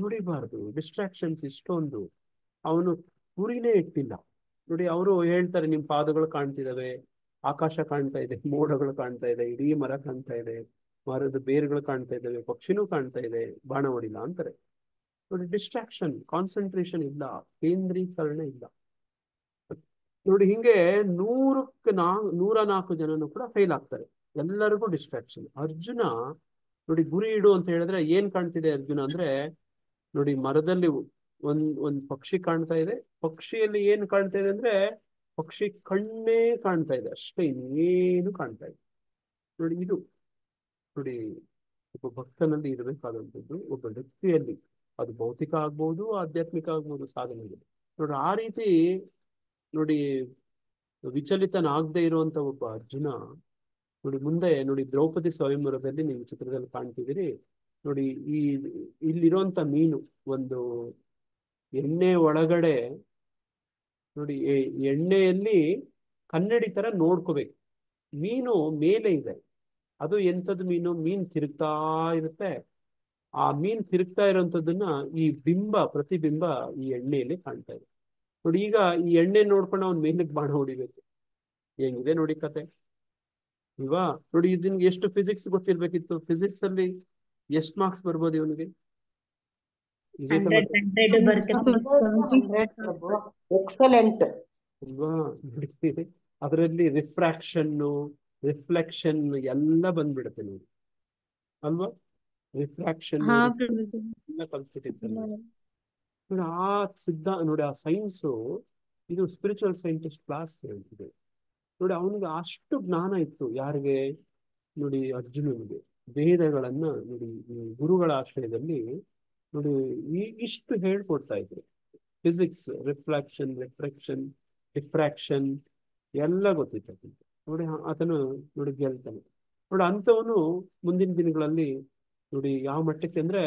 ಹೊಡಿಬಾರ್ದು. ಡಿಸ್ಟ್ರಾಕ್ಷನ್ಸ್ ಇಷ್ಟೊಂದು. ಅವನು ಗುರಿನೇ ಇಟ್ಟಿಲ್ಲ ನೋಡಿ. ಅವರು ಹೇಳ್ತಾರೆ ನಿಮ್ ಪಾದಗಳು ಕಾಣ್ತಿದಾವೆ, ಆಕಾಶ ಕಾಣ್ತಾ ಇದೆ, ಮೋಡಗಳು ಕಾಣ್ತಾ ಇದೆ, ಇಡೀ ಮರ ಕಾಣ್ತಾ ಇದೆ, ಮರದ ಬೇರುಗಳು ಕಾಣ್ತಾ ಇದ್ದಾವೆ, ಪಕ್ಷಿನೂ ಕಾಣ್ತಾ ಇದೆ, ಬಾಣ ಹೊಡಿಲ್ಲ ಅಂತಾರೆ ನೋಡಿ. ಡಿಸ್ಟ್ರಾಕ್ಷನ್, ಕಾನ್ಸಂಟ್ರೇಷನ್ ಇಲ್ಲ, ಕೇಂದ್ರೀಕರಣ ಇಲ್ಲ ನೋಡಿ. ಹಿಂಗೆ 104 ಜನನು ಕೂಡ ಫೇಲ್ ಆಗ್ತಾರೆ, ಎಲ್ಲರಿಗೂ ಡಿಸ್ಟ್ರಾಕ್ಷನ್. ಅರ್ಜುನ ನೋಡಿ ಗುರಿ ಇಡು ಅಂತ ಹೇಳಿದ್ರೆ ಏನ್ ಕಾಣ್ತಿದೆ ಅರ್ಜುನ ಅಂದ್ರೆ ನೋಡಿ, ಮರದಲ್ಲಿ ಒಂದ್ ಪಕ್ಷಿ ಕಾಣ್ತಾ ಇದೆ, ಪಕ್ಷಿಯಲ್ಲಿ ಏನ್ ಕಾಣ್ತಾ ಇದೆ ಅಂದ್ರೆ ಪಕ್ಷಿ ಕಣ್ಣೇ ಕಾಣ್ತಾ ಇದೆ ಅಷ್ಟೇ, ಇನ್ನೇನು ಕಾಣ್ತಾ ಇದೆ ನೋಡಿ. ಇದು ನೋಡಿ ಒಬ್ಬ ಭಕ್ತನಲ್ಲಿ ಇರಬೇಕಾದಂಥದ್ದು, ಒಬ್ಬ ವ್ಯಕ್ತಿಯಲ್ಲಿ, ಅದು ಭೌತಿಕ ಆಗ್ಬಹುದು, ಆಧ್ಯಾತ್ಮಿಕ ಆಗ್ಬಹುದು, ಸಾಧನೆಗಳು ನೋಡಿ. ಆ ರೀತಿ ನೋಡಿ ವಿಚಲಿತನಾಗದೆ ಇರುವಂತ ಒಬ್ಬ ಅರ್ಜುನ ನೋಡಿ ಮುಂದೆ ನೋಡಿ ದ್ರೌಪದಿ ಸ್ವಯಂವರದಲ್ಲಿ ನೀವು ಚಿತ್ರದಲ್ಲಿ ಕಾಣ್ತಿದ್ದೀರಿ ನೋಡಿ. ಇಲ್ಲಿರುವಂತ ಮೀನು ಒಂದು ಎಣ್ಣೆ ಒಳಗಡೆ ನೋಡಿ, ಎಣ್ಣೆಯಲ್ಲಿ ಕನ್ನಡಿ ತರ ನೋಡ್ಕೋಬೇಕು. ಮೀನು ಮೇಲೆ ಇದೆ, ಅದು ಎಂಥದ್ದು ಮೀನು? ಮೀನ್ ತಿರುಗ್ತಾ ಇರುತ್ತೆ. ಆ ಮೀನ್ ತಿರುಗ್ತಾ ಇರೋಂಥದ್ದನ್ನ ಈ ಪ್ರತಿಬಿಂಬ ಈ ಎಣ್ಣೆಯಲ್ಲಿ ಕಾಣ್ತಾ ಇದೆ ನೋಡಿ. ಈಗ ಈ ಎಣ್ಣೆ ನೋಡ್ಕೊಂಡು ಅವ್ನ ಮೇಲಕ್ಕೆ ಬಾಣ ಹೊಡಿಬೇಕು. ಹೆಂಗಿದೆ ನೋಡಿ ಕತೆ ಇಲ್ವಾ? ನೋಡಿ ಇದನ್ಗೆ ಎಷ್ಟು ಫಿಸಿಕ್ಸ್ ಗೊತ್ತಿರ್ಬೇಕಿತ್ತು. ಫಿಸಿಕ್ಸ್ ಅಲ್ಲಿ ಎಷ್ಟು ಮಾರ್ಕ್ಸ್ ಬರ್ಬೋದು ಇವನಿಗೆ? 100 ಬರುತ್ತೆ. ಎಕ್ಸಲೆಂಟ್ ಅಲ್ವಾ? ನೋಡಿ ಅದರಲ್ಲಿ ರಿಫ್ಲೆಕ್ಷನ್ ಎಲ್ಲ ಬಂದ್ಬಿಡುತ್ತೆ ನೋಡಿ, ಅಲ್ವಾ? ರಿಫ್ರಾಕ್ಷನ್ ಎಲ್ಲ ಕಲ್ತ್ಬಿಟ್ಟಿರ್ತಾರೆ ನೋಡಿ. ನೋಡಿ ಆ ಸೈನ್ಸು, ಇದು ಸ್ಪಿರಿಚುವಲ್ ಸೈಂಟಿಸ್ಟ್ ಕ್ಲಾಸ್ ಹೇಳ್ತಿದೆ ನೋಡಿ. ಅವನಿಗೆ ಅಷ್ಟು ಜ್ಞಾನ ಇತ್ತು. ಯಾರಿಗೆ? ನೋಡಿ ಅರ್ಜುನನಿಗೆ. ವೇದಗಳನ್ನ ನೋಡಿ ಗುರುಗಳ ಆಶ್ರಯದಲ್ಲಿ ನೋಡಿ ಇಷ್ಟು ಹೇಳ್ಕೊಡ್ತಾ ಇದ್ರು. ಫಿಸಿಕ್ಸ್, ರಿಫ್ರಾಕ್ಷನ್ ಎಲ್ಲ ಗೊತ್ತಿತ್ತು ನೋಡಿ. ಆತನು ನೋಡಿ ಗೆಲ್ತಾನೆ ನೋಡಿ. ಅಂಥವನು ಮುಂದಿನ ದಿನಗಳಲ್ಲಿ ನೋಡಿ ಯಾವ ಮಟ್ಟಕ್ಕೆ ಅಂದ್ರೆ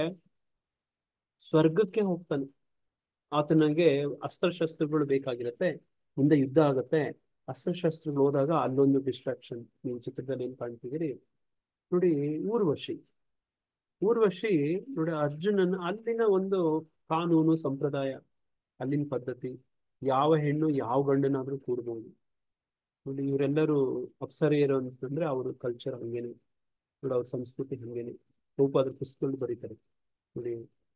ಸ್ವರ್ಗಕ್ಕೆ ಹೋಗ್ತಾನೆ. ಆತನಿಗೆ ಅಸ್ತ್ರಶಸ್ತ್ರಗಳು ಬೇಕಾಗಿರುತ್ತೆ, ಮುಂದೆ ಯುದ್ಧ ಆಗತ್ತೆ, ಅಸ್ತ್ರಶಸ್ತ್ರಗಳು ಹೋದಾಗ ಅಲ್ಲೊಂದು ಡಿಸ್ಟ್ರಾಕ್ಷನ್. ನೀವು ಚಿತ್ರದಲ್ಲಿ ಏನ್ ಕಾಣ್ತಿದ್ದೀರಿ ನೋಡಿ, ಊರ್ವಶಿ ನೋಡಿ ಅರ್ಜುನನ ಅಲ್ಲಿನ ಒಂದು ಕಾನೂನು ಸಂಪ್ರದಾಯ, ಅಲ್ಲಿನ ಪದ್ಧತಿ, ಯಾವ ಹೆಣ್ಣು ಯಾವ ಗಂಡನಾದ್ರೂ ಕೂಡ್ಬೋದು ನೋಡಿ. ಇವರೆಲ್ಲರೂ ಅಪ್ಸರೆಯರು ಅಂತಂದ್ರೆ ಅವ್ರ ಕಲ್ಚರ್ ಹಂಗೇನೆ ನೋಡಿ, ಅವ್ರ ಸಂಸ್ಕೃತಿ ಹಂಗೇನೆ. ಅದ್ರ ಪುಸ್ತಕಗಳು ಬರೀತಾರೆ ನೋಡಿ.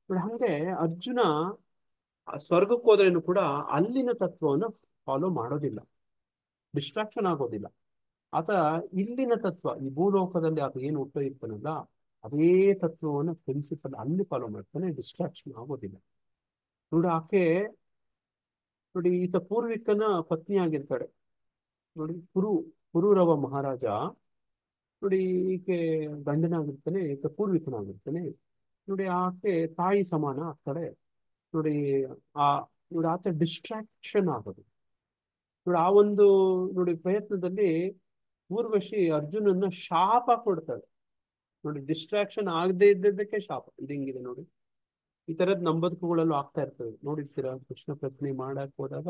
ಹಂಗೆ ಅರ್ಜುನ ಸ್ವರ್ಗಕ್ಕೆ ಹೋದ್ರೇನು ಕೂಡ ಅಲ್ಲಿನ ತತ್ವವನ್ನು ಫಾಲೋ ಮಾಡೋದಿಲ್ಲ, ಡಿಸ್ಟ್ರಾಕ್ಷನ್ ಆಗೋದಿಲ್ಲ. ಆತ ಇಲ್ಲಿನ ತತ್ವ, ಈ ಭೂಲೋಕದಲ್ಲಿ ಆತ ಏನು ಹುಟ್ಟೋ ಇರ್ತಾನಲ್ಲ ಅದೇ ತತ್ವವನ್ನು ಪ್ರಿನ್ಸಿಪಲ್ ಅಲ್ಲಿ ಫಾಲೋ ಮಾಡ್ತಾನೆ, ಡಿಸ್ಟ್ರಾಕ್ಷನ್ ಆಗೋದಿಲ್ಲ ನೋಡಿ. ಆಕೆ ನೋಡಿ ಈತ ಪೂರ್ವಿಕನ ಪತ್ನಿ ಆಗಿರ್ತಾಳೆ ನೋಡಿ. ಪುರೂರವ ಮಹಾರಾಜ ನೋಡಿ, ಈಕೆ ಗಂಡನಾಗಿರ್ತಾನೆ, ಈತ ಪೂರ್ವಿಕನಾಗಿರ್ತಾನೆ ನೋಡಿ. ಆಕೆ ತಾಯಿ ಸಮಾನ ಆಗ್ತಾಳೆ ನೋಡಿ. ನೋಡಿ ಆತ ಡಿಸ್ಟ್ರಾಕ್ಷನ್ ಆಗೋದು ನೋಡಿ. ಆ ಒಂದು ನೋಡಿ ಪ್ರಯತ್ನದಲ್ಲಿ ಊರ್ವಶಿ ಅರ್ಜುನನ್ನ ಶಾಪ ಕೊಡ್ತಾಳೆ ನೋಡಿ. ಡಿಸ್ಟ್ರಾಕ್ಷನ್ ಆಗದೆ ಇದ್ದದ್ದಕ್ಕೆ ಶಾಪ. ಇದು ಹಿಂಗಿದೆ ನೋಡಿ. ಈ ತರದ್ ನಮ್ಮ ಬದುಕುಗಳಲ್ಲೂ ಆಗ್ತಾ ಇರ್ತವೆ ನೋಡಿರ್ತೀರಾ. ಕೃಷ್ಣ ಪ್ರಜ್ಞೆ ಮಾಡಕ್ ಹೋದಾಗ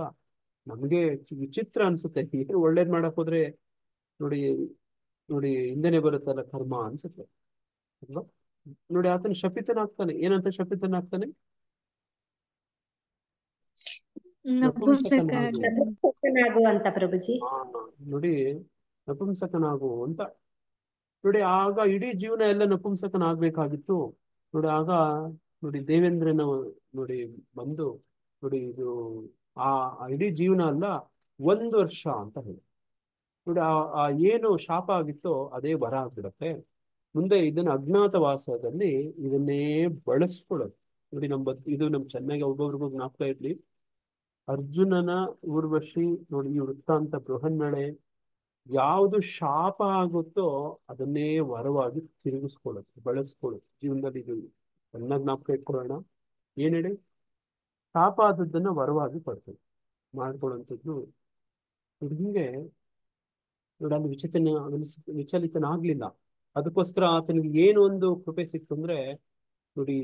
ನಮ್ಗೆ ವಿಚಿತ್ರ ಅನ್ಸುತ್ತೆ. ಏನು ಒಳ್ಳೇದ್ ಮಾಡಕ್ ಹೋದ್ರೆ ನೋಡಿ ನೋಡಿ ಹಿಂದೆನೆ ಬರುತ್ತಲ್ಲ ಕರ್ಮ ಅನ್ಸುತ್ತೆ ಅಲ್ವಾ? ನೋಡಿ ಆತನ ಶಪಿತನಾಗ್ತಾನೆ. ಏನಂತ ಶಪಿತನಾಗ್ತಾನೆ? ನಪುಂಸಕನಾಗು ಅಂತ ಪ್ರಭುಜಿ. ನೋಡಿ ನಪುಂಸಕನಾಗು ಅಂತ ನೋಡಿ. ಆಗ ಇಡೀ ಜೀವನ ಎಲ್ಲ ನಪುಂಸಕನಾಗ್ಬೇಕಾಗಿತ್ತು ನೋಡಿ. ಆಗ ನೋಡಿ ದೇವೇಂದ್ರನ ನೋಡಿ ಬಂದು ನೋಡಿ, ಇದು ಆ ಇಡೀ ಜೀವನ ಅಲ್ಲ 1 ವರ್ಷ ಅಂತ ಹೇಳಿ ನೋಡಿ ಆ ಏನು ಶಾಪ ಆಗಿತ್ತೋ ಅದೇ ವರ ಆಗ್ಬಿಡತ್ತೆ. ಮುಂದೆ ಇದನ್ನ ಅಜ್ಞಾತವಾಸದಲ್ಲಿ ಇದನ್ನೇ ಬಳಸ್ಕೊಳ್ಳೋದು. ನೋಡಿ ಇದು ನಮ್ ಚೆನ್ನಾಗಿ ಒಬ್ಬೊಬ್ರಿಗೂ ಜ್ಞಾಪಕ ಇರ್ಲಿ. ಅರ್ಜುನನ ಊರ್ವಶಿ ನೋಡಿ, ಈ ವೃತ್ತಾಂತ ಬೃಹನ್ನಳೆ ಯಾವುದು ಶಾಪ ಆಗುತ್ತೋ ಅದನ್ನೇ ವರವಾಗಿ ತಿರುಗಿಸ್ಕೊಳ್ಳೋದು, ಬಳಸ್ಕೊಳ್ಳೋದು ಜೀವನದಲ್ಲಿ. ಇದು ಚೆನ್ನಾಗಿ ಜ್ಞಾಪಕ ಇಟ್ಕೊಳ್ಳೋಣ. ಏನ್ ಹೇಳಿ, ಶಾಪ ಆದದ್ದನ್ನ ವರವಾಗಿ ಪಡ್ತದೆ ಮಾಡ್ಕೊಳ್ಳುವಂಥದ್ದು. ನೋಡಿ ಹಿಂಗೆ ನೋಡಿ ಅಲ್ಲಿ ವಿಚಲಿತನಾಗ್ಲಿಲ್ಲ. ಅದಕ್ಕೋಸ್ಕರ ಆತನಿಗೆ ಏನು ಒಂದು ಕೃಪೆ ಸಿಕ್ತು ಅಂದ್ರೆ ನೋಡಿ,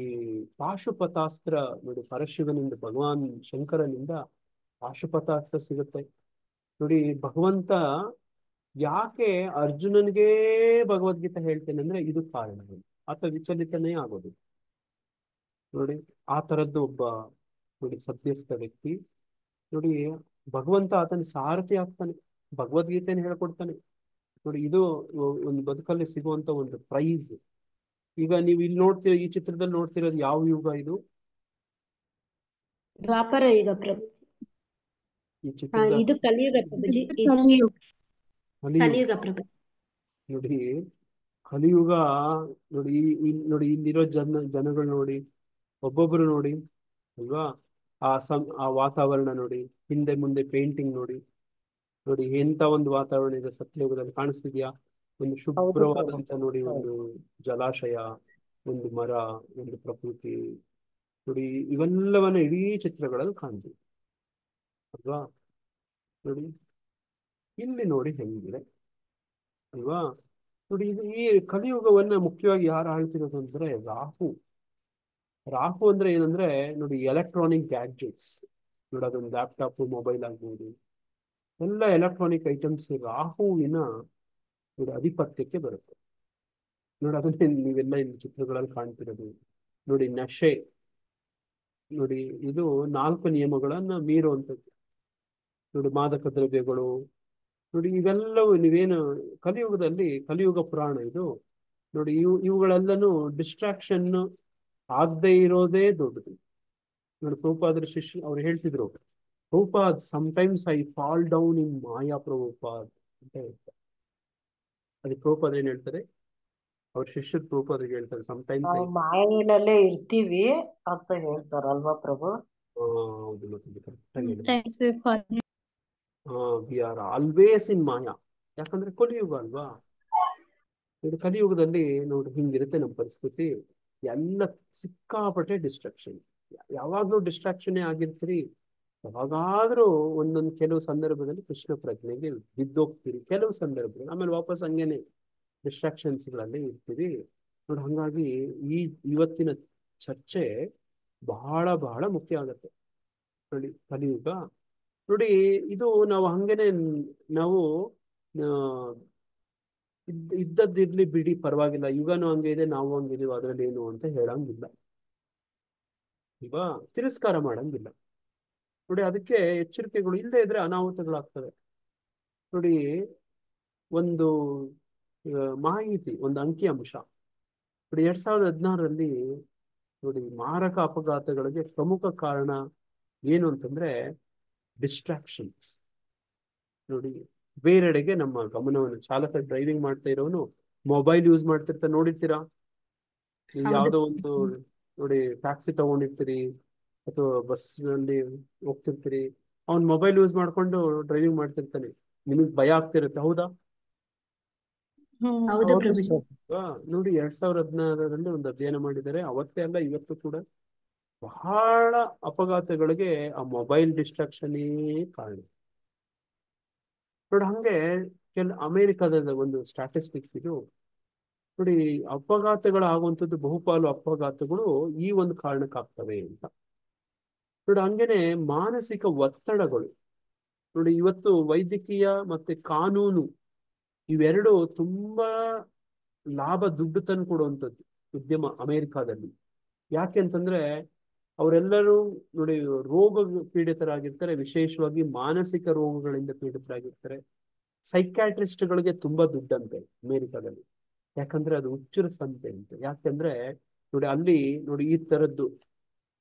ಪಾಶುಪತಾಸ್ತ್ರ ನೋಡಿ, ಪರಶಿವನಿಂದ ಭಗವಾನ್ ಶಂಕರನಿಂದ ಪಾಶುಪತಾಸ್ತ್ರ ಸಿಗುತ್ತೆ. ನೋಡಿ ಭಗವಂತ ಯಾಕೆ ಅರ್ಜುನನ್ಗೆ ಭಗವದ್ಗೀತೆ ಹೇಳ್ತೇನೆ ಅಂದ್ರೆ ಇದು ಕಾರಣ. ಆತ ವಿಚಲಿತನೇ ಆಗೋದು. ನೋಡಿ ಆ ತರದ್ದು ಒಬ್ಬ ನೋಡಿ ಸದ್ಯಸ್ಥ ವ್ಯಕ್ತಿ. ನೋಡಿ ಭಗವಂತ ಆತನ ಸಾರಥಿ ಆಗ್ತಾನೆ, ಭಗವದ್ಗೀತೆಯನ್ನು ಹೇಳ್ಕೊಡ್ತಾನೆ. ನೋಡಿ ಇದು ಒಂದು ಬದುಕಲ್ಲಿ ಸಿಗುವಂತ ಒಂದು ಪ್ರೈಸ್. ಈಗ ನೀವು ಇಲ್ಲಿ ನೋಡ್ತೀರ, ಈ ಚಿತ್ರದಲ್ಲಿ ನೋಡ್ತಿರೋದು ಯಾವ ಯುಗ ಇದು? ದ್ವಾಪರ ಯುಗ ಪ್ರಭು. ಈ ಚಿತ್ರದ ಇದು ಕಲಿಯುಗ ಪ್ರಭುಜಿ. ಕಲಿಯುಗ. ಕಲಿಯುಗ ಪ್ರಭು. ನೋಡಿ ಕಲಿಯುಗ. ನೋಡಿ ನೋಡಿ ಇಲ್ಲಿರೋ ಜನಗಳು ನೋಡಿ, ಒಬ್ಬೊಬ್ರು ನೋಡಿ ಅಲ್ವಾ, ಆ ವಾತಾವರಣ ನೋಡಿ, ಹಿಂದೆ ಮುಂದೆ ಪೇಂಟಿಂಗ್ ನೋಡಿ. ನೋಡಿ ಎಂತ ಒಂದು ವಾತಾವರಣ ಇದೆ ಸತ್ಯಯುಗದಲ್ಲಿ, ಕಾಣಿಸ್ತಿದ್ಯಾ? ಒಂದು ಶುಭ್ರವಾದಂತ ನೋಡಿ ಒಂದು ಜಲಾಶಯ, ಒಂದು ಮರ, ಒಂದು ಪ್ರಕೃತಿ ನೋಡಿ, ಇವೆಲ್ಲವನ್ನ ಇಡೀ ಚಿತ್ರಗಳಲ್ಲಿ ಕಾಣ್ತೀವಿ ಅಲ್ವಾ. ನೋಡಿ ಇಲ್ಲಿ ನೋಡಿ ಹೆಂಗಿದೆ ಅಲ್ವಾ. ನೋಡಿ ಇದು ಈ ಕಲಿಯುಗವನ್ನ ಮುಖ್ಯವಾಗಿ ಯಾರು ಆಳ್ತಿರೋದು ಅಂದ್ರೆ ರಾಹು. ರಾಹು ಅಂದ್ರೆ ಏನಂದ್ರೆ ನೋಡಿ, ಎಲೆಕ್ಟ್ರಾನಿಕ್ ಗ್ಯಾಡ್ಜೆಟ್ಸ್ ನೋಡಿ, ಅದೊಂದು ಲ್ಯಾಪ್ಟಾಪ್, ಮೊಬೈಲ್ ಆಗ್ಬೋದು, ಎಲ್ಲ ಎಲೆಕ್ಟ್ರಾನಿಕ್ ಐಟಮ್ಸ್ ರಾಹುವಿನ ನೋಡಿ ಅಧಿಪತ್ಯಕ್ಕೆ ಬರುತ್ತೆ. ನೋಡಿ ಅದನ್ನೇ ನೀವೆಲ್ಲ ಇಲ್ಲಿ ಚಿತ್ರಗಳಲ್ಲಿ ಕಾಣ್ತಿರೋದು. ನೋಡಿ ನಶೆ ನೋಡಿ, ಇದು 4 ನಿಯಮಗಳನ್ನ ಮೀರುವಂಥದ್ದು. ನೋಡಿ ಮಾದಕ ದ್ರವ್ಯಗಳು ನೋಡಿ, ಇವೆಲ್ಲವೂ ನೀವೇನು ಕಲಿಯುಗದಲ್ಲಿ, ಕಲಿಯುಗ ಪುರಾಣ ಇದು ನೋಡಿ, ಇವುಗಳೆಲ್ಲನೂ ಡಿಸ್ಟ್ರಾಕ್ಷನ್ ಆಗದೆ ಇರೋದೇ ದೊಡ್ಡದು. ನೋಡಿ ಪ್ರಭುಪಾದರ ಶಿಷ್ಯ ಅವ್ರು ಹೇಳ್ತಿದ್ರು, Prabhupad sometimes I fall down in Maya Prabhupad ಅಂತ ಹೇಳ್ತಾರೆ. ಅದಕ್ಕೆ ಪ್ರಭುಪಾದ ಏನ್ ಹೇಳ್ತಾರೆ, ಅವ್ರ ಶಿಷ್ಯರು ಪ್ರಭುಪಾದರಿಗೆ ಹೇಳ್ತಾರೆ, ಸಮಟೈಮ್ಸ್ ನಾವು ಮಾಯೆನಲ್ಲೇ ಇರ್ತೀವಿ ಅಂತ ಹೇಳ್ತಾರಲ್ವಾ ಪ್ರಭು? ಹೌದು, ಮತ್ತೆ ಕರೆಕ್ಟಾಗಿ ಹೇಳಿದ್ರು. Sometimes we forget. We are always in Maya. ಯಾಕಂದ್ರೆ ಕಲಿಯುಗ ಅಲ್ವಾ. ಇದು ಕಲಿಯುಗದಲ್ಲಿ ನೋಡಿ ಹಿಂಗಿರುತ್ತೆ ನಮ್ಮ ಪರಿಸ್ಥಿತಿ. ಎಲ್ಲ ಸಿಕ್ಕಾಪಟ್ಟೆ ಡಿಸ್ಟ್ರಾಕ್ಷನ್, ಯಾವಾಗ್ಲೂ ಡಿಸ್ಟ್ರಾಕ್ಷನ್ ಆಗಿರ್ತೀರಿ. ಯಾವಾಗಾದ್ರೂ ಒಂದೊಂದು ಕೆಲವು ಸಂದರ್ಭದಲ್ಲಿ ಕೃಷ್ಣ ಪ್ರಜ್ಞೆಗೆ ಬಿದ್ದೋಗ್ತೀರಿ, ಕೆಲವು ಸಂದರ್ಭದಲ್ಲಿ ಆಮೇಲೆ ವಾಪಸ್ ಹಂಗೇನೆ ಡಿಸ್ಟ್ರಾಕ್ಷನ್ಸ್ಗಳಲ್ಲಿ ಇರ್ತೀವಿ ನೋಡಿ. ಹಂಗಾಗಿ ಇವತ್ತಿನ ಚರ್ಚೆ ಬಹಳ ಬಹಳ ಮುಖ್ಯ ಆಗತ್ತೆ ನೋಡಿ. ಕಲಿಯುಗ ನೋಡಿ, ಇದು ನಾವು ಹಂಗೇನೆ ನಾವು ಇದ್ದದ್ದಿರ್ಲಿ ಬಿಡಿ ಪರವಾಗಿಲ್ಲ, ಯುಗನೂ ಹಂಗೆ ಇದೆ, ನಾವು ಹಂಗಿದೀವಿ, ಅದ್ರಲ್ಲಿ ಏನು ಅಂತ ಹೇಳಂಗಿಲ್ಲ, ಈಗ ತಿರಸ್ಕಾರ ಮಾಡಂಗಿಲ್ಲ ನೋಡಿ. ಅದಕ್ಕೆ ಎಚ್ಚರಿಕೆಗಳು ಇಲ್ಲದೆ ಇದ್ರೆ ಅನಾಹುತಗಳಾಗ್ತವೆ ನೋಡಿ. ಒಂದು ಮಾಹಿತಿ, ಒಂದು ಅಂಕಿ ಅಂಶ ನೋಡಿ, 2016ರಲ್ಲಿ ನೋಡಿ ಮಾರಕ ಅಪಘಾತಗಳಿಗೆ ಪ್ರಮುಖ ಕಾರಣ ಏನು ಅಂತಂದ್ರೆ ಡಿಸ್ಟ್ರಾಕ್ಷನ್ಸ್ ನೋಡಿ. ಬೇರೆಡೆಗೆ ನಮ್ಮ ಗಮನವನ್ನು, ಚಾಲಕ ಡ್ರೈವಿಂಗ್ ಮಾಡ್ತಾ ಇರೋನು ಮೊಬೈಲ್ ಯೂಸ್ ಮಾಡ್ತಿರ್ತಾ ನೋಡಿರ್ತೀರಾ. ನೀವು ಯಾವುದೋ ಒಂದು ನೋಡಿ ಟ್ಯಾಕ್ಸಿ ತಗೊಂಡಿರ್ತೀರಿ ಅಥವಾ ಬಸ್ ನಲ್ಲಿ ಹೋಗ್ತಿರ್ತೀರಿ, ಅವ್ನ್ ಮೊಬೈಲ್ ಯೂಸ್ ಮಾಡ್ಕೊಂಡು ಡ್ರೈವಿಂಗ್ ಮಾಡ್ತಿರ್ತಾನೆ, ನಿಮಗ್ ಭಯ ಆಗ್ತಿರುತ್ತೆ, ಹೌದಾ? ಹೌದು ಪ್ರಭುಜಿ. ನೋಡಿ 2016ರಲ್ಲಿ ಒಂದು ಅಧ್ಯಯನ ಮಾಡಿದ್ದಾರೆ, ಅವತ್ತೇ ಅಲ್ಲ ಇವತ್ತು ಕೂಡ ಬಹಳ ಅಪಘಾತಗಳಿಗೆ ಆ ಮೊಬೈಲ್ ಡಿಸ್ಟ್ರಾಕ್ಷನ್ನೇ ಕಾರಣ ನೋಡಿ. ಹಂಗೆ ಅಮೆರಿಕದ ಒಂದು ಸ್ಟ್ಯಾಟಿಸ್ಟಿಕ್ಸ್ ಇದು ನೋಡಿ, ಅಪಘಾತಗಳಾಗುವಂಥದ್ದು ಬಹುಪಾಲು ಅಪಘಾತಗಳು ಈ ಒಂದು ಕಾರಣಕ್ಕಾಗ್ತವೆ ಅಂತ ನೋಡಿ. ಹಂಗೇನೆ ಮಾನಸಿಕ ಒತ್ತಡಗಳು ನೋಡಿ, ಇವತ್ತು ವೈದ್ಯಕೀಯ ಮತ್ತೆ ಕಾನೂನು ಇವೆರಡು ತುಂಬಾ ದುಡ್ಡು ತಂದು ಕೊಡುವಂಥದ್ದು ಉದ್ಯಮ ಅಮೆರಿಕಾದಲ್ಲಿ. ಯಾಕೆ ಅಂತಂದ್ರೆ ಅವರೆಲ್ಲರೂ ನೋಡಿ ರೋಗ ಪೀಡಿತರಾಗಿರ್ತಾರೆ, ವಿಶೇಷವಾಗಿ ಮಾನಸಿಕ ರೋಗಗಳಿಂದ ಪೀಡಿತರಾಗಿರ್ತಾರೆ. ಸೈಕ್ಯಾಟ್ರಿಸ್ಟ್ಗಳಿಗೆ ತುಂಬಾ ದುಡ್ಡಂತೆ ಅಮೆರಿಕಾದಲ್ಲಿ, ಯಾಕಂದ್ರೆ ಅದು ಹುಚ್ಚರ ಸಂತೆ ಅಂತ. ಯಾಕಂದ್ರೆ ನೋಡಿ ಅಲ್ಲಿ ನೋಡಿ ಈ ತರದ್ದು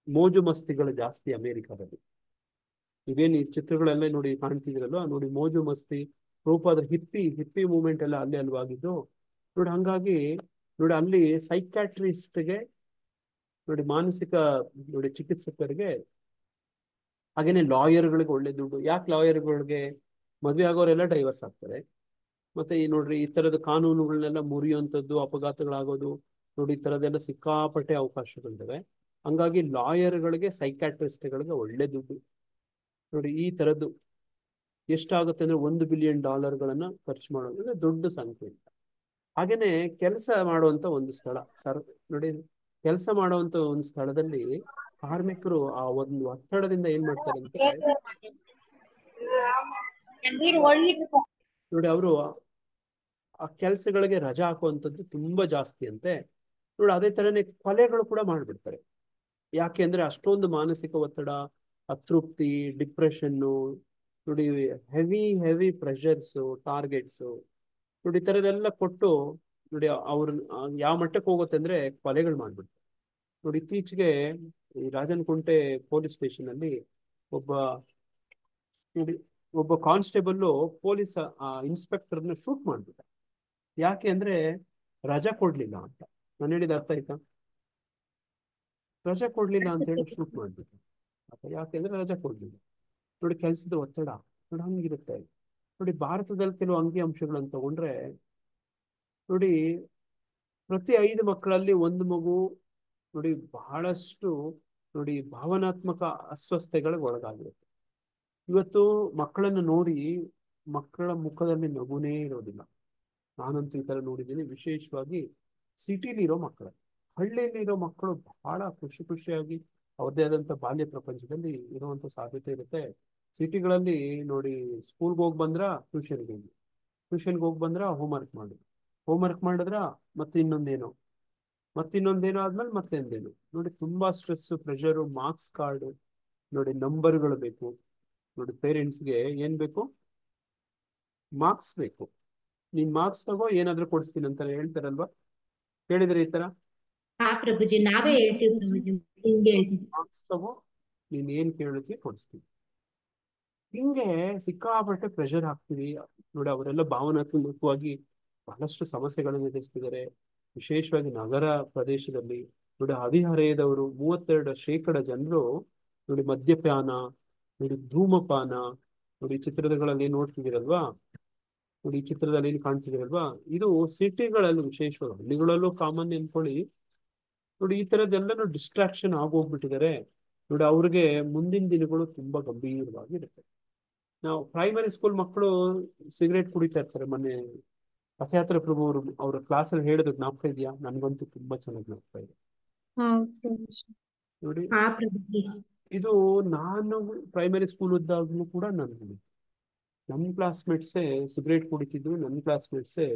ಮೋಜು ಮಸ್ತಿಗಳು ಜಾಸ್ತಿ ಅಮೆರಿಕಾದಲ್ಲಿ. ಇವೇನು ಈ ಚಿತ್ರಗಳೆಲ್ಲ ನೋಡಿ ಕಾಣ್ತಿದ್ರಲ್ವ, ನೋಡಿ ಮೋಜು ಮಸ್ತಿ ಪ್ರಭುಪಾದರ ಹಿಪ್ಪಿ ಮೂವ್ಮೆಂಟ್ ಎಲ್ಲ ಅಲ್ಲೇ ಅಲ್ವಾಗಿದ್ದು ನೋಡಿ. ಹಂಗಾಗಿ ನೋಡಿ ಅಲ್ಲಿ ಸೈಕ್ಯಾಟ್ರಿಸ್ಟ್ಗೆ ನೋಡಿ, ಮಾನಸಿಕ ನೋಡಿ ಚಿಕಿತ್ಸಕರಿಗೆ, ಹಾಗೇನೆ ಲಾಯರ್ಗಳಿಗೆ ಒಳ್ಳೆ ದುಡ್ಡು. ಯಾಕೆ ಲಾಯರ್ಗಳಿಗೆ? ಮದ್ವೆ ಆಗೋರೆಲ್ಲ ಡೈವರ್ಸ್ ಆಗ್ತಾರೆ. ಮತ್ತೆ ಈ ನೋಡ್ರಿ ಈ ತರದ ಕಾನೂನುಗಳನ್ನೆಲ್ಲ ಮುರಿಯುವಂಥದ್ದು, ಅಪಘಾತಗಳಾಗೋದು ನೋಡಿ, ಈ ತರದೆಲ್ಲ ಸಿಕ್ಕಾಪಟ್ಟೆ ಅವಕಾಶಗಳಿದಾವೆ. ಹಂಗಾಗಿ ಲಾಯರ್ಗಳಿಗೆ ಸೈಕ್ಯಾಟ್ರಿಸ್ಟ್ಗಳಿಗೆ ಒಳ್ಳೆ ದುಡ್ಡು ನೋಡಿ. ಈ ತರದ್ದು ಎಷ್ಟಾಗುತ್ತೆ ಅಂದ್ರೆ $1 ಬಿಲಿಯನ್ ಖರ್ಚು ಮಾಡೋದು ದೊಡ್ಡ ಸಂಖ್ಯೆ. ಹಾಗೇನೆ ಕೆಲಸ ಮಾಡುವಂತ ಒಂದು ಸ್ಥಳ ನೋಡಿ, ಕೆಲಸ ಮಾಡುವಂತ ಒಂದು ಸ್ಥಳದಲ್ಲಿ ಕಾರ್ಮಿಕರು ಆ ಒಂದು ಒತ್ತಡದಿಂದ ಏನ್ ಮಾಡ್ತಾರೆ ಅಂತ ನೋಡಿ, ಅವರು ಆ ಕೆಲಸಗಳಿಗೆ ರಜಾ ಹಾಕುವಂಥದ್ದು ತುಂಬಾ ಜಾಸ್ತಿ ಅಂತೆ ನೋಡಿ. ಅದೇ ತರನೇ ಕೊಲೆಗಳು ಕೂಡ ಮಾಡ್ಬಿಡ್ತಾರೆ. ಯಾಕೆ ಅಂದ್ರೆ ಅಷ್ಟೊಂದು ಮಾನಸಿಕ ಒತ್ತಡ, ಅತೃಪ್ತಿ, ಡಿಪ್ರೆಷನ್ನು ನೋಡಿ, ಹೆವಿ ಪ್ರೆಷರ್ಸ್, ಟಾರ್ಗೆಟ್ಸ್ ನೋಡಿ, ಈ ತರದೆಲ್ಲ ಕೊಟ್ಟು ನೋಡಿ ಅವ್ರ ಯಾವ ಮಟ್ಟಕ್ಕೆ ಹೋಗುತ್ತೆ ಅಂದ್ರೆ ಕೊಲೆಗಳು ಮಾಡ್ಬಿಡ್ತಾರೆ ನೋಡಿ. ಇತ್ತೀಚೆಗೆ ಈ ರಾಜನಕುಂಟೆ ಪೊಲೀಸ್ ಸ್ಟೇಷನ್ ಅಲ್ಲಿ ಒಬ್ಬ ಕಾನ್ಸ್ಟೇಬಲ್ ಪೊಲೀಸ್ ಇನ್ಸ್ಪೆಕ್ಟರ್ನ ಶೂಟ್ ಮಾಡ್ಬಿಟ್ಟ. ಯಾಕೆ ಅಂದ್ರೆ ರಜಾ ಕೊಡ್ಲಿಲ್ಲ ಅಂತ. ನಾನು ಹೇಳಿದ ಅರ್ಥ ಆಯ್ತಾ? ರಜಾ ಕೊಡ್ಲಿಲ್ಲ ಅಂತ ಹೇಳಿ ಶೂಟ್ ಮಾಡ್ಬಿಟ್ಟು. ಯಾಕೆಂದ್ರೆ ರಜಾ ಕೊಡ್ಲಿಲ್ಲ ನೋಡಿ. ಕೆಲಸದ ಒತ್ತಡ ನೋಡಿ ಹಂಗಿರುತ್ತೆ ನೋಡಿ. ಭಾರತದಲ್ಲಿ ಕೆಲವು ಅಂಕಿ ಅಂಶಗಳನ್ನು ತಗೊಂಡ್ರೆ ನೋಡಿ, ಪ್ರತಿ 5 ಮಕ್ಕಳಲ್ಲಿ 1 ಮಗು ನೋಡಿ ಬಹಳಷ್ಟು ನೋಡಿ ಭಾವನಾತ್ಮಕ ಅಸ್ವಸ್ಥತೆಗಳಿಗೆ ಒಳಗಾಗಿರುತ್ತೆ. ಇವತ್ತು ಮಕ್ಕಳನ್ನು ನೋಡಿ, ಮಕ್ಕಳ ಮುಖದಲ್ಲಿ ನಗುನೇ ಇರೋದಿಲ್ಲ. ನಾನಂತೂ ಈ ತರ ನೋಡಿದ್ದೀನಿ. ವಿಶೇಷವಾಗಿ ಸಿಟಿಲಿ ಇರೋ ಮಕ್ಕಳು, ಹಳ್ಳಿಯಲ್ಲಿ ಇರೋ ಮಕ್ಕಳು ಬಹಳ ಖುಷಿಯಾಗಿ ಅವ್ರದ್ದೇ ಆದಂತ ಬಾಲ್ಯ ಪ್ರಪಂಚದಲ್ಲಿ ಇರುವಂತ ಸಾಧ್ಯತೆ ಇರುತ್ತೆ. ಸಿಟಿಗಳಲ್ಲಿ ನೋಡಿ, ಸ್ಕೂಲ್ಗೆ ಹೋಗಿ ಬಂದ್ರ ಟ್ಯೂಷನ್ಗೆ ಹೋಗಿ ಬಂದ್ರ ಹೋಮ್ವರ್ಕ್ ಮಾಡಿದ್ರ ಮತ್ತೆ ಇನ್ನೊಂದೇನೋ ಆದ್ಮೇಲೆ ಮತ್ತೊಂದೇನು ನೋಡಿ. ತುಂಬಾ ಸ್ಟ್ರೆಸ್, ಪ್ರೆಷರು, ಮಾರ್ಕ್ಸ್ ಕಾರ್ಡ್ ನೋಡಿ, ನಂಬರ್ಗಳು ಬೇಕು ನೋಡಿ. ಪೇರೆಂಟ್ಸ್ಗೆ ಏನ್ ಬೇಕು? ಮಾರ್ಕ್ಸ್ ಬೇಕು. ನೀನ್ ಮಾರ್ಕ್ಸ್ ತಗೋ, ಏನಾದ್ರೂ ಕೊಡಿಸ್ತೀನಿ ಅಂತ ಹೇಳ್ತಾರಲ್ವಾ? ಹೇಳಿದ್ರೆ ಈ ತರ ಪ್ರಭುಜಿ ನಾವೇ ಹೇಳ್ತೀವಿ. ಮಾರ್ಕ್ಸ್ ತಗೋ, ನೀನ್ ಏನ್ ಕೇಳುತ್ತೀವಿ ಕೊಡಿಸ್ತೀವಿ. ಹಿಂಗೆ ಸಿಕ್ಕಾಪಟ್ಟೆ ಪ್ರೆಷರ್ ಹಾಕ್ತೀವಿ ನೋಡಿ. ಅವರೆಲ್ಲ ಭಾವನಾತ್ಮಕವಾಗಿ ಬಹಳಷ್ಟು ಸಮಸ್ಯೆಗಳನ್ನು ಎದುರಿಸ್ತಿದ್ದಾರೆ. ವಿಶೇಷವಾಗಿ ನಗರ ಪ್ರದೇಶದಲ್ಲಿ ನೋಡಿ, ಹದಿಹರೆಯದವರು 32% ಜನರು ನೋಡಿ ಮದ್ಯಪಾನ ನೋಡಿ, ಧೂಮಪಾನ ನೋಡಿ. ಚಿತ್ರಗಳಲ್ಲಿ ನೋಡ್ತಿದ್ದೀರಲ್ವಾ ನೋಡಿ, ಈ ಚಿತ್ರದಲ್ಲಿ ಏನು ಕಾಣ್ತಿದ್ದೀರಲ್ವಾ? ಇದು ಸಿಟಿಗಳಲ್ಲಿ, ವಿಶೇಷವಾಗಿ ಹಳ್ಳಿಗಳಲ್ಲೂ ಕಾಮನ್ ಅನ್ಕೊಳ್ಳಿ ನೋಡಿ. ಈ ತರದ್ದೆಲ್ಲನೂ ಡಿಸ್ಟ್ರಾಕ್ಷನ್ ಆಗೋಗ್ಬಿಟ್ಟಿದ್ದಾರೆ ನೋಡಿ. ಅವ್ರಿಗೆ ಮುಂದಿನ ದಿನಗಳು ತುಂಬಾ ಗಂಭೀರವಾಗಿರುತ್ತೆ. ನಾವು ಪ್ರೈಮರಿ ಸ್ಕೂಲ್ ಮಕ್ಕಳು ಸಿಗರೇಟ್ ಕುಡಿತಾ ಇರ್ತಾರೆ. ಮೊನ್ನೆ ರಥಯಾತ್ರೆ ಪ್ರಭು ಅವ್ರ ಕ್ಲಾಸಲ್ಲಿ ಹೇಳಿದ್ರು, ಜ್ಞಾಪಕ ಇದೆಯಾ? ನನ್ಗಂತೂ ತುಂಬಾ ಚೆನ್ನಾಗಿ ಜ್ಞಾಪಕ ಇದೆ ನೋಡಿ. ಇದು ನಾನು ಪ್ರೈಮರಿ ಸ್ಕೂಲ್ ಇದ್ದಾಗಲೂ ಕೂಡ ನನ್ನ ಕ್ಲಾಸ್ಮೇಟ್ಸೇ ಸಿಗರೇಟ್ ಕುಡಿತಿದ್ರು. ನನ್ನ ಕ್ಲಾಸ್ಮೇಟ್ಸೇ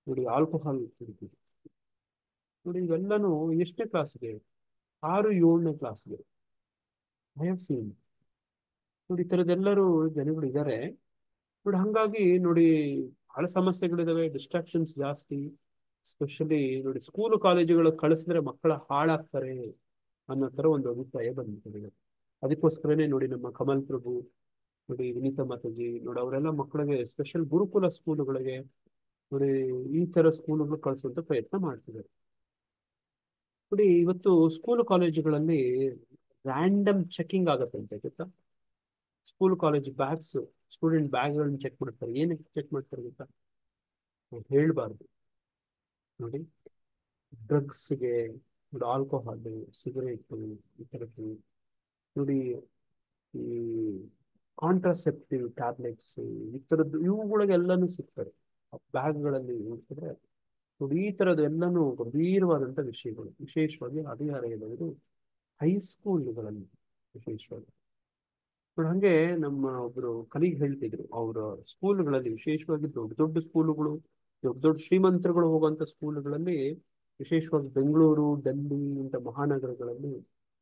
ನೋಡಿ ಆಲ್ಕೋಹಾಲ್ ಕುಡಿತಿದ್ರು ನೋಡಿ. ಇವೆಲ್ಲನೂ ಎಷ್ಟನೇ ಕ್ಲಾಸ್ಗೆ? 6-7ನೇ ಕ್ಲಾಸ್ಗೆ ಐ ಹ್ಯಾವ್ ಸೀನ್ ನೋಡಿ. ಈ ಥರದ್ದೆಲ್ಲರೂ ಜನಗಳು ಇದ್ದಾರೆ ನೋಡಿ. ಹಂಗಾಗಿ ನೋಡಿ ಬಹಳ ಸಮಸ್ಯೆಗಳಿದಾವೆ, ಡಿಸ್ಟ್ರಾಕ್ಷನ್ಸ್ ಜಾಸ್ತಿ. ಸ್ಪೆಷಲಿ ನೋಡಿ, ಸ್ಕೂಲು ಕಾಲೇಜುಗಳು ಕಳಿಸಿದ್ರೆ ಮಕ್ಕಳ ಹಾಳಾಗ್ತಾರೆ ಅನ್ನೋ ತರ ಒಂದು ಅಭಿಪ್ರಾಯ ಬಂದಿದೆ. ಅದಕ್ಕೋಸ್ಕರನೇ ನೋಡಿ ನಮ್ಮ ಕಮಲ್ ಪ್ರಭು ನೋಡಿ, ವಿನೀತಾ ಮಾತಾಜಿ ನೋಡಿ, ಅವರೆಲ್ಲ ಮಕ್ಕಳಿಗೆ ಸ್ಪೆಷಲ್ ಗುರುಕುಲ ಸ್ಕೂಲುಗಳಿಗೆ ನೋಡಿ ಈ ತರ ಸ್ಕೂಲುಗಳು ಕಳಿಸುವಂತ ಪ್ರಯತ್ನ ಮಾಡ್ತಿದ್ದಾರೆ ನೋಡಿ. ಇವತ್ತು ಸ್ಕೂಲು ಕಾಲೇಜುಗಳಲ್ಲಿ ರ್ಯಾಂಡಮ್ ಚೆಕಿಂಗ್ ಆಗತ್ತಂತೆ, ಗೊತ್ತಾ? ಸ್ಕೂಲ್ ಕಾಲೇಜ್ ಬ್ಯಾಗ್ಸ್, ಸ್ಟೂಡೆಂಟ್ ಬ್ಯಾಗ್ಗಳನ್ನ ಚೆಕ್ ಮಾಡ್ತಾರೆ. ಏನಕ್ಕೆ ಚೆಕ್ ಮಾಡ್ತಾರೆ ಗೊತ್ತಾ? ಹೇಳ್ಬಾರ್ದು ನೋಡಿ. ಡ್ರಗ್ಸ್ಗೆ ನೋಡಿ, ಆಲ್ಕೋಹಾಲ್, ಸಿಗರೇಟು, ಈ ಥರದ್ದು ನೋಡಿ, ಈ ಕಾಂಟ್ರಾಸೆಪ್ಟಿವ್ ಟ್ಯಾಬ್ಲೆಟ್ಸ್, ಈ ಥರದ್ದು ಇವುಗಳಿಗೆಲ್ಲನೂ ಸಿಗ್ತಾರೆ ಬ್ಯಾಗ್ಗಳಲ್ಲಿ ನೋಡ್ತಿದ್ರೆ ನೋಡಿ. ಈ ಥರದ್ದು ಎಲ್ಲನೂ ಗಂಭೀರವಾದಂಥ ವಿಷಯಗಳು. ವಿಶೇಷವಾಗಿ ಹದಿಹರೆಯದವರು ಹೈಸ್ಕೂಲ್ಗಳಲ್ಲಿ ವಿಶೇಷವಾಗಿ ನೋಡಿ. ಹಂಗೆ ನಮ್ಮ ಒಬ್ರು ಕಲೀಗ್ ಹೇಳ್ತಿದ್ರು, ಅವರ ಸ್ಕೂಲ್ಗಳಲ್ಲಿ ವಿಶೇಷವಾಗಿ ದೊಡ್ಡ ಸ್ಕೂಲುಗಳು, ದೊಡ್ಡ ಶ್ರೀಮಂತರುಗಳು ಹೋಗುವಂತ ಸ್ಕೂಲುಗಳಲ್ಲಿ, ವಿಶೇಷವಾಗಿ ಬೆಂಗಳೂರು, ಡೆಲ್ಲಿ ಇಂಥ ಮಹಾನಗರಗಳಲ್ಲಿ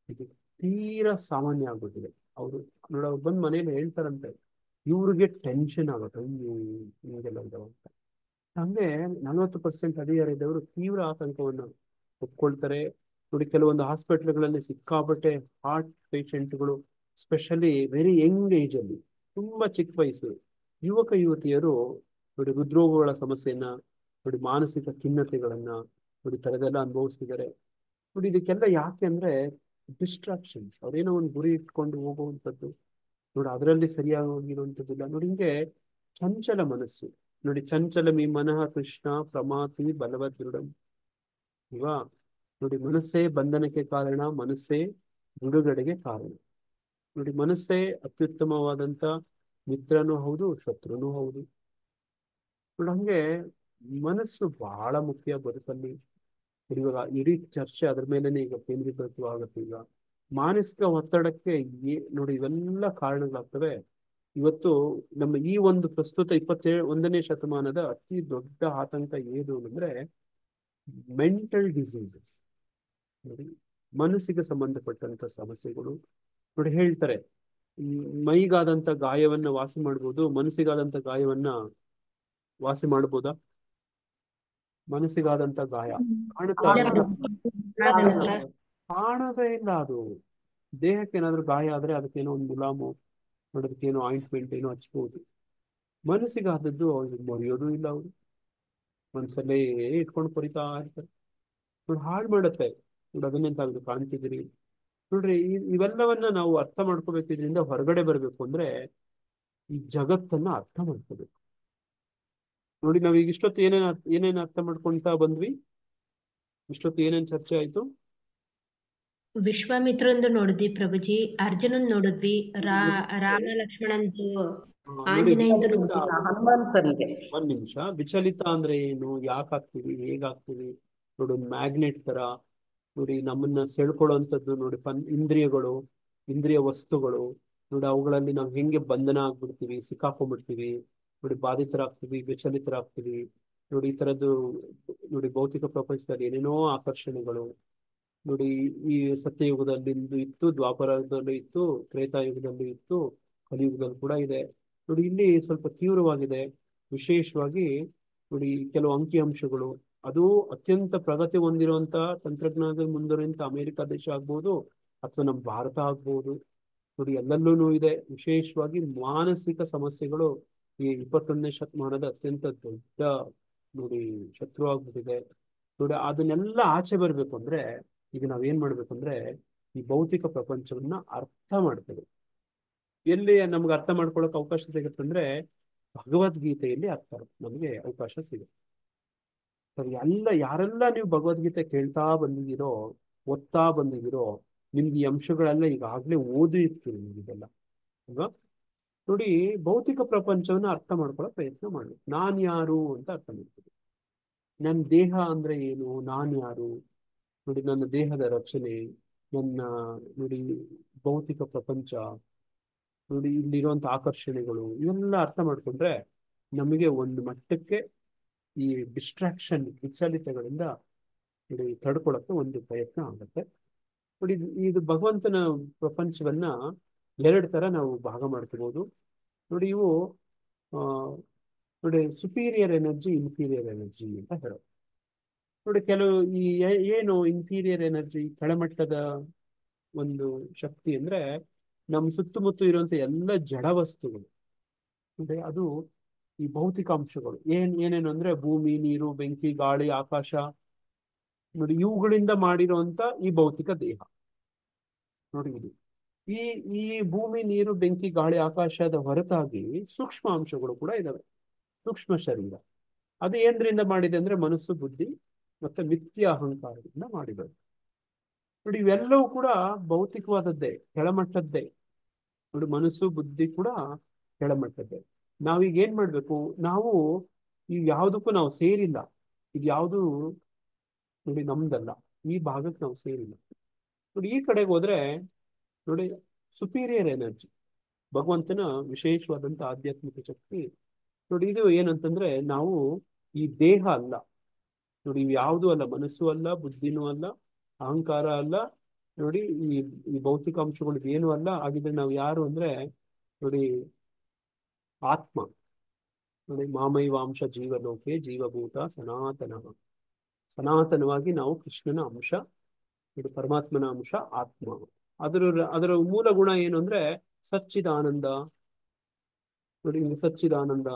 ಇದು ತೀರಾ ಸಾಮಾನ್ಯ ಆಗ್ಬಿಟ್ಟಿದೆ. ಅವರು ನೋಡಿ, ಅವ್ರು ಬಂದು ಮನೇಲಿ ಹೇಳ್ತಾರಂತೆ, ಇವ್ರಿಗೆ ಟೆನ್ಷನ್ ಆಗುತ್ತೆ, ಹಿಂಗೆಲ್ಲ ಇದಾವ ಅಂತ. ಹಂಗೆ 40% ಹದಿಹರೆಯದವರು ತೀವ್ರ ಆತಂಕವನ್ನು ಒಪ್ಕೊಳ್ತಾರೆ ನೋಡಿ. ಕೆಲವೊಂದು ಹಾಸ್ಪಿಟ್ಲ್ಗಳಲ್ಲಿ ಸಿಕ್ಕಾಪಟ್ಟೆ ಹಾರ್ಟ್ ಪೇಷಂಟ್ಗಳು, ಸ್ಪೆಷಲಿ ವೆರಿ ಯಂಗ್ ಏಜ್ ಅಲ್ಲಿ, ತುಂಬಾ ಚಿಕ್ಕ ವಯಸ್ಸು ಯುವಕ ಯುವತಿಯರು ನೋಡಿ ಹೃದ್ರೋಗಗಳ ಸಮಸ್ಯೆಯನ್ನ, ನೋಡಿ ಮಾನಸಿಕ ಖಿನ್ನತೆಗಳನ್ನ ನೋಡಿ ತರದೆಲ್ಲ ಅನುಭವಿಸ್ತಿದ್ದಾರೆ. ನೋಡಿ ಇದಕ್ಕೆಲ್ಲ ಯಾಕೆ ಅಂದ್ರೆ ಡಿಸ್ಟ್ರಾಕ್ಷನ್ಸ್. ಅವ್ರೇನೋ ಒಂದು ಗುರಿ ಇಟ್ಕೊಂಡು ಹೋಗುವಂಥದ್ದು, ನೋಡಿ ಅದರಲ್ಲಿ ಸರಿಯಾಗಿರುವಂಥದ್ದಿಲ್ಲ. ನೋಡಿ ಹಿಂಗೆ ಚಂಚಲ ಮನಸ್ಸು. ನೋಡಿ ಚಂಚಲ ಮೀ ಮನಃ ಕೃಷ್ಣ ಪ್ರಮಾತಿ ಬಲವದ್ ದೃಢಂ ಇವಾ. ನೋಡಿ ಮನಸ್ಸೇ ಬಂಧನಕ್ಕೆ ಕಾರಣ, ಮನಸ್ಸೇ ಬಿಡುಗಡೆಗೆ ಕಾರಣ. ನೋಡಿ ಮನಸ್ಸೇ ಅತ್ಯುತ್ತಮವಾದಂತ ಮಿತ್ರನೂ ಹೌದು, ಶತ್ರುನೂ ಹೌದು. ನೋಡಿ ಹಂಗೆ ಮನಸ್ಸು ಬಹಳ ಮುಖ್ಯ ಬದುಕಲ್ಲಿ. ಇವಾಗ ಇಡೀ ಚರ್ಚೆ ಅದ್ರ ಮೇಲೆನೆ ಈಗ ಕೇಂದ್ರೀಕೃತವಾಗುತ್ತೆ. ಈಗ ಮಾನಸಿಕ ಒತ್ತಡಕ್ಕೆ ನೋಡಿ ಇವೆಲ್ಲ ಕಾರಣಗಳಾಗ್ತವೆ. ಇವತ್ತು ನಮ್ಮ ಈ ಒಂದು ಪ್ರಸ್ತುತ 21ನೇ ಶತಮಾನದ ಅತಿ ದೊಡ್ಡ ಆತಂಕ ಏನು ಅಂದ್ರೆ ಮೆಂಟಲ್ ಡಿಸೀಸಸ್. ನೋಡಿ ಮನಸ್ಸಿಗೆ ಸಂಬಂಧಪಟ್ಟಂತ ಸಮಸ್ಯೆಗಳು. ನೋಡಿ ಹೇಳ್ತಾರೆ ಮೈಗಾದಂತ ಗಾಯವನ್ನ ವಾಸಿ ಮಾಡ್ಬೋದು, ಮನಸ್ಸಿಗಾದಂತ ಗಾಯವನ್ನ ವಾಸಿ ಮಾಡ್ಬೋದಾ? ಮನಸ್ಸಿಗಾದಂತ ಗಾಯ ಕಾಣದೇ ಇಲ್ಲ. ಅದು ದೇಹಕ್ಕೆ ಏನಾದ್ರು ಗಾಯ ಆದ್ರೆ ಅದಕ್ಕೇನೋ ಒಂದು ಮುಲಾಮು, ನೋಡೋದಕ್ಕೇನೋ ಆಯಿಂಟ್ಮೆಂಟ್ ಏನೋ ಹಚ್ಬೋದು. ಮನಸ್ಸಿಗಾದದ್ದು ಅವ್ರಿಗೆ ಮರೆಯೋದು ಇಲ್ಲ. ಅವರು ಮನಸ್ಸಲ್ಲೇ ಇಟ್ಕೊಂಡು ಕೊರಿತಾ ಇರ್ತಾರೆ. ನೋಡಿ ಹಾಳು ಮಾಡುತ್ತೆ. ನೋಡಿ ಅದನ್ನೆಂತ ಕಾಣ್ತಿದ್ದೀರಿ. ನೋಡ್ರಿ ಇವೆಲ್ಲವನ್ನ ನಾವು ಅರ್ಥ ಮಾಡ್ಕೋಬೇಕು. ಇದರಿಂದ ಹೊರಗಡೆ ಬರ್ಬೇಕು ಅಂದ್ರೆ ಈ ಜಗತ್ತನ್ನ ಅರ್ಥ ಮಾಡ್ಕೋಬೇಕು. ನೋಡಿ ನಾವೀಗ ಇಷ್ಟೊತ್ತು ಏನೇನ್ ಅರ್ಥ ಮಾಡ್ಕೊಂತ ಬಂದ್ವಿ? ಇಷ್ಟೊತ್ತು ಏನೇನ್ ಚರ್ಚೆ ಆಯ್ತು? ವಿಶ್ವಾಮಿತ್ರಂದು ನೋಡಿದ್ವಿ ಪ್ರಭುಜಿ, ಅರ್ಜುನನ್ ನೋಡಿದ್ವಿ, ರಾಮ ಲಕ್ಷ್ಮಣಂದು, ಆಂಜನೇಯಂದು ನೋಡಿದ್ವಿ. ಹನುಮಂತನಿಗೆ ಒಂದ್ ನಿಮಿಷ. ವಿಚಲಿತ ಅಂದ್ರೆ ಏನು, ಯಾಕಾಗ್ತೀವಿ, ಹೇಗಾಗ್ತೀವಿ? ನೋಡಿ ಮ್ಯಾಗ್ನೆಟ್ ತರ ನೋಡಿ ನಮ್ಮನ್ನ ಸೆಳ್ಕೊಳ್ಳುವಂಥದ್ದು. ನೋಡಿ ಇಂದ್ರಿಯಗಳು, ಇಂದ್ರಿಯ ವಸ್ತುಗಳು, ನೋಡಿ ಅವುಗಳಲ್ಲಿ ನಾವು ಹೆಂಗೆ ಬಂಧನ ಆಗ್ಬಿಡ್ತೀವಿ, ಸಿಕ್ಕಾಕೊಂಡ್ಬಿಡ್ತೀವಿ. ನೋಡಿ ಬಾಧಿತರಾಗ್ತೀವಿ, ವಿಚಲಿತರಾಗ್ತೀವಿ. ನೋಡಿ ಈ ತರದ್ದು ನೋಡಿ ಭೌತಿಕ ಪ್ರಪಂಚದಲ್ಲಿ ಏನೇನೋ ಆಕರ್ಷಣೆಗಳು. ನೋಡಿ ಈ ಸತ್ಯಯುಗದಲ್ಲಿ ಇತ್ತು, ದ್ವಾಪರದಲ್ಲಿ ಇತ್ತು, ತ್ರೇತಾಯುಗದಲ್ಲಿ ಇತ್ತು, ಕಲಿಯುಗದಲ್ಲಿ ಕೂಡ ಇದೆ. ನೋಡಿ ಇಲ್ಲಿ ಸ್ವಲ್ಪ ತೀವ್ರವಾಗಿದೆ. ವಿಶೇಷವಾಗಿ ನೋಡಿ ಕೆಲವು ಅಂಕಿಅಂಶಗಳು, ಅದು ಅತ್ಯಂತ ಪ್ರಗತಿ ಹೊಂದಿರುವಂತ ತಂತ್ರಜ್ಞಾನದ ಮುಂದಿರುವಂತ ಅಮೆರಿಕ ದೇಶ ಆಗ್ಬೋದು, ಅಥವಾ ನಮ್ಮ ಭಾರತ ಆಗ್ಬೋದು. ನೋಡಿ ಎಲ್ಲಲ್ಲೂ ಇದೆ. ವಿಶೇಷವಾಗಿ ಮಾನಸಿಕ ಸಮಸ್ಯೆಗಳು ಈ 21ನೇ ಶತಮಾನದ ಅತ್ಯಂತ ದೊಡ್ಡ ನೋಡಿ ಶತ್ರು ಆಗ್ಬಿಟ್ಟಿದೆ. ನೋಡಿ ಅದನ್ನೆಲ್ಲ ಆಚೆ ಬರ್ಬೇಕು ಅಂದ್ರೆ ಈಗ ನಾವೇನ್ ಮಾಡ್ಬೇಕಂದ್ರೆ ಈ ಭೌತಿಕ ಪ್ರಪಂಚವನ್ನ ಅರ್ಥ ಮಾಡ್ತೇವೆ. ಎಲ್ಲಿ ನಮ್ಗೆ ಅರ್ಥ ಮಾಡ್ಕೊಳಕ್ ಅವಕಾಶ ಸಿಗುತ್ತೆ ಅಂದ್ರೆ ಭಗವದ್ಗೀತೆಯಲ್ಲಿ ನಮಗೆ ಅವಕಾಶ ಸಿಗುತ್ತೆ. ಸರಿ, ಯಾರೆಲ್ಲ ನೀವು ಭಗವದ್ಗೀತೆ ಕೇಳ್ತಾ ಬಂದಿದ್ದೀರೋ, ಓದ್ತಾ ಬಂದಿದ್ದೀರೋ, ನಿಮ್ಗೆ ಈ ಅಂಶಗಳೆಲ್ಲ ಈಗಾಗ್ಲೇ ಓದಿರ್ತೀರಿ ನಿಮಗೆಲ್ಲ ಅಲ್ವಾ? ನೋಡಿ ಭೌತಿಕ ಪ್ರಪಂಚವನ್ನ ಅರ್ಥ ಮಾಡ್ಕೊಳ್ಳೋ ಪ್ರಯತ್ನ ಮಾಡಿ. ನಾನ್ ಯಾರು ಅಂತ ಅರ್ಥ ಮಾಡ್ತೀವಿ. ನನ್ನ ದೇಹ ಅಂದ್ರೆ ಏನು, ನಾನ್ ಯಾರು, ನೋಡಿ ನನ್ನ ದೇಹದ ರಚನೆ, ನನ್ನ ನೋಡಿ ಭೌತಿಕ ಪ್ರಪಂಚ, ನೋಡಿ ಇಲ್ಲಿರುವಂತ ಆಕರ್ಷಣೆಗಳು, ಇವೆಲ್ಲ ಅರ್ಥ ಮಾಡ್ಕೊಂಡ್ರೆ ನಮಗೆ ಒಂದು ಮಟ್ಟಕ್ಕೆ ಈ ಡಿಸ್ಟ್ರಾಕ್ಷನ್, ವಿಚಲಿತಗಳಿಂದ ನೋಡಿ ತಡ್ಕೊಳಕ್ಕೆ ಒಂದು ಪ್ರಯತ್ನ ಆಗುತ್ತೆ. ನೋಡಿ ಇದು ಭಗವಂತನ ಪ್ರಪಂಚವನ್ನ 2 ತರ ನಾವು ಭಾಗ ಮಾಡ್ಕೋಬಹುದು. ನೋಡಿ ಇವು ನೋಡಿ ಸುಪೀರಿಯರ್ ಎನರ್ಜಿ, ಇನ್ಫೀರಿಯರ್ ಎನರ್ಜಿ ಅಂತ ಹೇಳೋದು. ನೋಡಿ ಕೆಲವು ಏನು ಇನ್ಫೀರಿಯರ್ ಎನರ್ಜಿ, ಕೆಳಮಟ್ಟದ ಒಂದು ಶಕ್ತಿ ಅಂದ್ರೆ ನಮ್ಮ ಸುತ್ತಮುತ್ತ ಇರುವಂತ ಎಲ್ಲ ಜಡ ವಸ್ತುಗಳು. ಅಂದ್ರೆ ಅದು ಈ ಭೌತಿಕ ಅಂಶಗಳು ಏನೇನು ಅಂದ್ರೆ ಭೂಮಿ, ನೀರು, ಬೆಂಕಿ, ಗಾಳಿ, ಆಕಾಶ, ನೋಡಿ ಇವುಗಳಿಂದ ಮಾಡಿರುವಂತ ಈ ಭೌತಿಕ ದೇಹ. ನೋಡಿ ಇದು ಈ ಭೂಮಿ, ನೀರು, ಬೆಂಕಿ, ಗಾಳಿ, ಆಕಾಶದ ಹೊರತಾಗಿ ಸೂಕ್ಷ್ಮ ಅಂಶಗಳು ಕೂಡ ಇದಾವೆ. ಸೂಕ್ಷ್ಮ ಶರೀರ ಅದು ಏನ್ರಿಂದ ಮಾಡಿದೆ ಅಂದ್ರೆ ಮನಸ್ಸು, ಬುದ್ಧಿ ಮತ್ತೆ ಮಿಥ್ಯ ಅಹಂಕಾರದಿಂದ ಮಾಡಿರೋದು. ನೋಡಿ ಇವೆಲ್ಲವೂ ಕೂಡ ಭೌತಿಕವಾದದ್ದೇ, ಕೆಳಮಟ್ಟದ್ದೇ. ನೋಡಿ ಮನಸ್ಸು, ಬುದ್ಧಿ ಕೂಡ ಕೆಳಮಟ್ಟದ್ದೇ. ನಾವೀಗ ಏನ್ ಮಾಡ್ಬೇಕು, ನಾವು ಈ ಯಾವುದಕ್ಕೂ ನಾವು ಸೇರಿಲ್ಲ. ಇದು ಯಾವುದು ನೋಡಿ ನಮ್ದಲ್ಲ, ಈ ಭಾಗಕ್ಕೆ ನಾವು ಸೇರಿಲ್ಲ. ನೋಡಿ ಈ ಕಡೆಗೆ ಹೋದ್ರೆ ನೋಡಿ ಸುಪೀರಿಯರ್ ಎನರ್ಜಿ, ಭಗವಂತನ ವಿಶೇಷವಾದಂತ ಆಧ್ಯಾತ್ಮಿಕ ಶಕ್ತಿ. ನೋಡಿ ಇದು ಏನಂತಂದ್ರೆ ನಾವು ಈ ದೇಹ ಅಲ್ಲ. ನೋಡಿ ಇವು ಯಾವುದೂ ಅಲ್ಲ, ಮನಸ್ಸು ಅಲ್ಲ, ಬುದ್ಧಿನೂ ಅಲ್ಲ, ಅಹಂಕಾರ ಅಲ್ಲ. ನೋಡಿ ಈ ಭೌತಿಕ ಅಂಶಗಳು ಏನು ಅಲ್ಲ. ಹಾಗಿದ್ರೆ ನಾವು ಯಾರು ಅಂದ್ರೆ ನೋಡಿ ಆತ್ಮ. ನೋಡಿ ಮಾಮೈವಾಂಶ ಜೀವಲೋಕೆ ಜೀವಭೂತ ಸನಾತನ. ಸನಾತನವಾಗಿ ನಾವು ಕೃಷ್ಣನ ಅಂಶ, ಇದು ಪರಮಾತ್ಮನ ಅಂಶ ಆತ್ಮ. ಅದರ ಮೂಲ ಗುಣ ಏನು ಅಂದ್ರೆ ಸಚ್ಚಿದಾನಂದ. ನೋಡಿ ಇಲ್ಲಿ ಸಚ್ಚಿದಾನಂದ.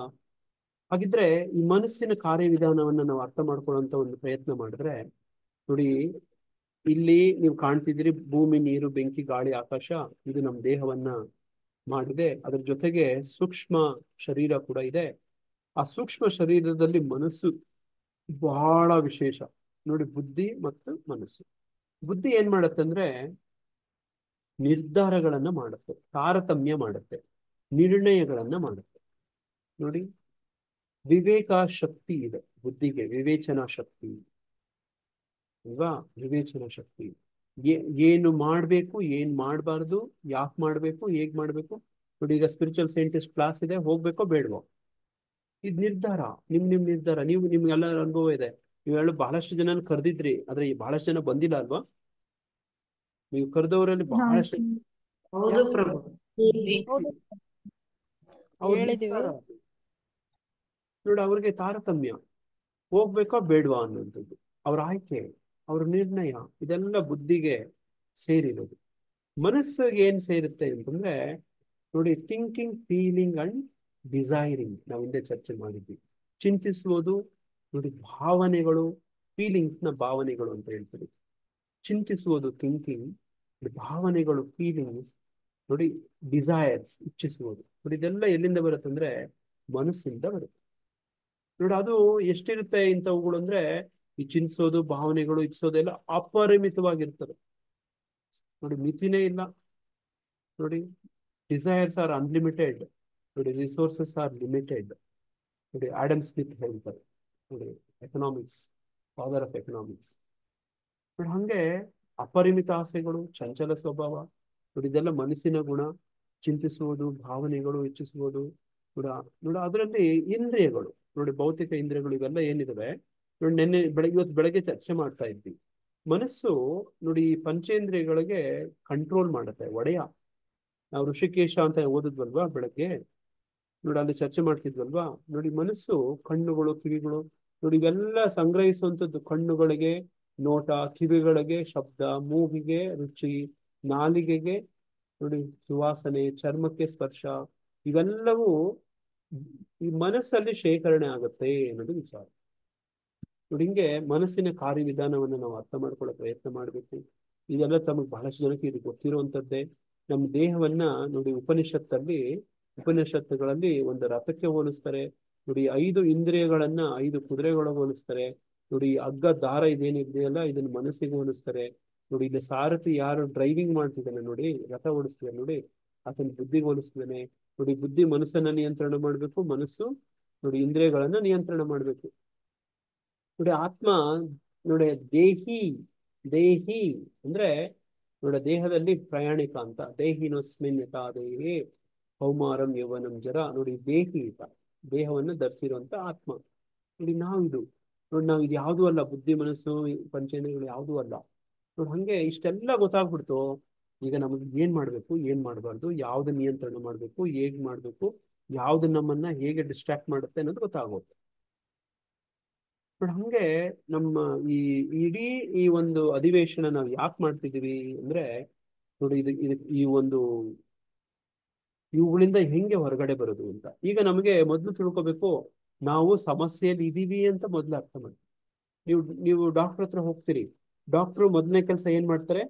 ಹಾಗಿದ್ರೆ ಈ ಮನಸ್ಸಿನ ಕಾರ್ಯವಿಧಾನವನ್ನ ನಾವು ಅರ್ಥ ಮಾಡ್ಕೊಳ್ಳುವಂತ ಒಂದು ಪ್ರಯತ್ನ ಮಾಡಿದ್ರೆ ನೋಡಿ, ಇಲ್ಲಿ ನೀವು ಕಾಣ್ತಿದ್ದೀರಿ ಭೂಮಿ, ನೀರು, ಬೆಂಕಿ, ಗಾಳಿ, ಆಕಾಶ, ಇದು ನಮ್ಮ ದೇಹವನ್ನ ಮಾಡಿದೆ. ಅದ್ರ ಜೊತೆಗೆ ಸೂಕ್ಷ್ಮ ಶರೀರ ಕೂಡ ಇದೆ. ಆ ಸೂಕ್ಷ್ಮ ಶರೀರದಲ್ಲಿ ಮನಸ್ಸು ಬಹಳ ವಿಶೇಷ. ನೋಡಿ, ಬುದ್ಧಿ ಮತ್ತು ಮನಸ್ಸು. ಬುದ್ಧಿ ಏನ್ ಮಾಡುತ್ತೆ ಅಂದ್ರೆ ನಿರ್ಧಾರಗಳನ್ನ ಮಾಡುತ್ತೆ, ತಾರತಮ್ಯ ಮಾಡುತ್ತೆ, ನಿರ್ಣಯಗಳನ್ನ ಮಾಡುತ್ತೆ. ನೋಡಿ, ವಿವೇಕ ಶಕ್ತಿ ಇದೆ ಬುದ್ಧಿಗೆ, ವಿವೇಚನಾ ಶಕ್ತಿ ಅಲ್ವಾ? ವಿವೇಚನಾ ಶಕ್ತಿ. ಏನು ಮಾಡ್ಬೇಕು, ಏನ್ ಮಾಡ್ಬಾರ್ದು, ಯಾಕೆ ಮಾಡ್ಬೇಕು, ಹೇಗ್ ಮಾಡ್ಬೇಕು. ನೋಡಿ, ಈಗ ಸ್ಪಿರಿಚುವಲ್ ಸೈಂಟಿಸ್ಟ್ ಕ್ಲಾಸ್ ಇದೆ, ಹೋಗ್ಬೇಕೋ ಬೇಡವೋ, ಇದು ನಿರ್ಧಾರ. ನಿಮ್ ನಿರ್ಧಾರ. ನಿಮ್ಗೆಲ್ಲ ಅನುಭವ ಇದೆ. ನೀವೆಲ್ಲ ಬಹಳಷ್ಟು ಜನ ಕರೆದಿದ್ರಿ, ಆದ್ರೆ ಬಹಳಷ್ಟು ಜನ ಬಂದಿಲ್ಲ ಅಲ್ವಾ? ನೀವು ಕರೆದವರಲ್ಲಿ ಬಹಳಷ್ಟು ಹೌದು ಪ್ರಭು. ಅವ್ರ ಹೇಳಿದೀವಿ. ನಿರ್ಧಾರ. ನೋಡಿ, ಅವ್ರಿಗೆ ತಾರತಮ್ಯ, ಹೋಗ್ಬೇಕೋ ಬೇಡವಾ ಅನ್ನುವಂಥದ್ದು, ಅವ್ರ ಆಯ್ಕೆ, ಅವ್ರ ನಿರ್ಣಯ, ಇದೆಲ್ಲ ಬುದ್ಧಿಗೆ ಸೇರಿರೋದು. ಮನಸ್ಸಿಗೆ ಏನ್ ಸೇರುತ್ತೆ ಅಂತಂದ್ರೆ ನೋಡಿ, ಥಿಂಕಿಂಗ್, ಫೀಲಿಂಗ್ ಅಂಡ್ ಡಿಸೈರಿಂಗ್. ನಾವು ಹಿಂದೆ ಚರ್ಚೆ ಮಾಡಿದ್ವಿ. ಚಿಂತಿಸುವುದು, ನೋಡಿ, ಭಾವನೆಗಳು, ಫೀಲಿಂಗ್ಸ್ ನ ಭಾವನೆಗಳು ಅಂತ ಹೇಳ್ತೀವಿ. ಚಿಂತಿಸುವುದು ಥಿಂಕಿಂಗ್, ಭಾವನೆಗಳು ಫೀಲಿಂಗ್ಸ್, ನೋಡಿ ಡಿಸೈರ್ಸ್ ಇಚ್ಛಿಸುವುದು. ನೋಡಿ, ಇದೆಲ್ಲ ಎಲ್ಲಿಂದ ಬರುತ್ತೆ ಅಂದ್ರೆ ಮನಸ್ಸಿಂದ ಬರುತ್ತೆ. ನೋಡಿ, ಅದು ಎಷ್ಟಿರುತ್ತೆ ಇಂಥವುಗಳು ಅಂದ್ರೆ ಈ ಚಿಂತಿಸೋದು, ಭಾವನೆಗಳು, ಇಚ್ಛಿಸೋದೆಲ್ಲ ಅಪರಿಮಿತವಾಗಿರ್ತದೆ. ನೋಡಿ, ಮಿತಿನೇ ಇಲ್ಲ. ನೋಡಿ, ಡಿಸೈರ್ಸ್ ಆರ್ ಅನ್ಲಿಮಿಟೆಡ್. ನೋಡಿ, ರಿಸೋರ್ಸಸ್ ಆರ್ ಲಿಮಿಟೆಡ್. ನೋಡಿ, ಆಡಮ್ ಸ್ಮಿತ್ ಹೇಳ್ತಾರೆ, ನೋಡಿ, ಎಕನಾಮಿಕ್ಸ್, ಫಾದರ್ ಆಫ್ ಎಕನಾಮಿಕ್ಸ್. ನೋಡಿ, ಹಂಗೆ ಅಪರಿಮಿತ ಆಸೆಗಳು, ಚಂಚಲ ಸ್ವಭಾವ, ನೋಡಿ ಇದೆಲ್ಲ ಮನಸ್ಸಿನ ಗುಣ. ಚಿಂತಿಸುವುದು, ಭಾವನೆಗಳು, ಇಚ್ಛಿಸುವುದು ನೋಡಿ ಅದರಲ್ಲಿ ಇಂದ್ರಿಯಗಳು, ನೋಡಿ ಭೌತಿಕ ಇಂದ್ರಿಯಗಳು, ಇವೆಲ್ಲ ಏನಿದಾವೆ ನೋಡಿ, ಇವತ್ತು ಬೆಳಗ್ಗೆ ಚರ್ಚೆ ಮಾಡ್ತಾ ಇದ್ವಿ. ಮನಸ್ಸು ನೋಡಿ ಈ ಪಂಚೇಂದ್ರಿಯಗಳಿಗೆ ಕಂಟ್ರೋಲ್ ಮಾಡುತ್ತೆ, ಒಡೆಯ. ನಾವು ಋಷಿಕೇಶ ಅಂತ ಓದಿದ್ವಲ್ವಾ ಬೆಳಗ್ಗೆ, ನೋಡಿ ಅಲ್ಲಿ ಚರ್ಚೆ ಮಾಡ್ತಿದ್ವಲ್ವಾ. ನೋಡಿ, ಮನಸ್ಸು ಕಣ್ಣುಗಳು, ಕಿವಿಗಳು, ನೋಡಿ ಇವೆಲ್ಲ ಸಂಗ್ರಹಿಸುವಂಥದ್ದು. ಕಣ್ಣುಗಳಿಗೆ ನೋಟ, ಕಿವಿಗಳಿಗೆ ಶಬ್ದ, ಮೂಗಿಗೆ ರುಚಿ, ನಾಲಿಗೆಗೆ ನೋಡಿ ಸುವಾಸನೆ, ಚರ್ಮಕ್ಕೆ ಸ್ಪರ್ಶ, ಇವೆಲ್ಲವೂ ಈ ಮನಸ್ಸಲ್ಲಿ ಶೇಖರಣೆ ಆಗುತ್ತೆ ಅನ್ನೋದು ವಿಚಾರ. ನೋಡಿ, ಹಿಂಗೆ ಮನಸ್ಸಿನ ಕಾರ್ಯವಿಧಾನವನ್ನು ನಾವು ಅರ್ಥ ಮಾಡ್ಕೊಳ್ಳೋ ಪ್ರಯತ್ನ ಮಾಡಬೇಕು. ಇದೆಲ್ಲ ತಮಗೆ ಬಹಳಷ್ಟು ಜನಕ್ಕೆ ಇದು ಗೊತ್ತಿರುವಂಥದ್ದೇ. ನಮ್ಮ ದೇಹವನ್ನ ನೋಡಿ ಉಪನಿಷತ್ತುಗಳಲ್ಲಿ ಒಂದು ರಥಕ್ಕೆ ಹೋಲಿಸ್ತಾರೆ. ನೋಡಿ, 5 ಇಂದ್ರಿಯಗಳನ್ನ 5 ಕುದುರೆಗಳಿಗೆ ಹೋಲಿಸ್ತಾರೆ. ನೋಡಿ, ಹಗ್ಗ ದಾರ ಇದೇನಿದೆಯಲ್ಲ ಇದನ್ನ ಮನಸ್ಸಿಗೆ ಹೋಲಿಸ್ತಾರೆ. ನೋಡಿ, ಇಲ್ಲಿ ಸಾರಥಿ ಯಾರು ಡ್ರೈವಿಂಗ್ ಮಾಡ್ತಿದ್ದಾನೆ ನೋಡಿ, ರಥ ಓಡಿಸ್ತಿದ್ದಾನೆ ನೋಡಿ, ಆತನ ಬುದ್ಧಿಗೆ ಹೋಲಿಸ್ತಿದ್ದಾನೆ. ನೋಡಿ, ಬುದ್ಧಿ ಮನಸ್ಸನ್ನ ನಿಯಂತ್ರಣ ಮಾಡ್ಬೇಕು, ಮನಸ್ಸು ನೋಡಿ ಇಂದ್ರಿಯಗಳನ್ನ ನಿಯಂತ್ರಣ ಮಾಡ್ಬೇಕು. ನೋಡಿ, ಆತ್ಮ ನೋಡಿ ದೇಹಿ ಅಂದ್ರೆ ನೋಡಿ ದೇಹದಲ್ಲಿ ಪ್ರಯಾಣಿಕ ಅಂತ. ದೇಹಿನೋಸ್ಮಿನ್ ಯಥಾ ದೇಹಿ ಕೌಮಾರಂ ಯೌವನಂ ಜರ. ನೋಡಿ, ದೇಹಿ ಅಂತ ದೇಹವನ್ನು ಧರಿಸಿರುವಂತ ಆತ್ಮ. ನೋಡಿ, ನಾವಿದು ಯಾವ್ದು ಅಲ್ಲ, ಬುದ್ಧಿ, ಮನಸ್ಸು, ಪಂಚೇಂದ್ರಿಯಗಳು ಯಾವ್ದು ಅಲ್ಲ. ನೋಡಿ, ಹಂಗೆ ಇಷ್ಟೆಲ್ಲ ಗೊತ್ತಾಗ್ಬಿಡ್ತು. ಈಗ ನಮಗೆ ಏನ್ ಮಾಡ್ಬೇಕು, ಏನ್ ಮಾಡಬಾರ್ದು, ಯಾವ್ದು ನಿಯಂತ್ರಣ ಮಾಡ್ಬೇಕು, ಹೇಗ್ ಮಾಡ್ಬೇಕು, ಯಾವ್ದು ನಮ್ಮನ್ನ ಹೇಗೆ ಡಿಸ್ಟ್ರಾಕ್ಟ್ ಮಾಡುತ್ತೆ ಅನ್ನೋದು ಗೊತ್ತಾಗುತ್ತೆ. ನೋಡಿ, ಹಂಗೆ ನಮ್ಮ ಈ ಇಡೀ ಈ ಒಂದು ಅಧಿವೇಶನ ನಾವು ಯಾಕೆ ಮಾಡ್ತಿದೀವಿ ಅಂದ್ರೆ ನೋಡಿ, ಈ ಒಂದು ಇವುಗಳಿಂದ ಹೆಂಗೆ ಹೊರಗಡೆ ಬರೋದು ಅಂತ. ಈಗ ನಮಗೆ ಮೊದಲು ತಿಳ್ಕೊಬೇಕು, ನಾವು ಸಮಸ್ಯೆಯಲ್ಲಿ ಇದೀವಿ ಅಂತ ಮೊದಲು ಅರ್ಥ ಮಾಡಿ. ನೀವು ಡಾಕ್ಟರ್ ಹತ್ರ ಹೋಗ್ತೀರಿ, ಡಾಕ್ಟ್ರು ಮೊದಲನೇ ಕೆಲಸ ಏನ್ ಮಾಡ್ತಾರೆ,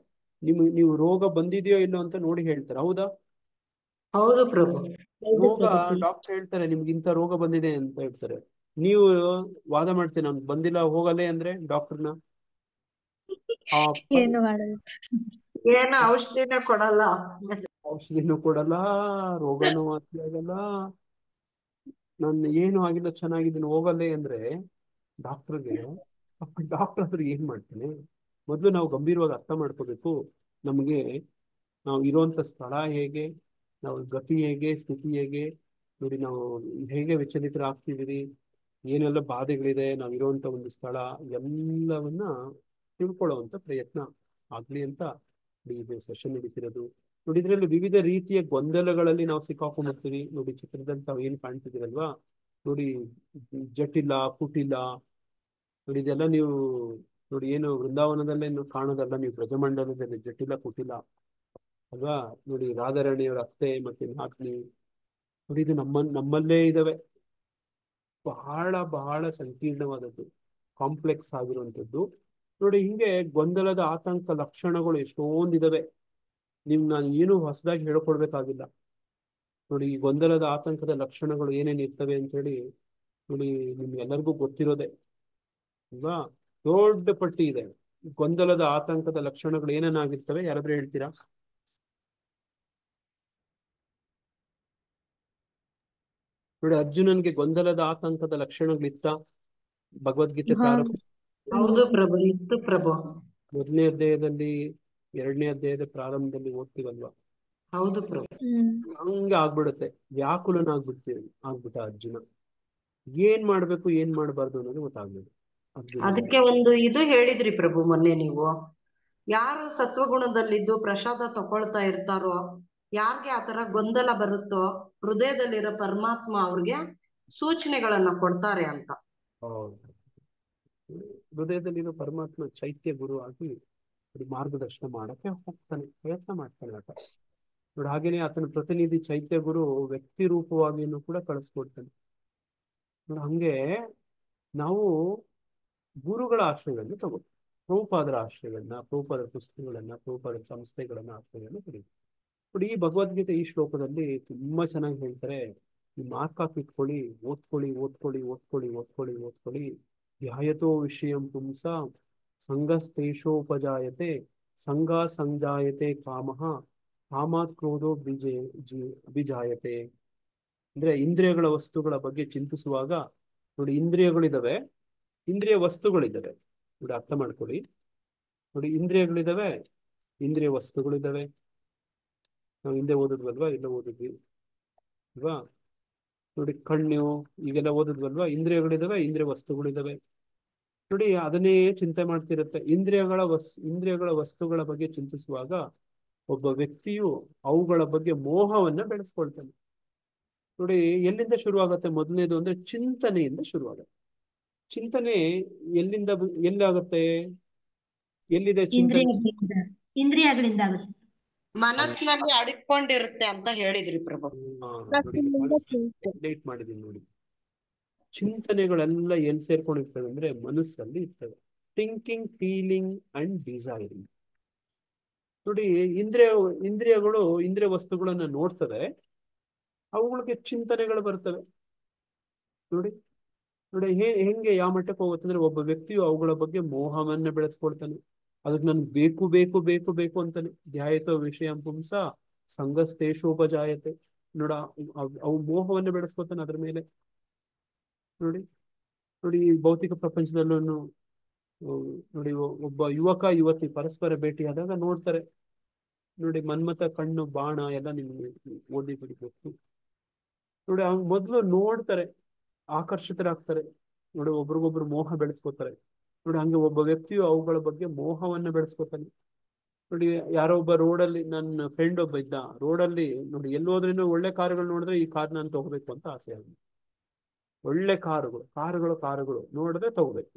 ನೀವು ರೋಗ ಬಂದಿದೆಯೋ ಇಲ್ಲೋ ಅಂತ ನೋಡಿ ಹೇಳ್ತಾರೆ, ಹೌದಾ? ಹೌದು ಪ್ರಭು. ರೋಗ ಡಾಕ್ಟರ್ ಹೇಳ್ತಾರೆ ನಿಮ್ಗೆ ಇಂಥ ರೋಗ ಬಂದಿದೆ ಅಂತ ಹೇಳ್ತಾರೆ. ನೀವು ವಾದ ಮಾಡ್ತೀರಿ ನಮ್ಗೆ ಬಂದಿಲ್ಲ, ಹೋಗಲ್ಲೇ ಅಂದ್ರೆ ಡಾಕ್ಟರ್ನ ಏನು ಮಾಡಲ್ಲ, ಏನು ಔಷಧಿನೇ ಕೊಡಲ್ಲ, ಔಷಧಿನೂ ಕೊಡಲ್ಲ, ರೋಗನೂ ವಾಸಿ ಆಗಲ್ಲ, ನಾನು ಏನು ಆಗಿಲ್ಲ, ಚೆನ್ನಾಗಿದ್ದೀನಿ, ಹೋಗಲ್ಲೇ ಅಂದ್ರೆ ಡಾಕ್ಟರ್ಗೆ ಹತ್ರ ಏನ್ ಮಾಡ್ತಾನೆ? ಮೊದಲು ನಾವು ಗಂಭೀರವಾಗಿ ಅರ್ಥ ಮಾಡ್ಕೋಬೇಕು. ನಮಗೆ ನಾವು ಇರುವಂತ ಸ್ಥಳ ಹೇಗೆ, ನಾವು ಗತಿ ಹೇಗೆ, ಸ್ಥಿತಿ ಹೇಗೆ, ನೋಡಿ ನಾವು ಹೇಗೆ ವಿಚಲಿತರಾಗ್ತಿದ್ದೀರಿ, ಏನೆಲ್ಲ ಬಾಧೆಗಳಿದೆ, ನಾವು ಇರುವಂತ ಒಂದು ಸ್ಥಳ, ಎಲ್ಲವನ್ನ ತಿಳ್ಕೊಳ್ಳುವಂತ ಪ್ರಯತ್ನ ಆಗ್ಲಿ ಅಂತ ಇದು ಸೆಷನ್ ನಡೀತಿರೋದು. ನೋಡಿ, ಇದರಲ್ಲಿ ವಿವಿಧ ರೀತಿಯ ಗೊಂದಲಗಳಲ್ಲಿ ನಾವು ಸಿಕ್ಕಾಕೊಂಡಿರ್ತೀವಿ. ನೋಡಿ, ಚಿತ್ರದಲ್ಲಿ ತಾವು ಏನ್ ಕಾಣ್ತಿದ್ದೀರಲ್ವಾ, ನೋಡಿ ಜಟಿಲ, ಕುಟಿಲ, ನೋಡಿ ಇದೆಲ್ಲ ನೀವು ನೋಡಿ ಏನು ವೃಂದಾವನದಲ್ಲೇ ಕಾಣೋದಲ್ಲ, ನೀವು ಬ್ರಜಮಂಡಲದಲ್ಲಿ ಜಟಿಲ, ಕುಟಿಲ ಅಲ್ವಾ. ನೋಡಿ, ರಾಧಾರಾಣಿಯವರ ಅತ್ತೆ ಮತ್ತೆ ನಾಗ್ನಿ, ನೋಡಿ ಇದು ನಮ್ಮಲ್ಲೇ ಇದಾವೆ. ಬಹಳ ಬಹಳ ಸಂಕೀರ್ಣವಾದದ್ದು, ಕಾಂಪ್ಲೆಕ್ಸ್ ಆಗಿರುವಂಥದ್ದು. ನೋಡಿ ಹಿಂಗೆ ಗೊಂದಲದ ಆತಂಕ ಲಕ್ಷಣಗಳು ಎಷ್ಟೊಂದಿದಾವೆ. ನಾನು ಏನು ಹೊಸದಾಗಿ ಹೇಳ್ಕೊಡ್ಬೇಕಾಗಿಲ್ಲ. ನೋಡಿ ಈ ಗೊಂದಲದ ಆತಂಕದ ಲಕ್ಷಣಗಳು ಏನೇನು ಇರ್ತವೆ ಅಂತ ಹೇಳಿ ನೋಡಿ ನಿಮ್ಗೆಲ್ಲರಿಗೂ ಗೊತ್ತಿರೋದೆ ಅಲ್ವಾ. ದೊಡ್ಡ ಪಟ್ಟಿ ಇದೆ. ಗೊಂದಲದ ಆತಂಕದ ಲಕ್ಷಣಗಳು ಏನೇನಾಗಿರ್ತವೆ, ಯಾರಾದ್ರೂ ಹೇಳ್ತೀರಾ? ನೋಡಿ ಅರ್ಜುನನ್ಗೆ ಗೊಂದಲದ ಆತಂಕದ ಲಕ್ಷಣಗಳಿತ್ತ ಭಗವದ್ಗೀತೆ ಪ್ರಾರಂಭ ಹೌದು ಪ್ರಭು, ಇತ್ತು ಪ್ರಭು. 1ನೇ ಅಧ್ಯಾಯದಲ್ಲಿ 2ನೇ ಅಧ್ಯಾಯದ ಪ್ರಾರಂಭದಲ್ಲಿ ಓದ್ತೀವಲ್ವಾ, ಹೌದು ಪ್ರಭು. ಹಂಗೆ ಆಗ್ಬಿಡುತ್ತೆ. ಆಗ್ಬಿಟ್ಟ ಅರ್ಜುನ. ಏನ್ ಮಾಡ್ಬೇಕು ಏನ್ ಮಾಡ್ಬಾರ್ದು ಅನ್ನೋದು ಗೊತ್ತಾಗ್ಬೇಕು ಅರ್ಜುನ. ಅದಕ್ಕೆ ಒಂದು ಇದು ಹೇಳಿದ್ರಿ ಪ್ರಭು ಮೊನ್ನೆ ನೀವು, ಯಾರು ಸತ್ವಗುಣದಲ್ಲಿದ್ದು ಪ್ರಸಾದ ತಗೊಳ್ತಾ ಇರ್ತಾರೋ, ಯಾರ್ಗೆ ಆತರ ಗೊಂದಲ ಬರುತ್ತೋ, ಹೃದಯದಲ್ಲಿರೋ ಪರಮಾತ್ಮ ಅವ್ರಿಗೆ ಸೂಚನೆಗಳನ್ನ ಕೊಡ್ತಾರೆ ಅಂತ. ಹೃದಯದಲ್ಲಿರೋ ಪರಮಾತ್ಮ ಚೈತ್ಯ ಗುರು ಆಗಿ ಮಾರ್ಗದರ್ಶನ ಮಾಡಕ್ಕೆ ಹೋಗ್ತಾನೆ, ಪ್ರಯತ್ನ ಮಾಡ್ತಾನೆ ಆತ. ನೋಡಿ ಹಾಗೇನೆ ಆತನ ಪ್ರತಿನಿಧಿ ಚೈತ್ಯ ಗುರು ವ್ಯಕ್ತಿ ರೂಪವಾಗಿಯೂ ಕೂಡ ಕಳಿಸ್ಕೊಡ್ತಾನೆ. ನೋಡಿ ಹಂಗೆ ನಾವು ಗುರುಗಳ ಆಶ್ರಯಗಳನ್ನು ತಗೋತೀವಿ. ಪ್ರಭುಪಾದರ ಆಶ್ರಯಗಳನ್ನ, ಪ್ರಭುಪಾದರ ಪುಸ್ತಕಗಳನ್ನ, ಪ್ರಭುಪಾದರ ಸಂಸ್ಥೆಗಳನ್ನ ಆಶ್ರಯಗಳನ್ನು ಪಡೀತೀವಿ. ನೋಡಿ ಈ ಭಗವದ್ಗೀತೆ ಈ ಶ್ಲೋಕದಲ್ಲಿ ತುಂಬಾ ಚೆನ್ನಾಗಿ ಹೇಳ್ತಾರೆ. ಈ ಮಾರ್ಕ್ ಹಾಕಿಟ್ಕೊಳ್ಳಿ, ಓದ್ಕೊಳ್ಳಿ ಓದ್ಕೊಳ್ಳಿ ಓದ್ಕೊಳ್ಳಿ ಓದ್ಕೊಳ್ಳಿ ಓದ್ಕೊಳ್ಳಿ. ಧ್ಯಾಯತೋ ವಿಷಯಂ ಪುಂಸ ಸಂಗಸ್ತೇಷೋಪಜಾಯತೆ ಸಂಗ ಸಂಜಾಯತೆ ಕಾಮಃ ಕಾಮಾತ್ ಕ್ರೋಧೋ ಅಭಿಜಾಯತೆ. ಅಂದ್ರೆ ಇಂದ್ರಿಯಗಳ ವಸ್ತುಗಳ ಬಗ್ಗೆ ಚಿಂತಿಸುವಾಗ, ನೋಡಿ ಇಂದ್ರಿಯಗಳಿದಾವೆ, ಇಂದ್ರಿಯ ವಸ್ತುಗಳಿದ್ದಾವೆ. ನೋಡಿ ಅರ್ಥ ಮಾಡ್ಕೊಳ್ಳಿ. ನೋಡಿ ಇಂದ್ರಿಯಗಳಿದಾವೆ, ಇಂದ್ರಿಯ ವಸ್ತುಗಳಿದ್ದಾವೆ. ನಾವು ಹಿಂದೆ ಓದಿದ್ವಲ್ವಾ, ಇಲ್ಲ ಓದಿದ್ವಿ ಅಲ್ವಾ? ನೋಡಿ ಕಣ್ಣು ಈಗೆಲ್ಲ ಓದಿದ್ವಲ್ವಾ, ಇಂದ್ರಿಯಗಳಿದಾವೆ, ಇಂದ್ರಿಯ ವಸ್ತುಗಳಿದಾವೆ. ನೋಡಿ ಅದನ್ನೇ ಚಿಂತೆ ಮಾಡ್ತಿರುತ್ತೆ. ಇಂದ್ರಿಯಗಳ ವಸ್ತುಗಳ ಬಗ್ಗೆ ಚಿಂತಿಸುವಾಗ ಒಬ್ಬ ವ್ಯಕ್ತಿಯು ಅವುಗಳ ಬಗ್ಗೆ ಮೋಹವನ್ನ ಬೆಳೆಸ್ಕೊಳ್ತಾನೆ. ನೋಡಿ ಎಲ್ಲಿಂದ ಶುರುವಾಗತ್ತೆ? ಮೊದಲನೇದು ಅಂದ್ರೆ ಚಿಂತನೆಯಿಂದ ಶುರುವಾಗತ್ತೆ. ಚಿಂತನೆ ಎಲ್ಲಾಗತ್ತೆ? ಎಲ್ಲಿದೆ ಚಿಂತನೆ? ಇಂದ್ರಿಯಗಳಿಂದ ಆಗುತ್ತೆ. ಮನಸ್ಸಿನಲ್ಲಿ ಅಡಿಕೊಂಡಿರುತ್ತೆ ಅಂತ ಹೇಳಿದ್ರಿ ಪ್ರಭು. ಲೇಟ್ ಮಾಡಿದೀನಿ ನೋಡಿ. ಚಿಂತನೆಗಳೆಲ್ಲ ಎಲ್ಲಿ ಸೇರ್ಕೊಂಡಿರ್ತವೆ ಅಂದ್ರೆ ಮನಸ್ಸಲ್ಲಿ ಇರ್ತವೆ. Thinking, feeling and desiring. ನೋಡಿ ಇಂದ್ರಿಯಗಳು ಇಂದ್ರಿಯ ವಸ್ತುಗಳನ್ನ ನೋಡ್ತವೆ, ಅವುಗಳಿಗೆ ಚಿಂತನೆಗಳು ಬರ್ತವೆ. ನೋಡಿ ನೋಡಿ ಹೆಂಗೆ ಯಾವ ಮಟ್ಟಕ್ಕೆ ಹೋಗುತ್ತೆ ಅಂದ್ರೆ, ಒಬ್ಬ ವ್ಯಕ್ತಿಯು ಅವುಗಳ ಬಗ್ಗೆ ಮೋಹವನ್ನ ಬೆಳೆಸ್ಕೊಳ್ತಾನೆ. ಅದಕ್ಕೆ ನನ್ಗೆ ಬೇಕು ಬೇಕು ಬೇಕು ಬೇಕು ಅಂತಾನೆ. ಧ್ಯಾಯತೋ ವಿಷಯ ಪುಂಸ ಸಂಗಸ್ತೇಷೋಪಜಾಯತೆ. ನೋಡ ಅವು ಮೋಹವನ್ನ ಬೆಳೆಸ್ಕೊತಾನೆ ಅದ್ರ ಮೇಲೆ. ನೋಡಿ ನೋಡಿ ಈ ಭೌತಿಕ ಪ್ರಪಂಚದಲ್ಲೂ ನೋಡಿ ಒಬ್ಬ ಯುವಕ ಯುವತಿ ಪರಸ್ಪರ ಭೇಟಿಯಾದಾಗ ನೋಡ್ತಾರೆ. ನೋಡಿ ಮನ್ಮಥ ಕಣ್ಣು ಬಾಣ ಎಲ್ಲ ನಿಮ್ಗೆ ಓದಿ ಬಿಡ್ಬೇಕು. ನೋಡಿ ಅವ್ನು ಮೊದ್ಲು ನೋಡ್ತಾರೆ, ಆಕರ್ಷಿತರಾಗ್ತಾರೆ. ನೋಡಿ ಒಬ್ರಿಗೊಬ್ರು ಮೋಹ ಬೆಳೆಸ್ಕೋತಾರೆ. ನೋಡಿ ಹಂಗೆ ಒಬ್ಬ ವ್ಯಕ್ತಿಯು ಅವುಗಳ ಬಗ್ಗೆ ಮೋಹವನ್ನ ಬೆಳೆಸ್ಕೋತಾನೆ. ನೋಡಿ ಯಾರೋ ಒಬ್ಬ ರೋಡಲ್ಲಿ, ನನ್ನ ಫ್ರೆಂಡ್ ಒಬ್ಬ ಇದ್ದ ರೋಡಲ್ಲಿ, ನೋಡಿ ಎಲ್ಲೋದ್ರಿಂದ ಒಳ್ಳೆ ಕಾರುಗಳು ನೋಡಿದ್ರೆ ಈ ಕಾರ್ ನಾನು ತಗೋಬೇಕು ಅಂತ ಆಸೆ ಆಗಿದೆ. ಒಳ್ಳೆ ಕಾರುಗಳು ನೋಡಿದ್ರೆ ತಗೋಬೇಕು.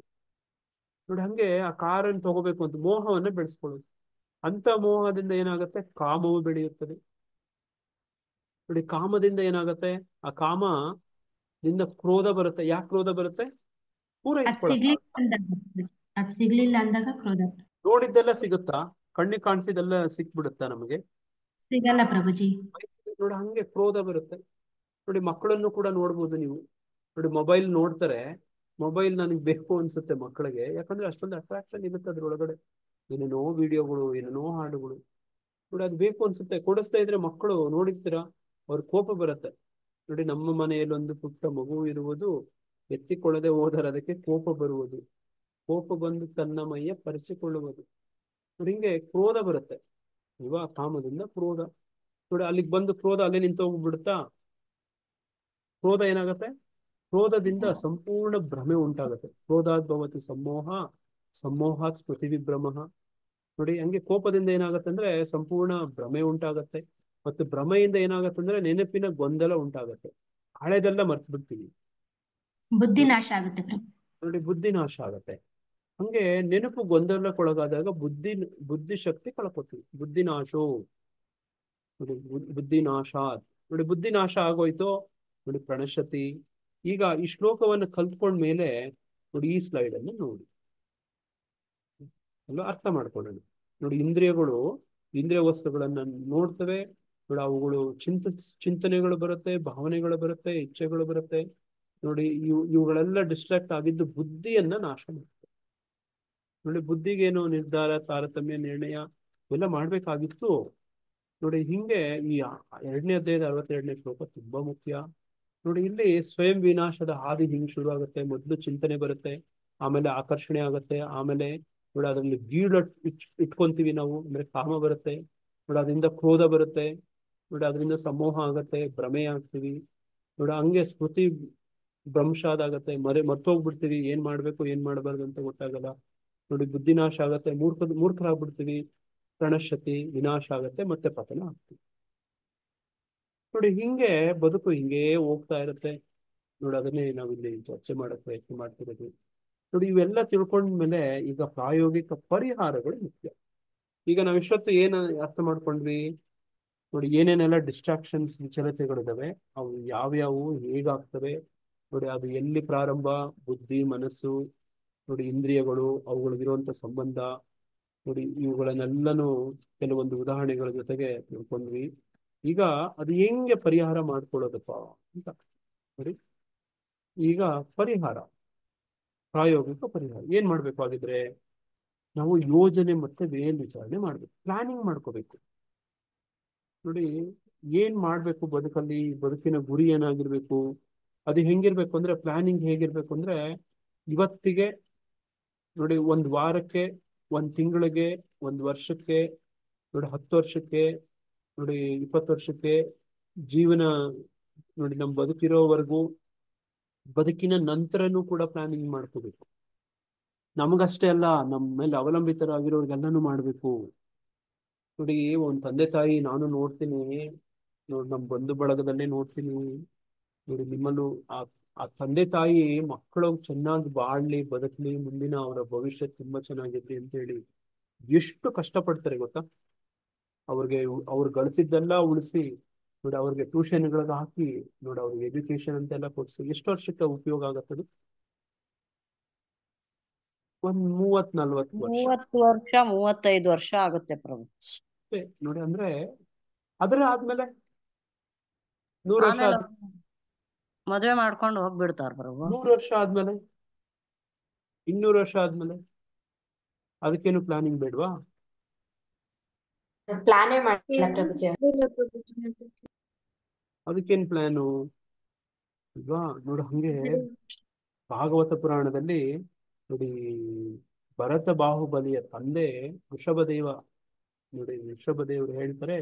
ನೋಡಿ ಹಂಗೆ ಆ ಕಾರನ್ನು ತಗೋಬೇಕು ಅಂತ ಮೋಹವನ್ನ ಬೆಳೆಸ್ಕೊಳ್ಳೋದು. ಅಂತ ಮೋಹದಿಂದ ಏನಾಗುತ್ತೆ? ಕಾಮವು ಬೆಳೆಯುತ್ತದೆ. ನೋಡಿ ಕಾಮದಿಂದ ಏನಾಗುತ್ತೆ? ಆ ಕಾಮದಿಂದ ಕ್ರೋಧ ಬರುತ್ತೆ. ಯಾಕೆ ಕ್ರೋಧ ಬರುತ್ತೆ? ಅದ್ ಸಿಗ್ಲಿಲ್ಲ ಅಂದಾಗ ಕ್ರೋಧ. ನೋಡಿದ್ದೆಲ್ಲ ಸಿಗುತ್ತಾ? ಕಣ್ಣಿಗೆ ಕಾಣಿಸಿದೆಲ್ಲ ಸಿಕ್ಬಿಡುತ್ತಾ ನಮಗೆ? ಸಿಗಲ್ಲ ಪ್ರಭುಜಿ. ನೋಡಿ ಹಂಗೆ ಕ್ರೋಧ ಬರುತ್ತೆ. ನೋಡಿ ಮಕ್ಕಳನ್ನು ಕೂಡ ನೋಡ್ಬೋದು ನೀವು. ನೋಡಿ ಮೊಬೈಲ್ ನೋಡ್ತಾರೆ, ಮೊಬೈಲ್ ನನಗೆ ಬೇಕು ಅನ್ಸುತ್ತೆ ಮಕ್ಕಳಿಗೆ. ಯಾಕಂದ್ರೆ ಅಷ್ಟೊಂದು ಅಟ್ರಾಕ್ಷನ್ ಇರುತ್ತೆ ಅದ್ರೊಳಗಡೆ. ಏನೇನೋ ವಿಡಿಯೋಗಳು, ಏನೇನೋ ಹಾಡುಗಳು. ನೋಡಿ ಅದು ಬೇಕು ಅನ್ಸುತ್ತೆ. ಕೊಡಿಸ್ತಾ ಇದ್ರೆ ಮಕ್ಕಳು ನೋಡಿರ್ತೀರಾ, ಅವ್ರ ಕೋಪ ಬರುತ್ತೆ. ನೋಡಿ ನಮ್ಮ ಮನೆಯಲ್ಲಿ ಒಂದು ಪುಟ್ಟ ಮಗು ಇರುವುದು, ಎತ್ತಿಕೊಳ್ಳದೆ ಹೋದರೆ ಅದಕ್ಕೆ ಕೋಪ ಬರುವುದು, ಕೋಪ ಬಂದು ತನ್ನ ಮೈಯ ಪರಿಚಿಕೊಳ್ಳುವುದು. ನೋಡಿ ಹಿಂಗೆ ಕ್ರೋಧ ಬರುತ್ತೆ ಅಲ್ವಾ? ಕಾಮದಿಂದ ಕ್ರೋಧ. ನೋಡಿ ಅಲ್ಲಿಗೆ ಬಂದು ಕ್ರೋಧ ಅಲ್ಲೇ ನಿಂತು ಹೋಗ್ಬಿಡುತ್ತಾ? ಕ್ರೋಧ ಏನಾಗುತ್ತೆ? ಕ್ರೋಧದಿಂದ ಸಂಪೂರ್ಣ ಭ್ರಮೆ ಉಂಟಾಗುತ್ತೆ. ಕ್ರೋಧಾತ್ ಭವತಿ ಸಮೋಹ, ಸಮೋಹಾತ್ ಸ್ಮೃತಿ ವಿಭ್ರಮಃ. ನೋಡಿ ಹಂಗೆ ಕೋಪದಿಂದ ಏನಾಗುತ್ತೆ ಅಂದ್ರೆ ಸಂಪೂರ್ಣ ಭ್ರಮೆ ಉಂಟಾಗತ್ತೆ. ಮತ್ತು ಭ್ರಮೆಯಿಂದ ಏನಾಗತ್ತೆ ಅಂದ್ರೆ ನೆನಪಿನ ಗೊಂದಲ ಉಂಟಾಗತ್ತೆ. ಹಳೆದೆಲ್ಲ ಮರ್ತು ಬಿಡ್ತೀವಿ. ಬುದ್ಧಿ ನಾಶ ಆಗುತ್ತೆ ನೋಡಿ ಬುದ್ಧಿ ನಾಶ ಆಗತ್ತೆ. ಹಂಗೆ ನೆನಪು ಗೊಂದಲಕ್ಕೊಳಗಾದಾಗ ಬುದ್ಧಿ ಶಕ್ತಿ ಕಳ್ಕೊತೀವಿ. ಬುದ್ಧಿನಾಶೋ, ಬುದ್ಧಿನಾಶ. ನೋಡಿ ಬುದ್ಧಿ ನಾಶ ಆಗೋಯ್ತು. ನೋಡಿ ಪ್ರಣಶ್ಯತಿ. ಈಗ ಈ ಶ್ಲೋಕವನ್ನು ಕಲ್ತ್ಕೊಂಡ್ಮೇಲೆ ನೋಡಿ ಈ ಸ್ಲೈಡ್ ಅನ್ನು ನೋಡಿ ಎಲ್ಲ ಅರ್ಥ ಮಾಡ್ಕೊಳ್ಳೋಣ. ನೋಡಿ ಇಂದ್ರಿಯ ವಸ್ತುಗಳನ್ನ ನೋಡ್ತವೆ. ನೋಡಿ ಅವುಗಳು ಚಿಂತನೆಗಳು ಬರುತ್ತೆ, ಭಾವನೆಗಳು ಬರುತ್ತೆ, ಇಚ್ಛೆಗಳು ಬರುತ್ತೆ. ನೋಡಿ ಇವುಗಳೆಲ್ಲ ಡಿಸ್ಟ್ರಾಕ್ಟ್ ಆಗಿದ್ದು ಬುದ್ಧಿಯನ್ನ ನಾಶ ಮಾಡುತ್ತೆ. ನೋಡಿ ಬುದ್ಧಿಗೇನು ನಿರ್ಧಾರ, ತಾರತಮ್ಯ, ನಿರ್ಣಯ ಎಲ್ಲ ಮಾಡ್ಬೇಕಾಗಿತ್ತು. ನೋಡಿ ಹಿಂಗೆ ಈ 2ನೇ ಅಧ್ಯಾಯದ 62ನೇ ಶ್ಲೋಕ ತುಂಬಾ ಮುಖ್ಯ. ನೋಡಿ ಇಲ್ಲಿ ಸ್ವಯಂ ವಿನಾಶದ ಹಾದಿ ಹಿಂಗ್ ಶುರು ಆಗುತ್ತೆ. ಮೊದಲು ಚಿಂತನೆ ಬರುತ್ತೆ, ಆಮೇಲೆ ಆಕರ್ಷಣೆ ಆಗುತ್ತೆ, ಆಮೇಲೆ ನೋಡಿ ಅದರಲ್ಲಿ ಇಟ್ಕೊಂತೀವಿ ನಾವು, ಅಂದ್ರೆ ಕಾಮ ಬರುತ್ತೆ. ನೋಡಿ ಅದರಿಂದ ಕ್ರೋಧ ಬರುತ್ತೆ. ನೋಡಿ ಅದರಿಂದ ಸಮೋಹ ಆಗತ್ತೆ, ಭ್ರಮೆ ಆಗ್ತೀವಿ. ನೋಡಿ ಹಂಗೆ ಸ್ಮೃತಿ ಭ್ರಂಶ ಆದಾಗತ್ತೆ, ಮರ್ತೋಗ್ಬಿಡ್ತೀವಿ, ಏನ್ ಮಾಡ್ಬೇಕು ಏನ್ ಮಾಡಬಾರ್ದು ಅಂತ ಗೊತ್ತಾಗಲ್ಲ. ನೋಡಿ ಬುದ್ಧಿನಾಶ ಆಗತ್ತೆ, ಮೂರ್ಖರಾಗ್ಬಿಡ್ತೀವಿ. ಪ್ರಣಶ್ಯತಿ, ವಿನಾಶ ಆಗತ್ತೆ, ಮತ್ತೆ ಪತನ ಆಗ್ತೀವಿ. ನೋಡಿ ಹಿಂಗೆ ಬದುಕು ಹಿಂಗೇ ಹೋಗ್ತಾ ಇರುತ್ತೆ. ನೋಡಿ ಅದನ್ನೇ ನಾವಿಲ್ಲಿ ಚರ್ಚೆ ಮಾಡಕ್ ಪ್ರಯತ್ನ ಮಾಡ್ತಿರೋದು. ನೋಡಿ ಇವೆಲ್ಲ ತಿಳ್ಕೊಂಡ್ಮೇಲೆ ಈಗ ಪ್ರಾಯೋಗಿಕ ಪರಿಹಾರಗಳು ಮುಖ್ಯ. ಈಗ ನಾವ್ ಇಷ್ಟೊತ್ತು ಏನ್ ಅರ್ಥ ಮಾಡ್ಕೊಂಡ್ವಿ? ನೋಡಿ ಏನೇನೆಲ್ಲ ಡಿಸ್ಟ್ರಾಕ್ಷನ್ಸ್, ವಿಚಲತೆಗಳಿದಾವೆ, ಅವು ಯಾವ್ಯಾವು, ಹೇಗಾಗ್ತವೆ, ನೋಡಿ ಅದು ಎಲ್ಲಿ ಪ್ರಾರಂಭ, ಬುದ್ಧಿ, ಮನಸ್ಸು, ನೋಡಿ ಇಂದ್ರಿಯಗಳು, ಅವುಗಳಿಗಿರುವಂತ ಸಂಬಂಧ, ನೋಡಿ ಇವುಗಳನ್ನೆಲ್ಲನೂ ಕೆಲವೊಂದು ಉದಾಹರಣೆಗಳ ಜೊತೆಗೆ ತಿಳ್ಕೊಂಡ್ವಿ. ಈಗ ಅದು ಹೆಂಗೆ ಪರಿಹಾರ ಮಾಡ್ಕೊಳ್ಳೋದಪ್ಪ ಅಂತ ನೋಡಿ. ಈಗ ಪ್ರಾಯೋಗಿಕ ಪರಿಹಾರ ಏನ್ ಮಾಡ್ಬೇಕು ಆಗಿದ್ರೆ, ನಾವು ಯೋಜನೆ ಮತ್ತೆ ಮೇಲ್ವಿಚಾರಣೆ ಮಾಡ್ಬೇಕು, ಪ್ಲಾನಿಂಗ್ ಮಾಡ್ಕೋಬೇಕು. ನೋಡಿ ಏನ್ ಮಾಡ್ಬೇಕು ಬದುಕಲ್ಲಿ, ಬದುಕಿನ ಗುರಿ ಏನಾಗಿರ್ಬೇಕು, ಅದು ಹೆಂಗಿರ್ಬೇಕು ಅಂದ್ರೆ, ಪ್ಲಾನಿಂಗ್ ಹೇಗಿರ್ಬೇಕು ಅಂದ್ರೆ, ಇವತ್ತಿಗೆ ನೋಡಿ 1 ವಾರಕ್ಕೆ, 1 ತಿಂಗಳಿಗೆ, 1 ವರ್ಷಕ್ಕೆ, ನೋಡಿ 10 ವರ್ಷಕ್ಕೆ, ನೋಡಿ 20 ವರ್ಷಕ್ಕೆ, ಜೀವನ ನೋಡಿ ನಮ್ ಬದುಕಿರೋವರೆಗೂ, ಬದುಕಿನ ನಂತರನೂ ಕೂಡ ಪ್ಲಾನಿಂಗ್ ಮಾಡ್ಕೋಬೇಕು. ನಮಗಷ್ಟೇ ಅಲ್ಲ, ನಮ್ಮ ಮೇಲೆ ಅವಲಂಬಿತರಾಗಿರೋರ್ಗೆಲ್ಲನೂ ಮಾಡ್ಬೇಕು. ನೋಡಿ ಒಂದ್ ತಂದೆ ತಾಯಿ ನಾನು ನೋಡ್ತೀನಿ, ನೋಡಿ ನಮ್ಮ ಬಂಧು ಬಳಗದಲ್ಲೇ ನೋಡ್ತೀನಿ. ನೋಡಿ ನಿಮ್ಮಲ್ಲೂ ಆ ತಂದೆ ತಾಯಿ ಮಕ್ಕಳು ಚೆನ್ನಾಗಿ ಬಾಳ್ಲಿ, ಬದುಕಲಿ, ಮುಂದಿನ ಅವರ ಭವಿಷ್ಯ ತುಂಬಾ ಚೆನ್ನಾಗಿರ್ಲಿ ಅಂತ ಹೇಳಿ ಎಷ್ಟು ಕಷ್ಟಪಡ್ತಾರೆ ಗೊತ್ತಾ. ಅವ್ರು ಗಳಿಸಿದ್ದೆಲ್ಲ ಉಳಿಸಿ, ನೋಡಿ ಅವ್ರಿಗೆ ಟ್ಯೂಷನ್ಗಳಿಗೆ ಹಾಕಿ, ನೋಡಿ ಅವ್ರಿಗೆ ಎಜುಕೇಶನ್ ಅಂತೆಲ್ಲ ಕೊಡ್ಸಿ, ಎಷ್ಟು ವರ್ಷಕ್ಕೆ ಉಪಯೋಗ ಆಗತ್ತದು? ಒಂದ್ 30-40 ವರ್ಷ, 30 ವರ್ಷ 35 ವರ್ಷ ಆಗುತ್ತೆ ಪ್ರಭು. ಅಷ್ಟೇ. ನೋಡಿ ಅಂದ್ರೆ ಅದ್ರ ಆದ್ಮೇಲೆ 100 ವರ್ಷ ಆಮೇಲೆ ಮದ್ವೆ ಮಾಡ್ಕೊಂಡು ಹೋಗ್ಬಿಡ್ತಾರ ಪ್ರಭು. 100 ವರ್ಷ ಆದ್ಮೇಲೆ, 200 ವರ್ಷ ಆದ್ಮೇಲೆ ಅದಕ್ಕೇನು ಪ್ಲಾನಿಂಗ್ ಬೇಡ್ವಾ? ಪ್ಲಾನೇ ಮಾಡಿಲ್ಲ ಪ್ರಭುಜಿ. ಅದಕ್ಕೇನ್ ಪ್ಲಾನು ಅಲ್ವಾ? ನೋಡಿ ಹಂಗೆ ಭಾಗವತ ಪುರಾಣದಲ್ಲಿ ನೋಡಿ ಭರತ ಬಾಹುಬಲಿಯ ತಂದೆ ವೃಷಭದೇವ, ನೋಡಿ ವೃಷಭದೇವರು ಹೇಳ್ತಾರೆ,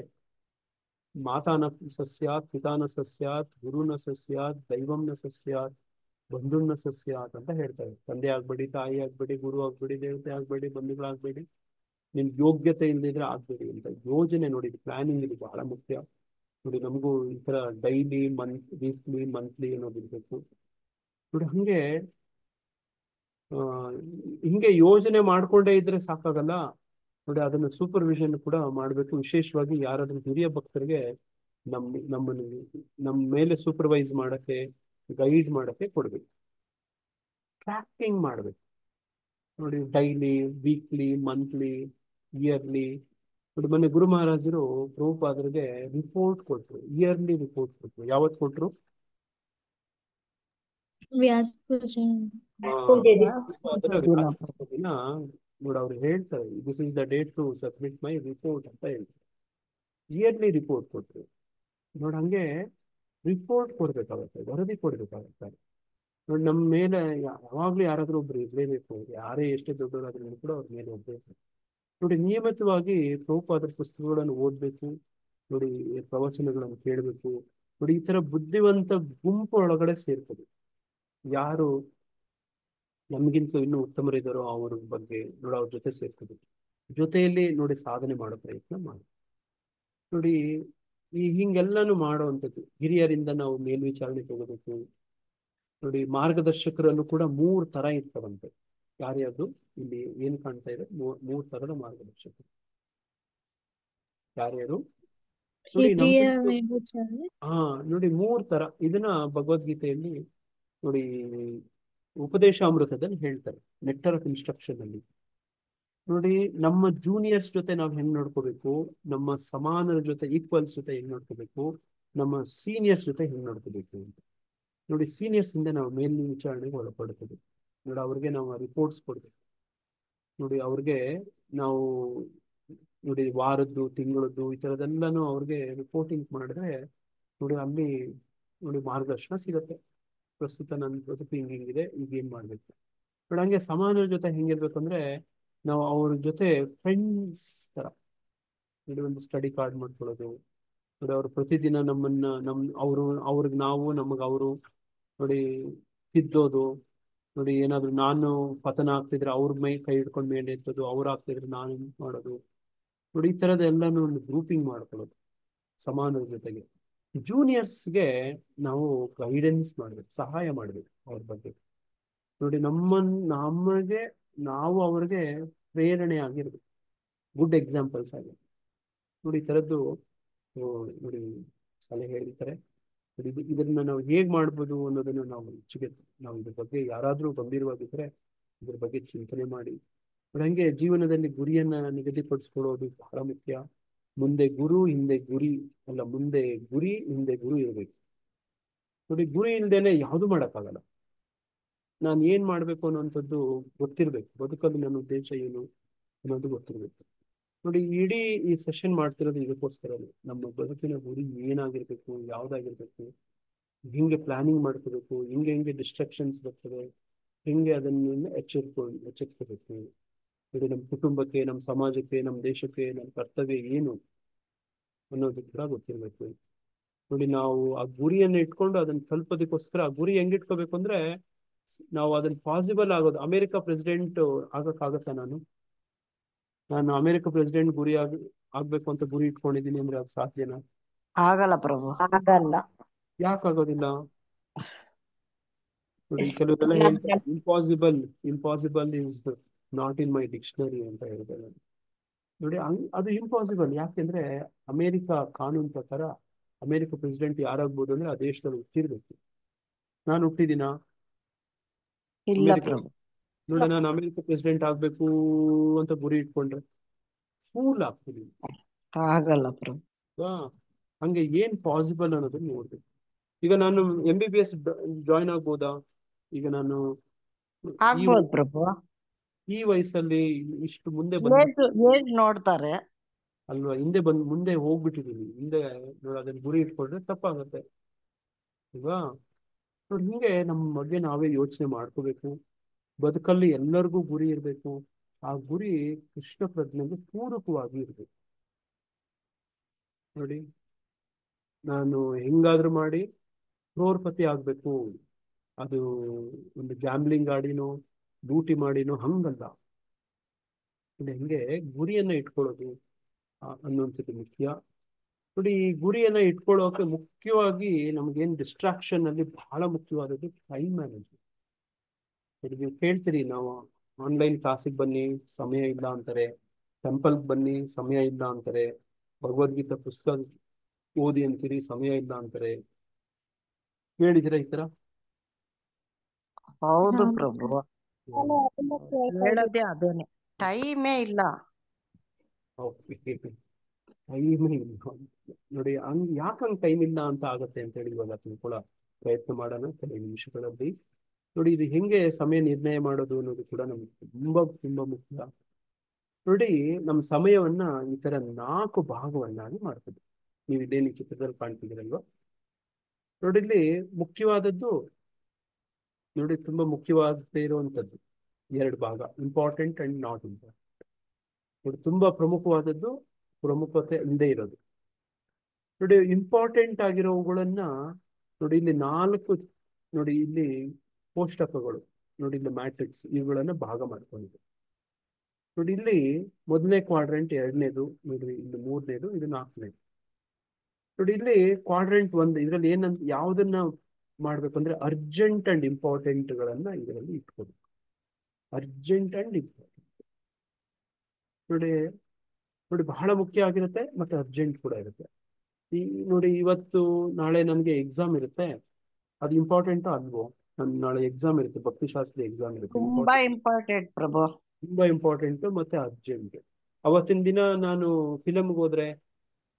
ಮಾತಾನ ಸಸ್ಯಾತ್, ಪಿತಾನ ಸಸ್ಯಾತ್, ಗುರುನ ಸಸ್ಯಾತ್, ದೈವಂನ ಸಸ್ಯಾತ್, ಬಂಧುನ ಸಸ್ಯಾತ್ ಅಂತ ಹೇಳ್ತಾರೆ. ತಂದೆ ಆಗ್ಬೇಡಿ, ತಾಯಿ ಆಗ್ಬೇಡಿ, ಗುರು ಆಗ್ಬೇಡಿ, ದೇವತೆ ಆಗ್ಬೇಡಿ, ಬಂಧುಗಳಾಗ್ಬೇಡಿ, ನಿಮ್ ಯೋಗ್ಯತೆ ಇಲ್ಲದಿದ್ರೆ ಆಗ್ಬೇಡಿ ಅಂತ. ಯೋಜನೆ ನೋಡಿ, ಪ್ಲಾನಿಂಗ್ ಇದು ಬಹಳ ಮುಖ್ಯ. ನೋಡಿ ನಮಗೂ ಈ ತರ ಡೈಲಿ, ವೀಕ್ಲಿ, ಮಂತ್ಲಿ ಅನ್ನೋದು ಇರ್ಬೇಕು. ನೋಡಿ ಹಿಂಗೆ ಯೋಜನೆ ಮಾಡ್ಕೊಂಡೇ ಇದ್ರೆ ಸಾಕಾಗಲ್ಲ. ನೋಡಿ ಅದನ್ನ ಸೂಪರ್ವಿಷನ್ ಕೂಡ ಮಾಡ್ಬೇಕು. ವಿಶೇಷವಾಗಿ ಯಾರಾದ್ರೂ ಹಿರಿಯ ಭಕ್ತರಿಗೆ ನಮ್ಮ ಮೇಲೆ ಸೂಪರ್ವೈಸ್ ಮಾಡಕ್ಕೆ, ಗೈಡ್ ಮಾಡಕ್ಕೆ ಕೊಡ್ಬೇಕು. ಟ್ರ್ಯಾಕಿಂಗ್ ಮಾಡ್ಬೇಕು. ನೋಡಿ ಡೈಲಿ, ವೀಕ್ಲಿ, ಮಂತ್ಲಿ, ಇಯರ್ಲಿ. ನೋಡಿ ಮೊನ್ನೆ ಗುರು ಮಹಾರಾಜರು ಪ್ರಭುಪಾದರಿಗೆ ರಿಪೋರ್ಟ್ ಕೊಟ್ರು, ಇಯರ್ಲಿ ರಿಪೋರ್ಟ್ ಕೊಟ್ರು. ಯಾವತ್ತು ಕೊಟ್ರು? ವ್ಯಾಸ ಪೂಜೆ. ದಿನ ನೋಡಿ ಅವ್ರು ಹೇಳ್ತಾರೆ, this is the date to submit my report ಅಂತ ಹೇಳ್ತಾರೆ. ಇಯರ್ಲಿ ರಿಪೋರ್ಟ್ ಕೊಟ್ರು. ನೋಡಿ ಹಂಗೆ ರಿಪೋರ್ಟ್ ಕೊಡ್ಬೇಕಾಗತ್ತೆ, ವರದಿ ಕೊಡ್ಬೇಕಾಗತ್ತೆ. ನೋಡಿ ನಮ್ಮ ಮೇಲೆ ಯಾವಾಗ್ಲೂ ಯಾರಾದ್ರೂ ಒಬ್ರು ಇರ್ಲೇಬೇಕು. ಯಾರೇ ಎಷ್ಟೇ ದೊಡ್ಡವರಾದ್ರೂ ಕೂಡ ಅವ್ರ ಮೇಲೆ ಒಬ್ಬರು. ನೋಡಿ ನಿಯಮಿತವಾಗಿ ಪ್ರಭುಪಾದರ ಪುಸ್ತಕಗಳನ್ನು ಓದ್ಬೇಕು. ನೋಡಿ ಪ್ರವಚನಗಳನ್ನು ಕೇಳಬೇಕು. ನೋಡಿ ಈ ತರ ಬುದ್ಧಿವಂತ ಗುಂಪು ಒಳಗಡೆ ಸೇರ್ತದೆ. ಯಾರು ನಮಗಿಂತ ಇನ್ನೂ ಉತ್ತಮರಿದ್ದಾರೋ ಅವ್ರ ಬಗ್ಗೆ ನೋಡಿ ಅವ್ರ ಜೊತೆ ಸೇರ್ತದೆ. ಜೊತೆಯಲ್ಲಿ ನೋಡಿ ಸಾಧನೆ ಮಾಡೋ ಪ್ರಯತ್ನ ಮಾಡಿ. ನೋಡಿ ಹಿಂಗೆಲ್ಲಾನು ಮಾಡುವಂಥದ್ದು. ಹಿರಿಯರಿಂದ ನಾವು ಮೇಲ್ವಿಚಾರಣೆ ತಗೋಬೇಕು. ನೋಡಿ ಮಾರ್ಗದರ್ಶಕರಲ್ಲೂ ಕೂಡ 3 ತರ ಇರ್ತವಂತೆ. ಯಾರ್ಯಾರು ಇಲ್ಲಿ ಏನ್ ಕಾಣ್ತಾ ಇದೆ? 3 ತರದ ಮಾರ್ಗದರ್ಶಕರು. ಯಾರ್ಯಾರು? ನೋಡಿ ಹಿರಿಯ ನಮ್ಮದು ಮೇಲ್ವಿಚಾರಣೆ. ನೋಡಿ 3 ತರ ಇದನ್ನ ಭಗವದ್ಗೀತೆಯಲ್ಲಿ ನೋಡಿ ಉಪದೇಶಾಮೃತದಲ್ಲಿ ಹೇಳ್ತಾರೆ, ನೆಕ್ಟರ್ ಆಫ್ ಇನ್ಸ್ಟ್ರಕ್ಷನ್ ಅಲ್ಲಿ. ನೋಡಿ ನಮ್ಮ ಜೂನಿಯರ್ಸ್ ಜೊತೆ ನಾವು ಹೆಂಗ್ ನೋಡ್ಕೋಬೇಕು, ನಮ್ಮ ಸಮಾನರ ಜೊತೆ ಈಕ್ವಲ್ಸ್ ಜೊತೆ ಹೆಂಗ್ ನೋಡ್ಕೋಬೇಕು, ನಮ್ಮ ಸೀನಿಯರ್ಸ್ ಜೊತೆ ಹೆಂಗ್ ನೋಡ್ಕೋಬೇಕು ಅಂತ. ನೋಡಿ ಸೀನಿಯರ್ಸ್ ಇಂದ ನಾವು ಮೇಲ್ವಿಚಾರಣೆಗೆ ಒಳಪಡ್ತೇವೆ. ನೋಡಿ ಅವ್ರಿಗೆ ನಾವು ರಿಪೋರ್ಟ್ಸ್ ಕೊಡ್ಬೇಕು. ನೋಡಿ ಅವ್ರಿಗೆ ನಾವು ನೋಡಿ ವಾರದ್ದು ತಿಂಗಳದ್ದು ಈ ಥರದೆಲ್ಲನೂ ಅವ್ರಿಗೆ ರಿಪೋರ್ಟಿಂಗ್ ಮಾಡಿದ್ರೆ ನೋಡಿ ಅಲ್ಲಿ ನೋಡಿ ಮಾರ್ಗದರ್ಶನ ಸಿಗತ್ತೆ. ಪ್ರಸ್ತುತ ನನ್ನ ಬದುಕು ಹಿಂಗಿದೆ, ಈಗ ಏನ್ ಮಾಡ್ಬೇಕು. ನೋಡಿ ಹಂಗೆ ಸಮಾನರ ಜೊತೆ ಹೆಂಗಿರ್ಬೇಕು ಅಂದ್ರೆ ನಾವು ಅವ್ರ ಜೊತೆ ಫ್ರೆಂಡ್ಸ್ ತರ ನೋಡಿ ಒಂದು ಸ್ಟಡಿ ಕಾರ್ಡ್ ಮಾಡ್ಕೊಳ್ಳೋದು. ನೋಡಿ ಅವ್ರು ಪ್ರತಿದಿನ ಅವ್ರಿಗೆ ನಾವು ನಮಗೆ ಅವರು ನೋಡಿ ತಿದ್ದೋದು. ನೋಡಿ ಏನಾದ್ರು ನಾನು ಪತನ ಆಗ್ತಿದ್ರೆ ಅವ್ರ ಕೈ ಹಿಡ್ಕೊಂಡು ಮೇಲೆ ಎತ್ತೋದು, ಅವ್ರು ಆಗ್ತಿದ್ರೆ ನಾನು ಮಾಡೋದು. ನೋಡಿ ಈ ಥರದ ಎಲ್ಲಾನು ಒಂದು ಗ್ರೂಪಿಂಗ್ ಮಾಡ್ಕೊಳ್ಳೋದು ಸಮಾನರ ಜೊತೆಗೆ. ಜೂನಿಯರ್ಸ್ಗೆ ನಾವು ಗೈಡೆನ್ಸ್ ಮಾಡ್ಬೇಕು, ಸಹಾಯ ಮಾಡ್ಬೇಕು ಅವ್ರ ಬಗ್ಗೆ. ನೋಡಿ ನಮಗೆ ನಾವು ಅವ್ರಿಗೆ ಪ್ರೇರಣೆ ಆಗಿರ್ಬೇಕು, ಗುಡ್ ಎಕ್ಸಾಂಪಲ್ಸ್ ಆಗಿ. ನೋಡಿ ಈ ಥರದ್ದು ನೋಡಿ ಸಲಹೆ ಹೇಳ್ತಾರೆ. ಇದನ್ನ ನಾವು ಹೇಗ್ ಮಾಡ್ಬೋದು ಅನ್ನೋದನ್ನ ನಾವು ನಾವು ಇದ್ರ ಬಗ್ಗೆ ಯಾರಾದ್ರೂ ಗಂಭೀರವಾಗಿದ್ರೆ ಇದ್ರ ಬಗ್ಗೆ ಚಿಂತನೆ ಮಾಡಿ. ಹಂಗೆ ಜೀವನದಲ್ಲಿ ಗುರಿಯನ್ನ ನಿಗದಿಪಡಿಸ್ಕೊಳ್ಳೋದು ಬಹಳ ಮುಖ್ಯ. ಮುಂದೆ ಗುರು ಹಿಂದೆ ಗುರಿ ಅಲ್ಲ, ಮುಂದೆ ಗುರಿ ಹಿಂದೆ ಗುರು ಇರಬೇಕು. ನೋಡಿ ಗುರಿ ಇಲ್ದೇನೆ ಯಾವುದು ಮಾಡೋಕ್ಕಾಗಲ್ಲ. ನಾನು ಏನ್ ಮಾಡ್ಬೇಕು ಅನ್ನೋಂಥದ್ದು ಗೊತ್ತಿರ್ಬೇಕು, ಬದುಕಲ್ಲಿ ನನ್ನ ಉದ್ದೇಶ ಏನು ಅನ್ನೋದು ಗೊತ್ತಿರ್ಬೇಕು. ನೋಡಿ ಇಡೀ ಈ ಸೆಷನ್ ಮಾಡ್ತಿರೋದು ಇದಕ್ಕೋಸ್ಕರನೇ. ನಮ್ಮ ಬದುಕಿನ ಗುರಿ ಏನಾಗಿರ್ಬೇಕು, ಯಾವ್ದಾಗಿರ್ಬೇಕು, ಹೆಂಗೆ ಪ್ಲಾನಿಂಗ್ ಮಾಡ್ಕೋಬೇಕು, ಹೆಂಗೆ ಡಿಸ್ಟ್ರಾಕ್ಷನ್ಸ್ ಬರ್ತದೆ, ಹೆಂಗೆ ಅದನ್ನ ಎಚ್ಚೆತ್ಕೋಬೇಕು. ನೋಡಿ ನಮ್ಮ ಕುಟುಂಬಕ್ಕೆ, ನಮ್ಮ ಸಮಾಜಕ್ಕೆ, ನಮ್ಮ ದೇಶಕ್ಕೆ ನಮ್ಮ ಕರ್ತವ್ಯ ಏನು ಅನ್ನೋದು ಕೂಡ ಗೊತ್ತಿರ್ಬೇಕು. ನೋಡಿ ನಾವು ಆ ಗುರಿಯನ್ನು ಇಟ್ಕೊಂಡು ಅದನ್ನ ತಲುಪೋದಕ್ಕೋಸ್ಕರ ಆ ಗುರಿ ಹೆಂಗಿಟ್ಕೋಬೇಕು ಅಂದ್ರೆ ನಾವು ಅದನ್ನ ಪಾಸಿಬಲ್ ಆಗೋದು. ಅಮೆರಿಕ ಪ್ರೆಸಿಡೆಂಟ್ ಆಗಕ್ಕಾಗತ್ತಾ? ನಾನು ಅಮೆರಿಕ ಪ್ರೆಸಿಡೆಂಟ್ ಆಗ್ಬೇಕು ಅಂತ ಗುರಿ ಇಟ್ಕೊಂಡಿದ್ದೀನಿ ಅಂದ್ರೆ ಅದು ಸಾಧ್ಯನಾ? ಆಗಲ್ಲ ಪ್ರಭು, ಆಗಲ್ಲ. ಯಾಕಾಗೋದಿಲ್ಲ? ನೋಡಿ ಕೆಲವೆಲ್ಲ ಹೇಳ್ತಾರೆ impossible is not in my dictionary ಅಂತ ಹೇಳ್ತಾರೆ. ನೋಡಿ ಅದು ಇಂಪಾಸಿಬಲ್. ಯಾಕೆಂದ್ರೆ ಅಮೆರಿಕ ಕಾನೂನು ಪ್ರಕಾರ ಅಮೆರಿಕ ಪ್ರೆಸಿಡೆಂಟ್ ಯಾರಾಗ್ಬೋದು ಅಂದ್ರೆ ಆ ದೇಶದಲ್ಲಿ ಹುಟ್ಟಿರ್ಬೇಕು. ನಾನು ಹುಟ್ಟಿದಿನ ಇಲ್ಲ ಅಮೆರಿಕ? ಪ್ರಭು. ನೋಡಿ ನಾನು ಅಮೆರಿಕ ಪ್ರೆಸಿಡೆಂಟ್ ಆಗ್ಬೇಕು ಅಂತ ಗುರಿ ಇಟ್ಕೊಂಡ್ರೆ ಫೂಲ್ ಆಗ್ತೀನಿ. ಆಗಲ್ಲ ಪ್ರಭು. ಹಂಗೆ ಏನ್ ಪಾಸಿಬಲ್ ಅನ್ನೋದನ್ನ ನೋಡ್ಬೇಕು. ಈಗ ನಾನು MBBS ಜಾಯ್ನ್ ಆಗ್ಬೋದಾ? ಈಗ ನಾನು ಆಗ್ಬೋದು ಪ್ರಭು. ಈ ವಯಸ್ಸಲ್ಲಿ ಇಷ್ಟು ಮುಂದೆ ಏಜ್ ನೋಡ್ತಾರೆ ಅಲ್ವಾ, ಮುಂದೆ ಹೋಗ್ಬಿಟ್ಟಿದೀನಿ. ಹಿಂದೆ ನೋಡಿ ಅದನ್ನ ಗುರಿ ಇಟ್ಕೊಂಡ್ರೆ ತಪ್ಪಾಗತ್ತೆ ಅಲ್ವಾ? ನೋಡಿ ಹಿಂಗೆ ನಮ್ಮ ಬಗ್ಗೆ ನಾವೇ ಯೋಚನೆ ಮಾಡ್ಕೋಬೇಕು. ಬದುಕಲ್ಲಿ ಎಲ್ಲರಿಗೂ ಗುರಿ ಇರಬೇಕು. ಆ ಗುರಿ ಕೃಷ್ಣ ಪ್ರಜ್ಞೆಗೆ ಪೂರಕವಾಗಿ ಇರ್ಬೇಕು. ನೋಡಿ ನಾನು ಹೆಂಗಾದ್ರೂ ಮಾಡಿ ಕ್ರೋರ್ಪತಿ ಆಗ್ಬೇಕು, ಅದು ಒಂದು ಗ್ಯಾಮ್ಲಿಂಗ್ ಆಡಿನೋ ಡ್ಯೂಟಿ ಮಾಡಿನೋ ಹಂಗಲ್ಲ. ಹೆಂಗೆ ಗುರಿಯನ್ನ ಇಟ್ಕೊಳ್ಳೋದು ಅನ್ನೋನ್ಸತಿ ಮುಖ್ಯ. ನೋಡಿ ಈ ಗುರಿಯನ್ನ ಇಟ್ಕೊಳ್ಳೋಕೆ ಮುಖ್ಯವಾಗಿ ನಮ್ಗೇನ್ ಡಿಸ್ಟ್ರಾಕ್ಷನ್ ಅಲ್ಲಿ ಬಹಳ ಮುಖ್ಯವಾದದ್ದು ಟೈಮ್ ಮ್ಯಾನೇಜ್ಮೆಂಟ್. ನೀವು ಕೇಳ್ತೀರಿ, ನಾವು ಆನ್ಲೈನ್ ಕ್ಲಾಸಿಗೆ ಬನ್ನಿ ಸಮಯ ಇಲ್ಲ ಅಂತಾರೆ, ಟೆಂಪಲ್ಗೆ ಬನ್ನಿ ಸಮಯ ಇಲ್ಲ ಅಂತಾರೆ, ಭಗವದ್ಗೀತಾ ಪುಸ್ತಕ ಓದಿ ಅಂತೀರಿ ಸಮಯ ಇಲ್ಲ ಅಂತಾರೆ. ಹೇಳಿದಿರ ಈ ತರ? ಹೌದು ಪ್ರಭು, ಹೇಳೋದೇ ಅದೇನೆ, ಟೈಮೇ ಇಲ್ಲ. ನೋಡಿ ಯಾಕಂಗ್ ಟೈಮ್ ಇಲ್ಲ ಅಂತ ಆಗತ್ತೆ ಅಂತ ಹೇಳಿ ಇವಾಗ ತಿಳ್ಕೊಳ್ಳೋ ಪ್ರಯತ್ನ ಮಾಡೋಣ ಕೆಲವು ನಿಮಿಷಗಳಲ್ಲಿ. ನೋಡಿ ಇದು ಹೆಂಗೆ ಸಮಯ ನಿರ್ಣಯ ಮಾಡೋದು ಅನ್ನೋದು ಕೂಡ ನಮ್ಗೆ ತುಂಬಾ ಮುಖ್ಯ. ನೋಡಿ ನಮ್ಮ ಸಮಯವನ್ನ ಈ ತರ 4 ಭಾಗವನ್ನಾಗಿ ಮಾಡ್ತದೆ. ನೀವು ಇದೇನು ಚಿತ್ರದಲ್ಲಿ ಕಾಣ್ತಿದ್ದೀರಲ್ವ? ನೋಡಿ ಇಲ್ಲಿ ಮುಖ್ಯವಾದದ್ದು ನೋಡಿ ತುಂಬಾ ಮುಖ್ಯವಾದ ಇರುವಂತದ್ದು 2 ಭಾಗ, ಇಂಪಾರ್ಟೆಂಟ್ ಅಂಡ್ ನಾಟ್ ಇಂಪಾರ್ಟೆಂಟ್. ನೋಡಿ ತುಂಬಾ ಪ್ರಮುಖವಾದದ್ದು, ಪ್ರಮುಖತೆ ಇಲ್ಲದೆ ಇರೋದು. ನೋಡಿ ಇಂಪಾರ್ಟೆಂಟ್ ಆಗಿರೋವುಗಳನ್ನ ನೋಡಿ ಇಲ್ಲಿ 4 ನೋಡಿ ಇಲ್ಲಿ ಕೋಷ್ಟಕಗಳು, ನೋಡಿ ಇಲ್ಲಿ ಮ್ಯಾಟ್ರಿಕ್ಸ್, ಇವುಗಳನ್ನ ಭಾಗ ಮಾಡ್ಕೊಂಡಿದೆ. ನೋಡಿ ಇಲ್ಲಿ ಮೊದಲನೇ ಕ್ವಾಡ್ರೆಂಟ್, 2ನೇದು, ನೋಡಿ ಇಲ್ಲಿ 3ನೇದು, ಇದು 4ನೇದು. ನೋಡಿ ಇಲ್ಲಿ ಕ್ವಾಡ್ರೆಂಟ್ 1 ಇದರಲ್ಲಿ ಏನಂತ ಯಾವ್ದನ್ನ ಮಾಡ್ಬೇಕಂದ್ರೆ ಅರ್ಜೆಂಟ್ ಅಂಡ್ ಇಂಪಾರ್ಟೆಂಟ್ ಗಳನ್ನ ಇದರಲ್ಲಿ ಇಟ್ಕೋಬೇಕು. ಅರ್ಜೆಂಟ್ ಅಂಡ್ ಇಂಪಾರ್ಟೆಂಟ್ ನೋಡಿ ಬಹಳ ಮುಖ್ಯ ಆಗಿರುತ್ತೆ, ಮತ್ತೆ ಅರ್ಜೆಂಟ್ ಕೂಡ ಇರುತ್ತೆ. ಈ ನೋಡಿ ಇವತ್ತು ನಾಳೆ ನಮ್ಗೆ ಎಕ್ಸಾಮ್ ಇರುತ್ತೆ, ಅದು ಇಂಪಾರ್ಟೆಂಟ್ ಅಲ್ವೋ? ನನ್ ನಾಳೆ ಎಕ್ಸಾಮ್ ಇರುತ್ತೆ, ಭಕ್ತಿಶಾಸ್ತ್ರಿ ಎಕ್ಸಾಮ್ ಇರುತ್ತೆ, ತುಂಬಾ ಇಂಪಾರ್ಟೆಂಟ್ ಪ್ರಭು. ತುಂಬಾ ಇಂಪಾರ್ಟೆಂಟ್ ಮತ್ತೆ ಅರ್ಜೆಂಟ್. ಅವತ್ತಿನ ದಿನ ನಾನು ಫಿಲಮ್ಗೆ ಹೋದ್ರೆ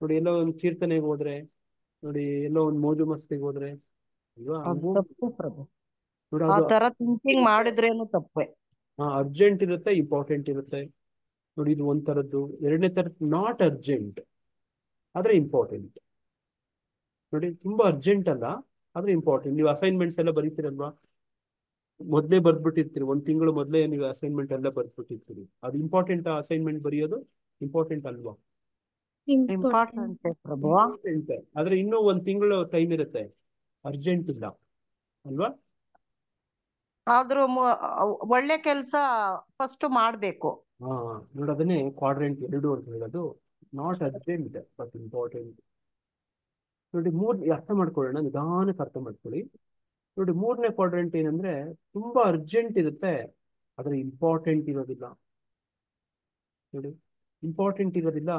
ನೋಡಿ, ಎಲ್ಲೋ ಒಂದು ಕೀರ್ತನೆಗೆ ಹೋದ್ರೆ ನೋಡಿ, ಎಲ್ಲೋ ಒಂದು ಮೋಜು ಮಸ್ತಿಗೆ ಹೋದ್ರೆ ಅಲ್ವಾ, ಅದು ತಪ್ಪು ಪ್ರಭು. ನೋಡಿ ಆ ಅದು ತರ ಥಿಂಕಿಂಗ್ ಮಾಡಿದ್ರೇನು ತಪ್ಪೇ. ಅರ್ಜೆಂಟ್ ಇರುತ್ತೆ, ಇಂಪಾರ್ಟೆಂಟ್ ಇರುತ್ತೆ. ನೋಡಿ ಇದು ಒಂದ್ ತರದ್ದು. ಎರಡನೇ ತರದ್ದು ನಾಟ್ ಅರ್ಜೆಂಟ್ ಆದ್ರೆ ಇಂಪಾರ್ಟೆಂಟ್. ನೋಡಿ ತುಂಬಾ ಅರ್ಜೆಂಟ್ ಅಲ್ಲ ಆದ್ರೆ ಇಂಪಾರ್ಟೆಂಟ್. ನೀವು ಅಸೈನ್ಮೆಂಟ್ಸ್ ಎಲ್ಲ ಬರೀತೀರಲ್ವಾ, ಮೊದಲೇ ಬರ್ದ್ಬಿಟ್ಟಿರ್ತೀರಿ, ಒಂದ್ ತಿಂಗಳು ಮೊದಲೇ ನೀವು ಅಸೈನ್ಮೆಂಟ್ ಎಲ್ಲ ಬರ್ದ್ಬಿಟ್ಟಿರ್ತೀರಿ. ಅದು ಇಂಪಾರ್ಟೆಂಟ್, ಅಸೈನ್ಮೆಂಟ್ ಬರೆಯೋದು ಇಂಪಾರ್ಟೆಂಟ್ ಅಲ್ವಾ? ಇಂಪಾರ್ಟೆಂಟ್ ಪ್ರಭು. ಇಂಪಾರ್ಟೆಂಟ್. ಆದ್ರೆ ಇನ್ನೂ ಒಂದ್ ತಿಂಗಳು ಟೈಮ್ ಇರುತ್ತೆ, ಅರ್ಜೆಂಟ್ ಇಲ್ಲ ಅಲ್ವಾ? ಆದ್ರೂ ಒಳ್ಳೆ ಕೆಲ್ಸ ಫಸ್ಟ್ ಮಾಡ್ಬೇಕು. ಹಾ ನೋಡಿ, ಅದನ್ನೇ ಕ್ವಾಡ್ರೆಂಟ್ 2 ಅಂತ ಹೇಳೋದು. Not urgent but important. ನೋಡಿ ಅರ್ಥ ಮಾಡ್ಕೊಳ್ಳೋಣ, ನಿಧಾನಕ್ಕೆ ಅರ್ಥ ಮಾಡ್ಕೊಳ್ಳಿ. ನೋಡಿ ಮೂರನೇ ಕ್ವಾಡ್ರೆಂಟ್ ಏನಂದ್ರೆ ತುಂಬಾ ಅರ್ಜೆಂಟ್ ಇರುತ್ತೆ ಆದ್ರೆ ಇಂಪಾರ್ಟೆಂಟ್ ಇರೋದಿಲ್ಲ. ನೋಡಿ ಇಂಪಾರ್ಟೆಂಟ್ ಇರೋದಿಲ್ಲ,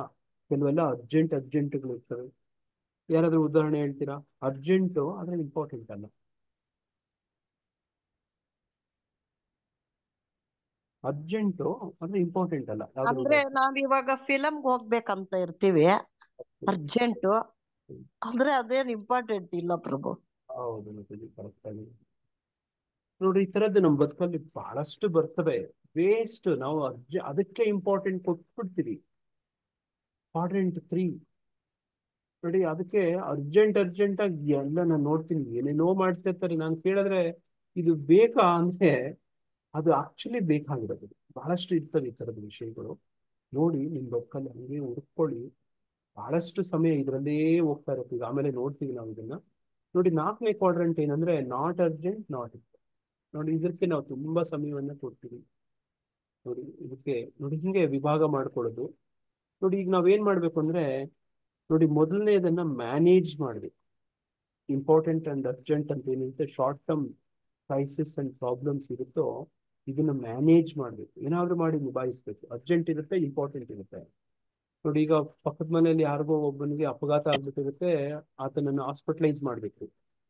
ಕೆಲವೆಲ್ಲ ಅರ್ಜೆಂಟ್ಗಳು ಇರ್ತವೆ. ಯಾರಾದ್ರೂ ಉದಾಹರಣೆ ಹೇಳ್ತೀರಾ? ಅರ್ಜೆಂಟು ಆದ್ರೆ ಇಂಪಾರ್ಟೆಂಟ್ ಅಲ್ಲ. ಅರ್ಜೆಂಟು ಆದ್ರೆ ಇಂಪಾರ್ಟೆಂಟ್ ಅಲ್ಲ. ಅಂದ್ರೆ ನಾವ್ ಇವಾಗ ಫಿಲಮ್ಗೆ ಹೋಗ್ಬೇಕಂತ ಇರ್ತೀವಿ, ಅರ್ಜೆಂಟ್ ಅಂದ್ರೆ ಅದೇನ್ ಇಂಪಾರ್ಟೆಂಟ್ ಇಲ್ಲ ಪ್ರಭು. ಹೌದು ಕರೆಕ್ಟ್ ಆಗಿ. ನೋಡಿ ಈ ತರದ್ದು ನಮ್ಮ ಬದುಕಲ್ಲಿ ಬಹಳಷ್ಟು ಬರ್ತವೆ. ವೇಸ್ಟ್, ನಾವು ಅದಕ್ಕೆ ಇಂಪಾರ್ಟೆಂಟ್ ಕೊಟ್ಬಿಡ್ತೀವಿ. ಕ್ವಾಡ್ರೆಂಟ್ 3 ನೋಡಿ, ಅದಕ್ಕೆ ಅರ್ಜೆಂಟ್ ಆಗಿ ಎಲ್ಲ ನಾನು ನೋಡ್ತೀನಿ, ಏನೇನೋ ಮಾಡ್ತಿರ್ತಾರೆ. ನಾನು ಕೇಳಿದ್ರೆ ಇದು ಬೇಕಾ ಅಂದ್ರೆ ಅದು ಆಕ್ಚುಲಿ ಬೇಕಾಗಿರೋದು. ಬಹಳಷ್ಟು ಇರ್ತವೆ ಈ ತರದ ವಿಷಯಗಳು. ನೋಡಿ ನಿಮ್ ಬದುಕಲ್ಲಿ ಹಂಗೆ ಹುಡ್ಕೊಳ್ಳಿ. ಬಹಳಷ್ಟು ಸಮಯ ಇದರಲ್ಲೇ ಹೋಗ್ತಾ ಇರುತ್ತೆ. ಈಗ ಆಮೇಲೆ ನೋಡ್ತೀವಿ ನಾವು ಇದನ್ನ. ನೋಡಿ 4ನೇ ಕ್ವಾಡ್ರೆಂಟ್ ಏನಂದ್ರೆ ನಾಟ್ ಅರ್ಜೆಂಟ್ ನಾಟ್. ನೋಡಿ ಇದಕ್ಕೆ ನಾವು ತುಂಬಾ ಸಮಯವನ್ನ ಕೊಡ್ತೀವಿ. ನೋಡಿ ಇದಕ್ಕೆ ನೋಡಿ ಹಿಂಗೆ ವಿಭಾಗ ಮಾಡ್ಕೊಳ್ಳೋದು. ನೋಡಿ ಈಗ ನಾವೇನ್ ಮಾಡ್ಬೇಕು ಅಂದ್ರೆ ನೋಡಿ, ಮೊದಲನೇದನ್ನ ಮ್ಯಾನೇಜ್ ಮಾಡ್ಬೇಕು. ಇಂಪಾರ್ಟೆಂಟ್ ಅಂಡ್ ಅರ್ಜೆಂಟ್ ಅಂತ ಏನಿರುತ್ತೆ, short term crisis and problems ಇರುತ್ತೋ ಇದನ್ನ ಮ್ಯಾನೇಜ್ ಮಾಡ್ಬೇಕು, ಏನಾದ್ರೂ ಮಾಡಿ ನಿಭಾಯಿಸ್ಬೇಕು. ಅರ್ಜೆಂಟ್ ಇರುತ್ತೆ, ಇಂಪಾರ್ಟೆಂಟ್ ಇರುತ್ತೆ. ನೋಡಿ ಈಗ ಪಕ್ಕದ ಮನೆಯಲ್ಲಿ ಯಾರಿಗೋ ಒಬ್ಬನಿಗೆ ಅಪಘಾತ ಆಗ್ಬಿಟ್ಟಿರುತ್ತೆ, ಆತನನ್ನು ಹಾಸ್ಪಿಟಲೈಸ್ ಮಾಡ್ಬೇಕು.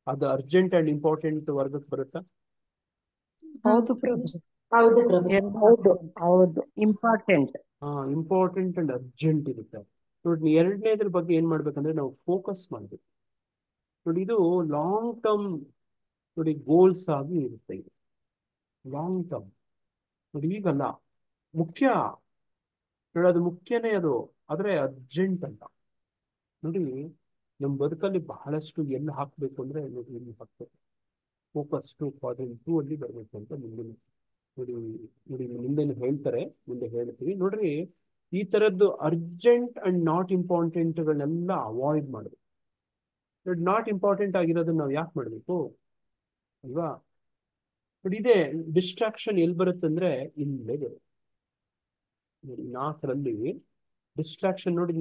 ಅದು ಅರ್ಜೆಂಟ್ ಅಂಡ್ ಇಂಪಾರ್ಟೆಂಟ್ ವರ್ಗಕ್ಕೆ ಬರುತ್ತಾ? ಹೌದು ಪ್ರಭು. ಹೌದು ಪ್ರಭು. ಹೌದು ಹೌದು ಇಂಪಾರ್ಟೆಂಟ್. ಇಂಪಾರ್ಟೆಂಟ್ ಅಂಡ್ ಅರ್ಜೆಂಟ್ ಇರುತ್ತೆ. ನೋಡಿ ಎರಡನೇದ್ರ ಬಗ್ಗೆ ಏನ್ ಮಾಡ್ಬೇಕಂದ್ರೆ ನಾವು ಫೋಕಸ್ ಮಾಡ್ಬೇಕು. ನೋಡಿ ಇದು ಲಾಂಗ್ ಟರ್ಮ್ ನೋಡಿ ಗೋಲ್ಸ್ ಆಗಿ ಇರುತ್ತೆ. ಇದು ಲಾಂಗ್ ಟರ್ಮ್. ನೋಡಿ ಈಗಲ್ಲ, ಮುಖ್ಯ ನೋಡಿ, ಅದು ಮುಖ್ಯನೇ ಅದು, ಆದ್ರೆ ಅರ್ಜೆಂಟ್ ಅಲ್ಲ. ನೋಡಿ ನಮ್ಮ ಬದುಕಲ್ಲಿ ಬಹಳಷ್ಟು ಎಲ್ಲಿ ಹಾಕ್ಬೇಕು ಅಂದ್ರೆ ನೋಡಿ ಇಲ್ಲಿ ಹಾಕ್ಬೇಕು. ಫೋಕಸ್ ಟು ಕ್ವಾಡ್ರೆಂಟ್ 2 ಅಲ್ಲಿ ಬರ್ಬೇಕು ಅಂತ ಮುಂದಿನ ನೋಡಿ ನೋಡಿ ಮುಂದೆ ಹೇಳ್ತಾರೆ, ಮುಂದೆ ಹೇಳ್ತೀವಿ. ನೋಡ್ರಿ ಈ ತರದ್ದು ಅರ್ಜೆಂಟ್ ಅಂಡ್ ನಾಟ್ ಇಂಪಾರ್ಟೆಂಟ್ಗಳನ್ನೆಲ್ಲ ಅವಾಯ್ಡ್ ಮಾಡಬೇಕು. ನೋಡಿ ನಾಟ್ ಇಂಪಾರ್ಟೆಂಟ್ ಆಗಿರೋದನ್ನ ನಾವು ಯಾಕೆ ಮಾಡಬೇಕು ಅಲ್ವಾ? ನೋಡಿ ಇದೇ ಡಿಸ್ಟ್ರಾಕ್ಷನ್ ಎಲ್ಲಿ ಬರುತ್ತೆ ಅಂದ್ರೆ ಇಲ್ಲೇ ಬರುತ್ತೆ. ನೋಡಿ 4ರಲ್ಲಿ ಡಿಸ್ಟ್ರಾಕ್ಷನ್ ನೋಡಿ,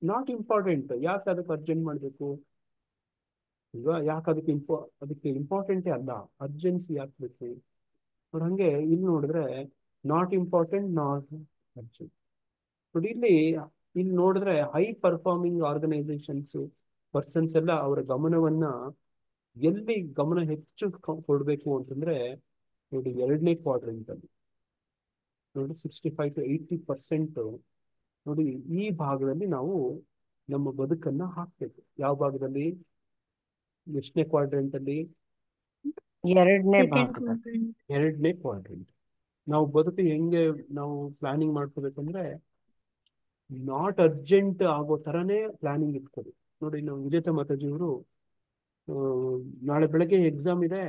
ನಾಟ್ ಇಂಪಾರ್ಟೆಂಟ್, ಯಾಕೆ ಅದಕ್ಕೆ ಅರ್ಜೆಂಟ್ ಮಾಡಬೇಕು ಅಲ್ವಾ? ಯಾಕೆ ಅದಕ್ಕೆ ಇಂಪಾರ್ಟೆಂಟೇ ಅಲ್ಲ, ಅರ್ಜೆನ್ಸಿ ಯಾಕೆ ಬೇಕು ನೋಡಿ? ಹಂಗೆ ಇಲ್ಲಿ ನೋಡಿದ್ರೆ ನಾಟ್ ಇಂಪಾರ್ಟೆಂಟ್ ನಾಟ್ ಅರ್ಜೆಂಟ್. ನೋಡಿ ಇಲ್ಲಿ ನೋಡಿದ್ರೆ ಹೈ ಪರ್ಫಾರ್ಮಿಂಗ್ ಆರ್ಗನೈಸೇಷನ್ಸ್ ಪರ್ಸನ್ಸ್ ಎಲ್ಲ ಅವರ ಗಮನವನ್ನ ಎಲ್ಲಿ ಗಮನ ಹೆಚ್ಚು ಕೊಡ್ಬೇಕು ಅಂತಂದ್ರೆ ನೋಡಿ 2ನೇ ಕ್ವಾಡ್ರೆಂಟ್ ಅಲ್ಲಿ ನೋಡಿ 65 to 80% ನೋಡಿ ಈ ಭಾಗದಲ್ಲಿ ನಾವು ನಮ್ಮ ಬದುಕನ್ನ ಹಾಕ್ಬೇಕು. ಯಾವ ಭಾಗದಲ್ಲಿ? ಎಷ್ಟನೇ ಕ್ವಾಡ್ರೆಂಟ್ ಅಲ್ಲಿ? ಎರಡನೇ ಭಾಗ. 2ನೇ ಕ್ವಾಡ್ರೆಂಟ್. ನಾವು ಬದುಕು ಹೆಂಗೆ ನಾವು ಪ್ಲಾನಿಂಗ್ ಮಾಡ್ಕೋಬೇಕಂದ್ರೆ ನಾಟ್ ಅರ್ಜೆಂಟ್ ಆಗೋ ತರನೇ ಪ್ಲಾನಿಂಗ್ ಇಟ್ಕೊಳ್ಳಿ. ನೋಡಿ ನಾವು ವಿಜೇತ ಮಾತಾಜಿಯವರು ನಾಳೆ ಬೆಳಗ್ಗೆ ಎಕ್ಸಾಮ್ ಇದೆ,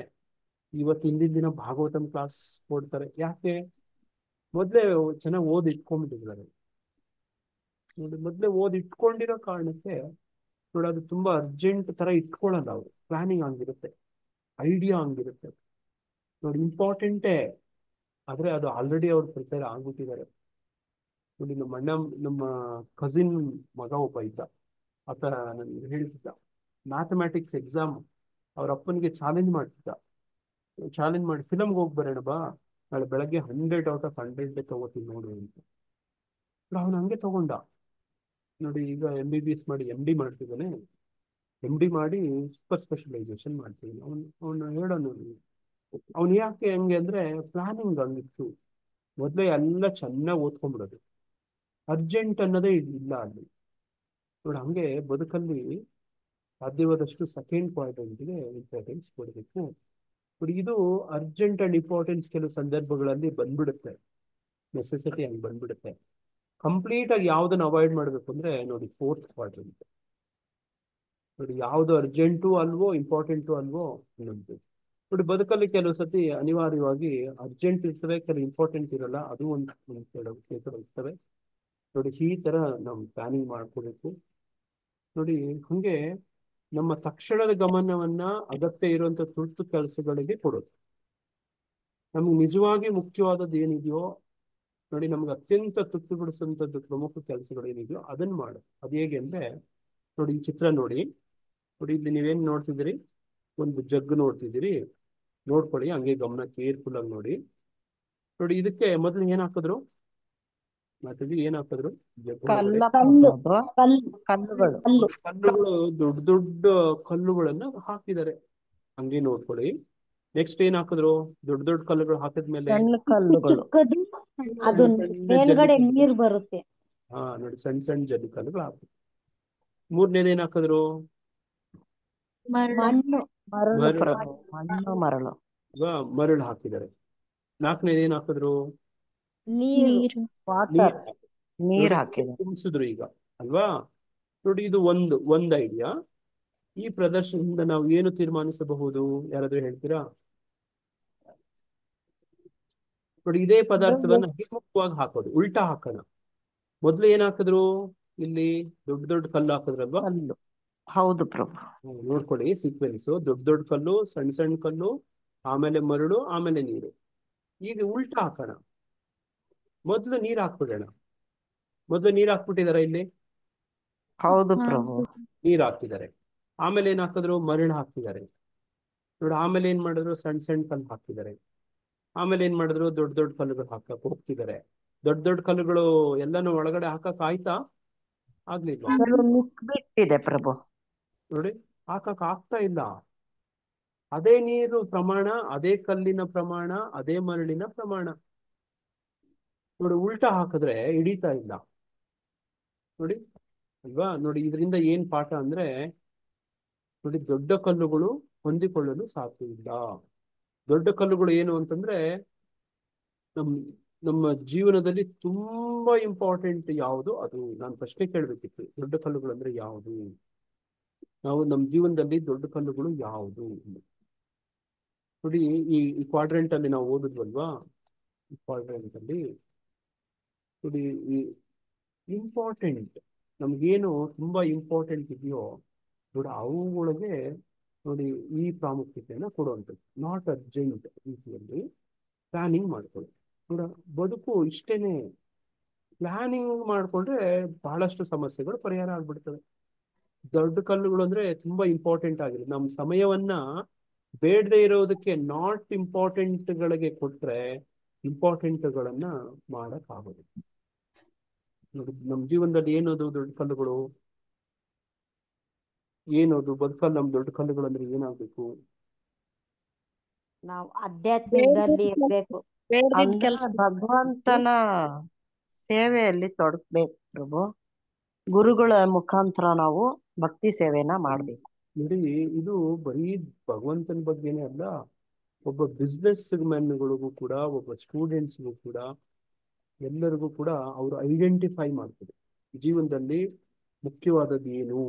ಇವತ್ತು ಹಿಂದಿನ ದಿನ ಭಾಗವತಂ ಕ್ಲಾಸ್ ಕೊಡ್ತಾರೆ. ಯಾಕೆ? ಮೊದಲೇ ಚೆನ್ನಾಗಿ ಓದಿ ಇಟ್ಕೊಂಡ್ಬಿಟ್ಟಿದ್ದಾರೆ. ನೋಡಿ ಮೊದಲೇ ಓದಿ ಇಟ್ಕೊಂಡಿರೋ ಕಾರಣಕ್ಕೆ ನೋಡಿ ಅದು ತುಂಬಾ ಅರ್ಜೆಂಟ್ ತರ ಇಟ್ಕೊಳ್ಳಲ್ಲ. ಅವರು ಪ್ಲಾನಿಂಗ್ ಹಂಗಿರುತ್ತೆ, ಐಡಿಯಾ ಹಂಗಿರುತ್ತೆ. ನೋಡಿ ಇಂಪಾರ್ಟೆಂಟೇ ಆದ್ರೆ ಅದು ಆಲ್ರೆಡಿ ಅವ್ರು ಪ್ರಿಪೇರ್ ಆಗ್ಬಿಟ್ಟಿದ್ದಾರೆ. ನೋಡಿ ನಮ್ಮ ಕಸಿನ್ ಮಗ ಒಬ್ಬ ಇದ್ದ, ಆತ ನನಗೆ ಹೇಳ್ತಿದ್ದ, ಮ್ಯಾಥಮೆಟಿಕ್ಸ್ ಎಕ್ಸಾಮ್ ಅವ್ರ ಅಪ್ಪನಿಗೆ ಚಾಲೆಂಜ್ ಮಾಡಿ ಫಿಲಮ್ಗೆ ಹೋಗಿ ಬರೋಣ ಬಾ, ನಾಳೆ ಬೆಳಗ್ಗೆ 100 out of 100 ತಗೋತೀನಿ ನೋಡು ಅಂತ. ಅವನು ಹಂಗೆ ತಗೊಂಡ. ನೋಡಿ ಈಗ MBBS ಮಾಡಿ MD ಮಾಡ್ತಿದ್ದಾನೆ. MD ಮಾಡಿ ಸೂಪರ್ ಸ್ಪೆಷಲೈಸೇಷನ್ ಮಾಡ್ತಿದ್ದಾನೆ. ಅವನು ಹೇಳೋನು, ಅವ್ನು ಯಾಕೆ ಹಂಗೆ ಅಂದ್ರೆ ಪ್ಲಾನಿಂಗ್ ಹಂಗಿತ್ತು. ಮೊದಲೇ ಎಲ್ಲ ಚೆನ್ನಾಗಿ ಓದ್ಕೊಂಡ್ಬಿಡೋದು, ಅರ್ಜೆಂಟ್ ಅನ್ನೋದೇ ಇಲ್ಲ ಅಲ್ಲಿ. ನೋಡಿ ಹಂಗೆ ಬದುಕಲ್ಲಿ ಸಾಧ್ಯವಾದಷ್ಟು ಸೆಕೆಂಡ್ ಪಾಯಿಂಟ್ಗೆ ಇಂಪಾರ್ಟೆನ್ಸ್ ಕೊಡಬೇಕು. ನೋಡಿ ಇದು ಅರ್ಜೆಂಟ್ ಅಂಡ್ ಇಂಪಾರ್ಟೆನ್ಸ್ ಕೆಲವು ಸಂದರ್ಭಗಳಲ್ಲಿ ಬಂದ್ಬಿಡುತ್ತೆ, ನೆಸೆಸಿಟಿ ಹಂಗೆ ಬಂದ್ಬಿಡುತ್ತೆ. ಕಂಪ್ಲೀಟ್ ಆಗಿ ಯಾವ್ದನ್ನ ಅವಾಯ್ಡ್ ಮಾಡಬೇಕು ಅಂದ್ರೆ ನೋಡಿ 4th ಕ್ವಾಡ್ರೆಂಟ್. ನೋಡಿ ಯಾವ್ದು ಅರ್ಜೆಂಟು ಅಲ್ವೋ ಇಂಪಾರ್ಟೆಂಟು ಅಲ್ವೋ ಅನ್ನೋದು. ನೋಡಿ ಬದುಕಲ್ಲಿ ಕೆಲವು ಸತಿ ಅನಿವಾರ್ಯವಾಗಿ ಅರ್ಜೆಂಟ್ ಇರ್ತವೆ, ಕೆಲವು ಇಂಪಾರ್ಟೆಂಟ್ ಇರಲ್ಲ, ಅದು ಒಂದು ಕೆಲವು ಇರ್ತವೆ. ನೋಡಿ ಈ ತರ ನಾವು ಪ್ಲಾನಿಂಗ್ ಮಾಡ್ಕೋಬೇಕು. ನೋಡಿ ಹಂಗೆ ನಮ್ಮ ತಕ್ಷಣದ ಗಮನವನ್ನ ಅಗತ್ಯ ಇರುವಂತ ತುರ್ತು ಕೆಲಸಗಳಿಗೆ ಕೊಡೋದು. ನಮ್ಗೆ ನಿಜವಾಗಿ ಮುಖ್ಯವಾದದ್ದು ಏನಿದೆಯೋ, ನೋಡಿ ನಮ್ಗೆ ಅತ್ಯಂತ ತೃಪ್ತಿಪಡಿಸುವಂಥದ್ದು ಪ್ರಮುಖ ಕೆಲಸಗಳು ಏನಿದೆಯೋ ಅದನ್ನ ಮಾಡು. ಅದು ಹೇಗೆ ಅಂದ್ರೆ ನೋಡಿ ಈ ಚಿತ್ರ ನೋಡಿ ಇಲ್ಲಿ ನೀವೇನ್ ನೋಡ್ತಿದ್ದೀರಿ, ಒಂದು ಜಗ್ ನೋಡ್ತಿದ್ದೀರಿ, ನೋಡ್ಕೊಳ್ಳಿ ಹಂಗೆ ಗಮನ ಕೇರ್ಫುಲ್ ಆಗಿ ನೋಡಿ. ಇದಕ್ಕೆ ಮೊದಲು ಏನ್ ಹಾಕಿದ್ರು ಮಾತಾಜಿ, ಏನ್ ಹಾಕಿದ್ರು? ಕಲ್ಲುಗಳು, ದೊಡ್ಡ ದೊಡ್ಡ ಕಲ್ಲುಗಳನ್ನ ಹಾಕಿದ್ದಾರೆ, ಹಂಗೆ ನೋಡ್ಕೊಳ್ಳಿ. ನೆಕ್ಸ್ಟ್ ಏನ್ ಹಾಕಿದ್ರು? ದೊಡ್ಡ ದೊಡ್ಡ ಕಲ್ಲುಗಳು ಹಾಕಿದ್ಮೇಲೆ ನೀರ್ ಬರುತ್ತೆ. ಹಾ ನೋಡಿ, ಸಣ್ಣ ಸಣ್ಣ ಜಲ್ಲಿ ಕಲ್ಲುಗಳು ಹಾಕಿದ್ರು. ಮೂರನೇದು ಏನ್ ಹಾಕಿದ್ರು? ಮರಳು ಹಾಕಿದ್ದಾರೆ. ನಾಲ್ಕನೇದು ಏನ್ ಹಾಕಿದ್ರು? ನೀರ್ ಹಾಕಿದ್ರು. ತುಂಬಿಸಿದ್ರು ಈಗ ಅಲ್ವಾ? ನೋಡಿ ಇದು ಒಂದು ಐಡಿಯಾ. ಈ ಪ್ರದರ್ಶನದಿಂದ ನಾವು ಏನು ತೀರ್ಮಾನಿಸಬಹುದು, ಯಾರಾದ್ರೂ ಹೇಳ್ತೀರಾ? ನೋಡಿ ಇದೇ ಪದಾರ್ಥವನ್ನ ಹಿಮ್ಮುಖವಾಗಿ ಹಾಕೋದು, ಉಲ್ಟಾ ಹಾಕೋಣ. ಮೊದ್ಲು ಏನ್ ಹಾಕಿದ್ರು? ಇಲ್ಲಿ ದೊಡ್ಡ ದೊಡ್ಡ ಕಲ್ಲು ಹಾಕಿದ್ರಲ್ವಾ? ಹೌದು ಪ್ರಭು. ನೋಡ್ಕೊಳ್ಳಿ ಸೀಕ್ವೆನ್ಸ್, ದೊಡ್ಡ ದೊಡ್ಡ ಕಲ್ಲು, ಸಣ್ಣ ಸಣ್ಣ ಕಲ್ಲು, ಆಮೇಲೆ ಮರಳು, ಆಮೇಲೆ ನೀರು. ಈಗ ಉಲ್ಟಾ ಹಾಕೋಣ. ಮೊದ್ಲು ನೀರ್ ಹಾಕ್ಬಿಡೋಣ. ಮೊದ್ಲು ನೀರ್ ಹಾಕ್ಬಿಟ್ಟಿದಾರ ಇಲ್ಲಿ? ಹೌದು ಪ್ರಭು. ನೀರ್ ಹಾಕಿದ್ದಾರೆ. ಆಮೇಲೆ ಏನ್ ಹಾಕಿದ್ರು? ಮರಳು ಹಾಕಿದ್ದಾರೆ. ನೋಡಿ ಆಮೇಲೆ ಏನ್ ಮಾಡಿದ್ರು? ಸಣ್ಣ ಸಣ್ಣ ಕಲ್ಲು ಹಾಕಿದ್ದಾರೆ. ಆಮೇಲೆ ಏನ್ ಮಾಡಿದ್ರು? ದೊಡ್ಡ ದೊಡ್ಡ ಕಲ್ಲುಗಳು ಹಾಕಕ್ ಹೋಗ್ತಿದ್ದಾರೆ. ದೊಡ್ಡ ದೊಡ್ಡ ಕಲ್ಲುಗಳು ಎಲ್ಲಾನು ಒಳಗಡೆ ಹಾಕಕ್ ಆಯ್ತಾ? ಆಗ್ಲಿಲ್ವಾ? ಬಿಟ್ಟಿದೆ ಪ್ರಭು. ನೋಡಿ ಹಾಕಕ್ ಆಗ್ತಾ ಇಲ್ಲ. ಅದೇ ನೀರು ಪ್ರಮಾಣ, ಅದೇ ಕಲ್ಲಿನ ಪ್ರಮಾಣ, ಅದೇ ಮರಳಿನ ಪ್ರಮಾಣ. ನೋಡಿ ಉಲ್ಟಾ ಹಾಕಿದ್ರೆ ಹಿಡಿತಾ ಇಲ್ಲ. ನೋಡಿ ಅಲ್ವಾ? ನೋಡಿ ಇದರಿಂದ ಏನ್ ಪಾಠ ಅಂದ್ರೆ, ನೋಡಿ ದೊಡ್ಡ ಕಲ್ಲುಗಳು ಹೊಂದಿಕೊಳ್ಳಲು ಸಾಧ್ಯ ಇಲ್ಲ. ದೊಡ್ಡ ಕಲ್ಲುಗಳು ಏನು ಅಂತಂದ್ರೆ, ನಮ್ಮ ಜೀವನದಲ್ಲಿ ತುಂಬಾ ಇಂಪಾರ್ಟೆಂಟ್ ಯಾವುದು, ಅದು ನಾನು ಪ್ರಶ್ನೆ ಕೇಳ್ಬೇಕಿತ್ತು. ದೊಡ್ಡ ಕಲ್ಲುಗಳು ಅಂದ್ರೆ ಯಾವುದು? ನಾವು ನಮ್ಮ ಜೀವನದಲ್ಲಿ ದೊಡ್ಡ ಕಲ್ಲುಗಳು ಯಾವುದು? ನೋಡಿ ಈ ಕ್ವಾಡ್ರೆಂಟ್ ಅಲ್ಲಿ ನಾವು ಓದಿದ್ವಲ್ವಾ? ಈ ಕ್ವಾಡ್ರೆಂಟ್ ಅಲ್ಲಿ ನೋಡಿ ಈ ಇಂಪಾರ್ಟೆಂಟ್, ನಮ್ಗೇನು ತುಂಬಾ ಇಂಪಾರ್ಟೆಂಟ್ ಇದೆಯೋ ನೋಡಿ ಅವುಗಳಿಗೆ ನೋಡಿ ಈ ಪ್ರಾಮುಖ್ಯತೆಯನ್ನ ಕೊಡುವಂಥದ್ದು. ನಾಟ್ ಅರ್ಜೆಂಟ್ ರೀತಿಯಲ್ಲಿ ಪ್ಲಾನಿಂಗ್ ಮಾಡ್ಕೊಳ್ಳಿ. ನೋಡ ಬದುಕು ಇಷ್ಟೇನೆ, ಪ್ಲಾನಿಂಗ್ ಮಾಡ್ಕೊಂಡ್ರೆ ಬಹಳಷ್ಟು ಸಮಸ್ಯೆಗಳು ಪರಿಹಾರ ಆಗ್ಬಿಡ್ತವೆ. ದೊಡ್ಡ ಕಲ್ಲುಗಳು ಅಂದ್ರೆ ತುಂಬಾ ಇಂಪಾರ್ಟೆಂಟ್ ಆಗಿದೆ. ನಮ್ಮ ಸಮಯವನ್ನ ಬೇಡದೆ ಇರೋದಕ್ಕೆ ನಾಟ್ ಇಂಪಾರ್ಟೆಂಟ್ ಗಳಿಗೆ ಕೊಟ್ರೆ ಇಂಪಾರ್ಟೆಂಟ್ ಗಳನ್ನ ಮಾಡಕ್ ಆಗೋದು. ನೋಡಿ ನಮ್ಮ ಜೀವನದಲ್ಲಿ ಏನದು ದೊಡ್ಡ ಕಲ್ಲುಗಳು? ಏನದು ಬದುಕಲ್ಲಿ ನಮ್ ದೊಡ್ಡ ಕಲ್ಲುಗಳು ಅಂದ್ರೆ ಏನಾಗ್ಬೇಕು? ನಾವು ಆಧ್ಯಾತ್ಮಿಕದಲ್ಲಿ ಇರ್ಬೇಕು. ಭಗವಂತನ ಸೇವೆಯಲ್ಲಿ ತೊಡಗ್ಬೇಕು ಪ್ರಭು. ಗುರುಗಳ ಮುಖಾಂತರ ನಾವು ಭಕ್ತಿ ಸೇವೆನ ಮಾಡ್ಬೇಕು. ನೋಡಿ ಇದು ಬರೀ ಭಗವಂತನ ಬಗ್ಗೆನೇ ಅಲ್ಲ, ಒಬ್ಬ ಬಿಸ್ನೆಸ್ ಮ್ಯಾನ್ಗಳಿಗೂ ಕೂಡ, ಒಬ್ಬ ಸ್ಟೂಡೆಂಟ್ಸ್ಗೂ ಕೂಡ, ಎಲ್ಲರಿಗೂ ಕೂಡ ಅವರು ಐಡೆಂಟಿಫೈ ಮಾಡ್ತಾರೆ ಜೀವನದಲ್ಲಿ ಮುಖ್ಯವಾದದ್ದು ಏನು,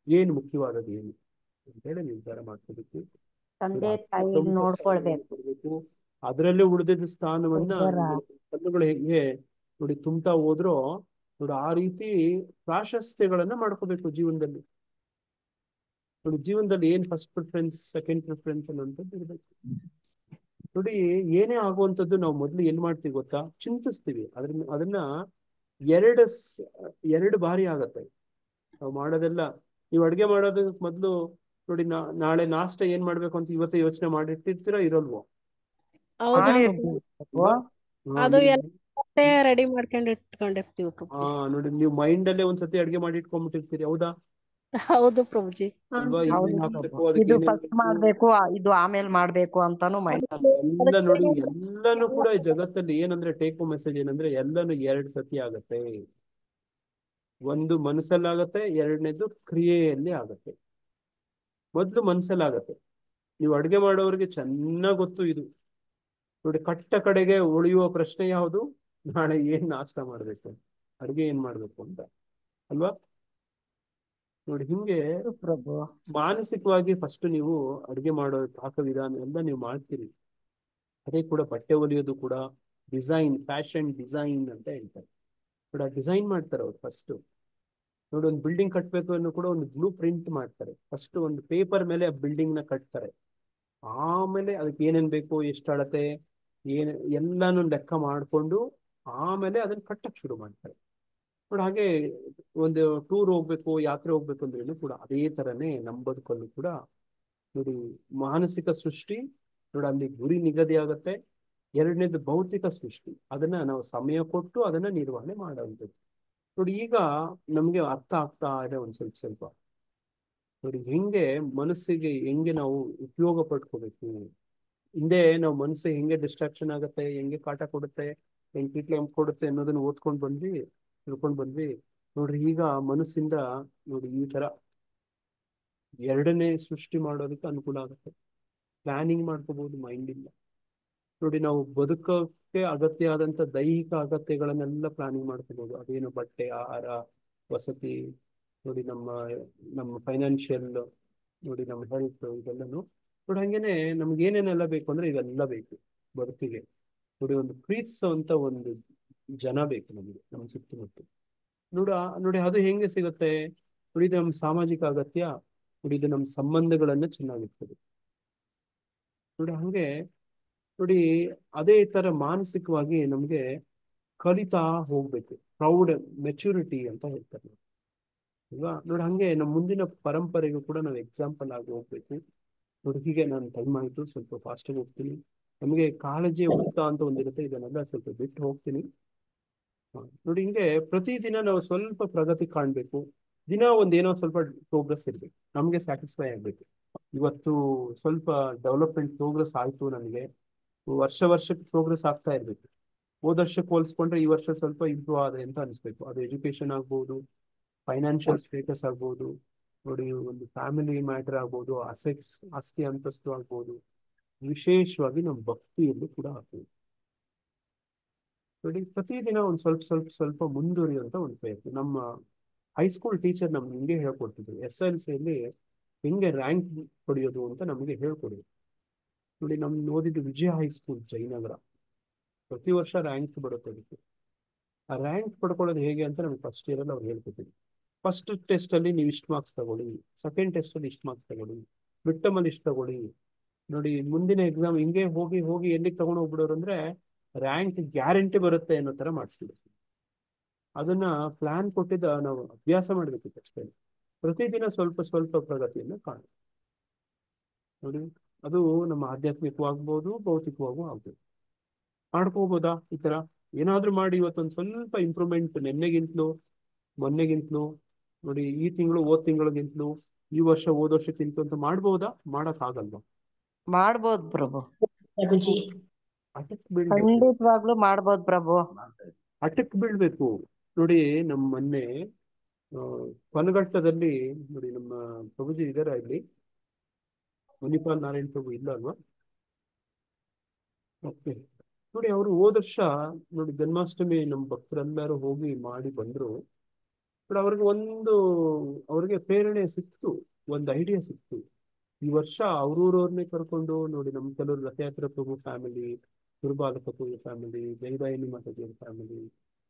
ಏನು ಮುಖ್ಯವಾದದ್ದು ಏನು ಅಂತ ಹೇಳಿ ನಿರ್ಧಾರ ಮಾಡ್ಕೋಬೇಕು. ತಂದೆ ತಾಯಿ ನೋಡ್ಕೊಳ್ಬೇಕು. ಅದರಲ್ಲೇ ಉಳಿದಿದ್ದ ಸ್ಥಾನವನ್ನ ಕಲ್ಲುಗಳು ಹೇಗೆ ನೋಡಿ ತುಂಬ್ತಾ ಹೋದ್ರೋ ನೋಡಿ ಆ ರೀತಿ ಪ್ರಾಶಸ್ತ್ಯಗಳನ್ನ ಮಾಡ್ಕೋಬೇಕು ಜೀವನದಲ್ಲಿ. ನೋಡಿ ಜೀವನದಲ್ಲಿ ಏನ್ ಫಸ್ಟ್ ಪ್ರಿಫರೆನ್ಸ್, ಸೆಕೆಂಡ್ ಪ್ರಿಫರೆನ್ಸ್ ಅನ್ನೋಂಥದ್ದು ಇರ್ಬೇಕು. ನೋಡಿ ಏನೇ ಆಗುವಂಥದ್ದು ನಾವು ಮೊದಲು ಏನ್ ಮಾಡ್ತೀವಿ ಗೊತ್ತಾ? ಚಿಂತಿಸ್ತೀವಿ. ಅದನ್ನ ಎರಡು ಬಾರಿ ಆಗತ್ತೆ ನಾವು ಮಾಡೋದೆಲ್ಲ. ನೀವು ಅಡ್ಗೆ ಮಾಡೋದಕ್ಕೆ ಮೊದಲು ನೋಡಿ ನಾಳೆ ನಾಷ್ಟ ಏನ್ ಮಾಡ್ಬೇಕು ಅಂತ ಇವತ್ತೇ ಯೋಚನೆ ಮಾಡಿಟ್ಟಿರ್ತೀರಾ ಇರಲ್ವೋ? ರೆಡಿ ಮಾಡ್ಕೊಂಡು ಇಟ್ಕೊಂಡಿರ್ತೀವಿ ಹಾ ಪ್ರಭುಜಿ. ನೋಡಿ, ನೀವು ಮೈಂಡ್ ಅಲ್ಲೇ ಒಂದ್ಸತಿ ಅಡ್ಗೆ ಮಾಡಿ ಇಟ್ಕೊಂಡ್ಬಿಟ್ಟಿರ್ತೀರಿ, ಹೌದಾ ಹೌದು ಪ್ರಭುಜಿ. ಅಲ್ವಾ? ಹೌದು ಏನೇನ್ ಪ್ರಭು. ಹಾಕ್ಬೇಕು, ಅದಕ್ಕೆ ಇದು ಏನೇನ್ ಫಸ್ಟ್ ಬೇಕು ಮಾಡ್ಬೇಕು ಇದು ಆಮೇಲೆ ಮಾಡ್ಬೇಕು ಅಂತಾನು ಮೈಂಡ್ ಎಲ್ಲ ನೋಡಿ. ಎಲ್ಲಾನು ಕೂಡ ಈ ಜಗತ್ತಲ್ಲಿ ಏನಂದ್ರೆ ಟೇಕ್ ಹೋಮ್ ಮೆಸೇಜ್ ಏನಂದ್ರೆ ಎಲ್ಲಾನು 2 ಸತಿ ಆಗತ್ತೆ. ಒಂದು ಮನಸ್ಸಲ್ಲಾಗತ್ತೆ, ಎರಡನೇದು ಕ್ರಿಯೆಯಲ್ಲಿ ಆಗತ್ತೆ. ಮೊದ್ಲು ಮನಸ್ಸಲ್ಲಾಗತ್ತೆ. ನೀವು ಅಡ್ಗೆ ಮಾಡೋರಿಗೆ ಚೆನ್ನಾಗ್ ಗೊತ್ತು ಇದು. ನೋಡಿ, ಕಟ್ಟ ಕಡೆಗೆ ಉಳಿಯುವ ಪ್ರಶ್ನೆ ಯಾವುದು? ನಾಳೆ ಏನ್ ನಾಷ್ಟ ಮಾಡ್ಬೇಕು, ಅಡ್ಗೆ ಏನ್ ಮಾಡ್ಬೇಕು ಅಂತ, ಅಲ್ವಾ? ನೋಡಿ, ಹಿಂಗೆ ಪ್ರಭು. ಮಾನಸಿಕವಾಗಿ ಫಸ್ಟ್ ನೀವು ಅಡ್ಗೆ ಮಾಡೋ ಪಾಕ ವಿಧಾನ ಎಲ್ಲ ನೀವು ಮಾಡ್ತೀರಿ. ಅದೇ ಕೂಡ ಬಟ್ಟೆ ಹೊಲಿಯೋದು ಕೂಡ ಡಿಸೈನ್, ಫ್ಯಾಷನ್ ಡಿಸೈನ್ ಅಂತ ಹೇಳ್ತಾರೆ. ಕೂಡ ಡಿಸೈನ್ ಮಾಡ್ತಾರೆ ಅವ್ರು ಫಸ್ಟ್. ನೋಡಿ, ಒಂದು ಬಿಲ್ಡಿಂಗ್ ಕಟ್ಟಬೇಕು ಅನ್ನೋ ಕೂಡ ಒಂದು ಬ್ಲೂ ಪ್ರಿಂಟ್ ಮಾಡ್ತಾರೆ. ಫಸ್ಟ್ ಒಂದು ಪೇಪರ್ ಮೇಲೆ ಆ ಬಿಲ್ಡಿಂಗ್ ನ ಕಟ್ತಾರೆ. ಆಮೇಲೆ ಅದಕ್ಕೆ ಏನೇನ್ ಬೇಕು, ಎಷ್ಟು ಅಳತೆ, ಏನ್ ಎಲ್ಲಾನು ಲೆಕ್ಕ ಮಾಡಿಕೊಂಡು ಆಮೇಲೆ ಅದನ್ನ ಕಟ್ಟಕ್ ಶುರು ಮಾಡ್ತಾರೆ. ನೋಡಿ, ಹಾಗೆ ಒಂದು ಟೂರ್ ಹೋಗ್ಬೇಕು, ಯಾತ್ರೆ ಹೋಗ್ಬೇಕು ಅಂದ್ರೇನು ಕೂಡ ಅದೇ ತರನೇ ನಮ್ಮ ಬದುಕಲ್ಲೂ ಕೂಡ ನೋಡಿ ಮಾನಸಿಕ ಸೃಷ್ಟಿ. ನೋಡಿ, ಅಲ್ಲಿ ಗುರಿ ನಿಗದಿ ಆಗತ್ತೆ. ಎರಡನೇದು ಭೌತಿಕ ಸೃಷ್ಟಿ, ಅದನ್ನ ನಾವು ಸಮಯ ಕೊಟ್ಟು ಅದನ್ನ ನಿರ್ವಹಣೆ ಮಾಡುವಂಥದ್ದು. ನೋಡಿ, ಈಗ ನಮ್ಗೆ ಅರ್ಥ ಆಗ್ತಾ ಇದೆ ಒಂದ್ ಸ್ವಲ್ಪ ಸ್ವಲ್ಪ. ನೋಡಿ, ಹೆಂಗೆ ಮನಸ್ಸಿಗೆ ಹೆಂಗೆ ನಾವು ಉಪಯೋಗ ಪಡ್ಕೋಬೇಕು. ಹಿಂದೆ ನಾವು ಮನಸ್ಸು ಹೆಂಗೆ ಡಿಸ್ಟ್ರಾಕ್ಷನ್ ಆಗುತ್ತೆ, ಹೆಂಗೆ ಕಾಟ ಕೊಡುತ್ತೆ, ಹೆಂಗೆ ಕಿಟ್ಲೆ ಕೊಡುತ್ತೆ ಅನ್ನೋದನ್ನ ಓದ್ಕೊಂಡ್ ಬಂದ್ವಿ, ತಿಳ್ಕೊಂಡ್ ಬಂದ್ವಿ. ನೋಡ್ರಿ, ಈಗ ಮನಸ್ಸಿಂದ ನೋಡಿ ಈ ತರ ಎರಡನೇ ಸೃಷ್ಟಿ ಮಾಡೋದಕ್ಕೆ ಅನುಕೂಲ ಆಗುತ್ತೆ. ಪ್ಲಾನಿಂಗ್ ಮಾಡ್ಕೋಬಹುದು ಮೈಂಡ್ ಇಂದ. ನೋಡಿ, ನಾವು ಬದುಕೋಕೆ ಅಗತ್ಯ ಆದಂತ ದೈಹಿಕ ಅಗತ್ಯಗಳನ್ನೆಲ್ಲ ಪ್ಲಾನಿಂಗ್ ಮಾಡ್ಕೋಬಹುದು. ಅದೇನು ಬಟ್ಟೆ, ಆಹಾರ, ವಸತಿ, ನೋಡಿ ನಮ್ಮ ನಮ್ಮ ಫೈನಾನ್ಷಿಯಲ್, ನೋಡಿ ನಮ್ಮ ಹೆಲ್ತ್, ಇದೆಲ್ಲನು ನೋಡಿ. ಹಂಗೇನೆ ನಮ್ಗೆ ಏನೇನೆಲ್ಲ ಬೇಕು ಅಂದ್ರೆ ಇವೆಲ್ಲ ಬೇಕು ಬದುಕಿಗೆ. ನೋಡಿ, ಒಂದು ಪ್ರೀತಿಸುವಂತ ಒಂದು ಜನ ಬೇಕು ನಮಗೆ, ನಮ್ಮ ಸುತ್ತಮುತ್ತ. ನೋಡಿ ಅದು ಹೆಂಗೆ ಸಿಗುತ್ತೆ? ನೋಡಿ, ಇದು ನಮ್ಮ ಸಾಮಾಜಿಕ ಅಗತ್ಯ. ನೋಡಿ, ಇದು ನಮ್ಮ ಸಂಬಂಧಗಳನ್ನ ಚೆನ್ನಾಗಿರ್ತದೆ. ನೋಡಿ, ಹಂಗೆ ನೋಡಿ ಅದೇ ತರ ಮಾನಸಿಕವಾಗಿ ನಮ್ಗೆ ಕಲಿತಾ ಹೋಗ್ಬೇಕು. ಪ್ರೌಡ್ ಮೆಚುರಿಟಿ ಅಂತ ಹೇಳ್ತಾರೆ ಅಲ್ವಾ? ನೋಡಿ, ಹಂಗೆ ನಮ್ಮ ಮುಂದಿನ ಪರಂಪರೆಗೂ ಕೂಡ ನಾವು ಎಕ್ಸಾಂಪಲ್ ಆಗಿ ಹೋಗ್ಬೇಕು. ನೋಡಿ, ಹೀಗೆ ನಾನು ಟೈಮ್ ಆಯ್ತು, ಸ್ವಲ್ಪ ಫಾಸ್ಟಾಗಿ ಹೋಗ್ತೀನಿ. ನಮಗೆ ಕಾಳಜಿ ವೃತ್ತ ಅಂತ ಒಂದಿರುತ್ತೆ, ಇದನ್ನೆಲ್ಲ ಸ್ವಲ್ಪ ಬಿಟ್ಟು ಹೋಗ್ತೀನಿ. ನೋಡಿ, ಹಿಂಗೆ ಪ್ರತಿದಿನ ನಾವು ಸ್ವಲ್ಪ ಪ್ರಗತಿ ಕಾಣ್ಬೇಕು. ದಿನ ಒಂದೇನೋ ಸ್ವಲ್ಪ ಪ್ರೋಗ್ರೆಸ್ ಇರ್ಬೇಕು, ನಮ್ಗೆ ಸ್ಯಾಟಿಸ್ಫೈ ಆಗ್ಬೇಕು. ಇವತ್ತು ಸ್ವಲ್ಪ ಡೆವಲಪ್ಮೆಂಟ್ ಪ್ರೋಗ್ರೆಸ್ ಆಯ್ತು ನನಗೆ, ವರ್ಷಕ್ಕೆ ಪ್ರೋಗ್ರೆಸ್ ಆಗ್ತಾ ಇರ್ಬೇಕು. ಹೋದ ವರ್ಷಕ್ಕೆ ಹೋಲಿಸ್ಕೊಂಡ್ರೆ ಈ ವರ್ಷ ಸ್ವಲ್ಪ ಇಂಪ್ರೂವ್ ಆದ ಅಂತ ಅನಿಸ್ಬೇಕು. ಅದು ಎಜುಕೇಶನ್ ಆಗ್ಬೋದು, ಫೈನಾನ್ಷಿಯಲ್ ಸ್ಟೇಟಸ್ ಆಗ್ಬೋದು, ನೋಡಿ ಒಂದು ಫ್ಯಾಮಿಲಿ ಮ್ಯಾಟರ್ ಆಗ್ಬೋದು, ಅಸೆಟ್ಸ್, ಆಸ್ತಿ ಅಂತಸ್ತು ಆಗ್ಬೋದು, ವಿಶೇಷವಾಗಿ ನಮ್ಮ ಭಕ್ತಿಯಲ್ಲೂ ಕೂಡ ಆಗ್ಬೋದು. ನೋಡಿ, ಪ್ರತಿದಿನ ಒಂದು ಸ್ವಲ್ಪ ಸ್ವಲ್ಪ ಸ್ವಲ್ಪ ಮುಂದುವರಿಯುವಂತ ಒಂದು ಪ್ರಯತ್ನ. ನಮ್ಮ ಹೈಸ್ಕೂಲ್ ಟೀಚರ್ ನಮ್ಗೆ ಹಿಂಗೆ ಹೇಳ್ಕೊಡ್ತಿದ್ರು. SLCಯಲ್ಲಿ ಹೆಂಗೆ ರ್ಯಾಂಕ್ ಪಡೆಯೋದು ಅಂತ ನಮಗೆ ಹೇಳ್ಕೊಡಿದ್ರು. ನೋಡಿ, ನಮ್ಗೆ ಓದಿದ್ದು ವಿಜಯ ಹೈಸ್ಕೂಲ್, ಜಯನಗರ. ಪ್ರತಿ ವರ್ಷ ರ್ಯಾಂಕ್ ಬರುತ್ತೆ ಅದಕ್ಕೆ. ಆ ರ್ಯಾಂಕ್ ಪಡ್ಕೊಳ್ಳೋದು ಹೇಗೆ ಅಂತ ನಮ್ಗೆ ಫಸ್ಟ್ ಇಯರ್ ಅಲ್ಲಿ ಅವ್ರು ಹೇಳ್ಕೊತಿದ್ರು. ಫಸ್ಟ್ ಟೆಸ್ಟ್ ಅಲ್ಲಿ ನೀವು ಇಷ್ಟು ಮಾರ್ಕ್ಸ್ ತಗೊಳ್ಳಿ, ಸೆಕೆಂಡ್ ಟೆಸ್ಟ್ ಅಲ್ಲಿ ಇಷ್ಟು ಮಾರ್ಕ್ಸ್ ತಗೊಳ್ಳಿ, ಮಿಡ್ ಟರ್ಮ್ ಅಲ್ಲಿ ಇಷ್ಟು ತಗೊಳ್ಳಿ. ನೋಡಿ, ಮುಂದಿನ ಎಕ್ಸಾಮ್ ಹಿಂಗೆ ಹೋಗಿ ಹೋಗಿ ಎಲ್ಲಿಗೆ ತಗೊಂಡು ಹೋಗ್ಬಿಡೋರು ಅಂದ್ರೆ ರ್ಯಾಂಕ್ ಗ್ಯಾರಂಟಿ ಬರುತ್ತೆ ಅನ್ನೋ ತರ ಮಾಡಿಸ್ಬಿಡು. ಅದನ್ನ ಪ್ಲಾನ್ ಕೊಟ್ಟಿದ್ದ ನಾವು ಅಭ್ಯಾಸ ಮಾಡ್ಬೇಕಿತ್ತು ಅಷ್ಟೇ. ಪ್ರತಿದಿನ ಸ್ವಲ್ಪ ಸ್ವಲ್ಪ ಪ್ರಗತಿಯನ್ನು ಕಾಣ. ನೋಡಿ, ಅದು ನಮ್ಮ ಆಧ್ಯಾತ್ಮಿಕವಾಗ್ಬೋದು, ಭೌತಿಕವಾಗೂ ಆಗ್ಬೋದು. ಮಾಡ್ಕೋಬೋದಾ ಈ ತರ? ಏನಾದ್ರೂ ಮಾಡಿ ಇವತ್ತೊಂದು ಸ್ವಲ್ಪ ಇಂಪ್ರೂವ್ಮೆಂಟ್, ನಿನ್ನೆಗಿಂತಲೂ ಮೊನ್ನೆಗಿಂತಲೂ, ನೋಡಿ ಈ ತಿಂಗಳು ಹೋದ್ ತಿಂಗಳಿಗಿಂತಲೂ, ಈ ವರ್ಷ ಹೋದ ವರ್ಷಕ್ಕಿಂತ ಅಂತ ಮಾಡ್ಬೋದಾ? ಮಾಡಕ್ ಆಗಲ್ವಾ? ಮಾಡ್ಬೋದು ಪ್ರಭು. ಪ್ರಭುಜಿ. ಅಟಕ್ ಬೀಳ್ಬೇಕು, ಖಂಡಿತವಾಗ್ಲೂ ಮಾಡ್ಬೋದು ಪ್ರಭು. ಅಟಕ್ ಬೀಳ್ಬೇಕು. ನೋಡಿ, ನಮ್ಮ ಮೊನ್ನೆ ಪನಘಟ್ಟದಲ್ಲಿ ನೋಡಿ ನಮ್ಮ ಪ್ರಭುಜಿ ಇದಾರ ಇಲ್ಲಿ, ಮಣಿಪಾಲ್ ನಾರಾಯಣ್ ಪ್ರಭು ಇಲ್ಲ ಅಲ್ವಾ? ಓಕೆ. ನೋಡಿ, ಅವರು ಹೋದ ವರ್ಷ ನೋಡಿ ಜನ್ಮಾಷ್ಟಮಿ ನಮ್ಮ ಭಕ್ತರೆಲ್ಲರೂ ಹೋಗಿ ಮಾಡಿ ಬಂದ್ರು. ಬಟ್ ಅವ್ರಿಗೆ ಪ್ರೇರಣೆ ಸಿಕ್ತು, ಒಂದು ಐಡಿಯಾ ಸಿಕ್ತು. ಈ ವರ್ಷ ಅವ್ರವ್ರವ್ರನ್ನೇ ಕರ್ಕೊಂಡು ನೋಡಿ, ನಮ್ಮ ಕೆಲವರು ರಥಯಾತ್ರೆ ಪ್ರಭು ಫ್ಯಾಮಿಲಿ, ದುರ್ಬಾಲಕ ಪ್ರಭು ಫ್ಯಾಮಿಲಿ, ದೈವಾಯಿನಿ ಮಾತಾಜಿಯ ಫ್ಯಾಮಿಲಿ,